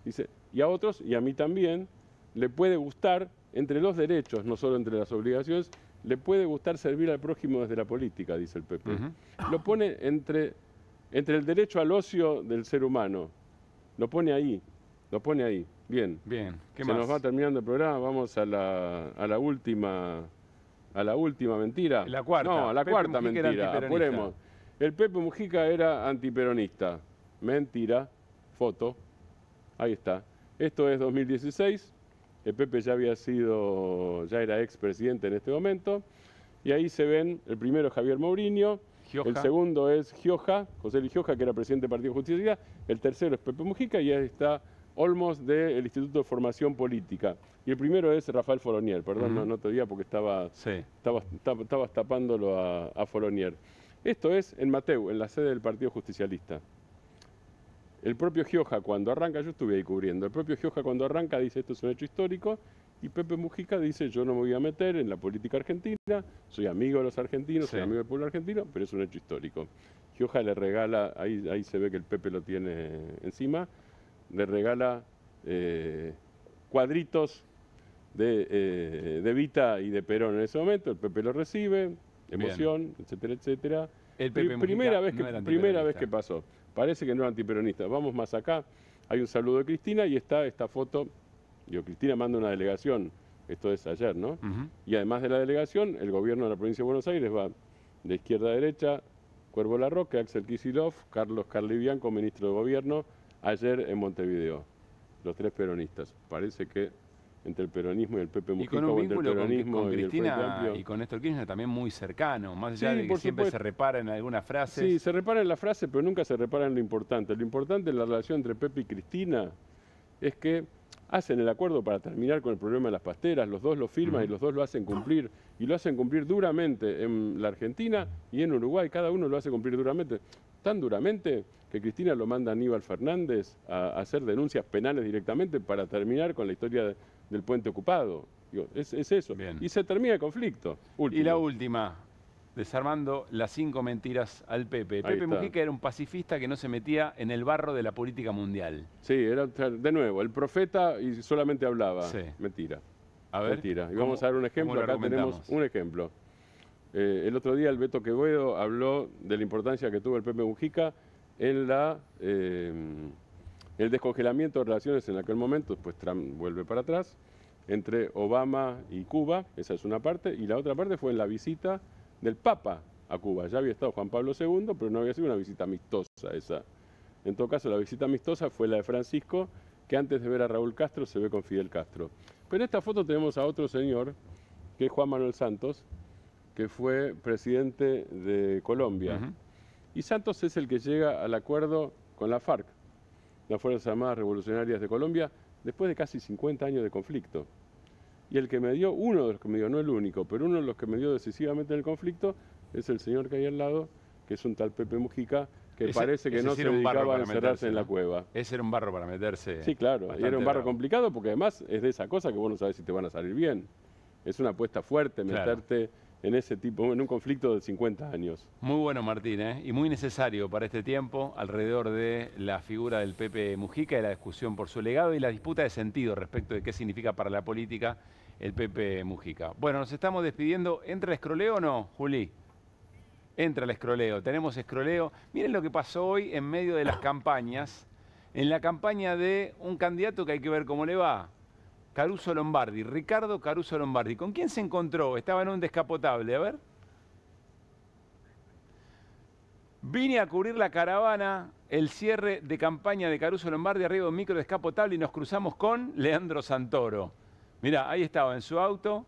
dice, y a otros, y a mí también, le puede gustar, entre los derechos, no solo entre las obligaciones, le puede gustar servir al prójimo desde la política, dice el Pepe. Lo pone entre el derecho al ocio del ser humano, lo pone ahí. Bien. Bien, ¿qué Se más? nos va terminando el programa, vamos a la última mentira. La cuarta. No, a la Pepe cuarta Mujica era mentira, antiperonista. apuremos. El Pepe Mujica era antiperonista. Mentira, foto, ahí está. Esto es 2016, el Pepe ya era expresidente en este momento, y ahí se ven, el primero es Javier Mourinho, Gioja. el segundo es Gioja, José Luis Gioja, que era presidente del Partido Justicia, el tercero es Pepe Mujica, y ahí está Olmos del Instituto de Formación Política. Y el primero es Rafael Foronier, perdón, no te diga porque estabas tapándolo a Foronier. Esto es en Mateu, en la sede del Partido Justicialista. El propio Gioja cuando arranca, yo estuve ahí cubriendo, el propio Gioja cuando arranca dice esto es un hecho histórico, y Pepe Mujica dice yo no me voy a meter en la política argentina, soy amigo de los argentinos, soy amigo del pueblo argentino, pero es un hecho histórico. Gioja le regala, ahí se ve que el Pepe lo tiene encima, le regala cuadritos de Evita y de Perón en ese momento, el Pepe lo recibe, emoción, etcétera, etcétera. El Pepe primera Mujica vez que pasó. Parece que no era antiperonista. Vamos más acá. Hay un saludo de Cristina y está esta foto. Digo, Cristina manda una delegación. Esto es ayer, ¿no? Y además de la delegación, el gobierno de la provincia de Buenos Aires va de izquierda a derecha. Cuervo Larroque, Axel Kicillof, Carlos Carlibianco, ministro de Gobierno, ayer en Montevideo. Los tres peronistas. Parece que entre el peronismo y el Pepe Mujica, Y con un o entre el vínculo peronismo con y el Frente Cristina Amplio. y con Néstor Kirchner también muy cercano, más allá Sí, de que por siempre supuesto. se repara en algunas frases. Sí, se repara en la frase, pero nunca se repara en lo importante. Lo importante en la relación entre Pepe y Cristina es que hacen el acuerdo para terminar con el problema de las pasteras, los dos lo firman y los dos lo hacen cumplir, y lo hacen cumplir duramente en la Argentina y en Uruguay, cada uno lo hace cumplir duramente, tan duramente que Cristina lo manda a Aníbal Fernández a hacer denuncias penales directamente para terminar con la historia del puente ocupado. Digo, es eso. Y se termina el conflicto. Y la última, desarmando las 5 mentiras al Pepe. Ahí Pepe está. Mujica era un pacifista que no se metía en el barro de la política mundial. Sí, era de nuevo, el profeta y solamente hablaba. Sí. Mentira. A ver, Mentira. Y vamos a dar un ejemplo. cómo lo Acá tenemos argumentamos? un ejemplo. El otro día el Beto Quevedo habló de la importancia que tuvo el Pepe Mujica en el descongelamiento de relaciones en aquel momento, pues Trump vuelve para atrás, entre Obama y Cuba, esa es una parte, y la otra parte fue en la visita del Papa a Cuba. Ya había estado Juan Pablo II, pero no había sido una visita amistosa esa. En todo caso, la visita amistosa fue la de Francisco, que antes de ver a Raúl Castro se ve con Fidel Castro. Pero en esta foto tenemos a otro señor, que es Juan Manuel Santos, que fue presidente de Colombia. Y Santos es el que llega al acuerdo con la FARC, las Fuerzas Armadas Revolucionarias de Colombia, después de casi 50 años de conflicto. Y el que me dio, uno de los que me dio, no el único, pero uno de los que me dio decisivamente en el conflicto, es el señor que hay al lado, que es un tal Pepe Mujica, que parece que no se dedicaba a encerrarse en la cueva. Ese era un barro para meterse. Sí, claro, y bastante era un barro bravo. complicado porque además es de esa cosa que vos no sabés si te van a salir bien. Es una apuesta fuerte Claro. meterte en ese tipo, en un conflicto de 50 años. Muy bueno, Martín, ¿eh? Y muy necesario para este tiempo alrededor de la figura del Pepe Mujica y la discusión por su legado y la disputa de sentido respecto de qué significa para la política el Pepe Mujica. Bueno, nos estamos despidiendo. ¿Entra el escroleo o no, Juli? Entra el escroleo. Tenemos escroleo. Miren lo que pasó hoy en medio de las campañas. en la campaña de un candidato que hay que ver cómo le va. Caruso Lombardi, Ricardo Caruso Lombardi. ¿Con quién se encontró? Estaba en un descapotable, a ver. Vine a cubrir la caravana, el cierre de campaña de Caruso Lombardi, arriba de un micro descapotable y nos cruzamos con Leandro Santoro. Mirá, ahí estaba en su auto,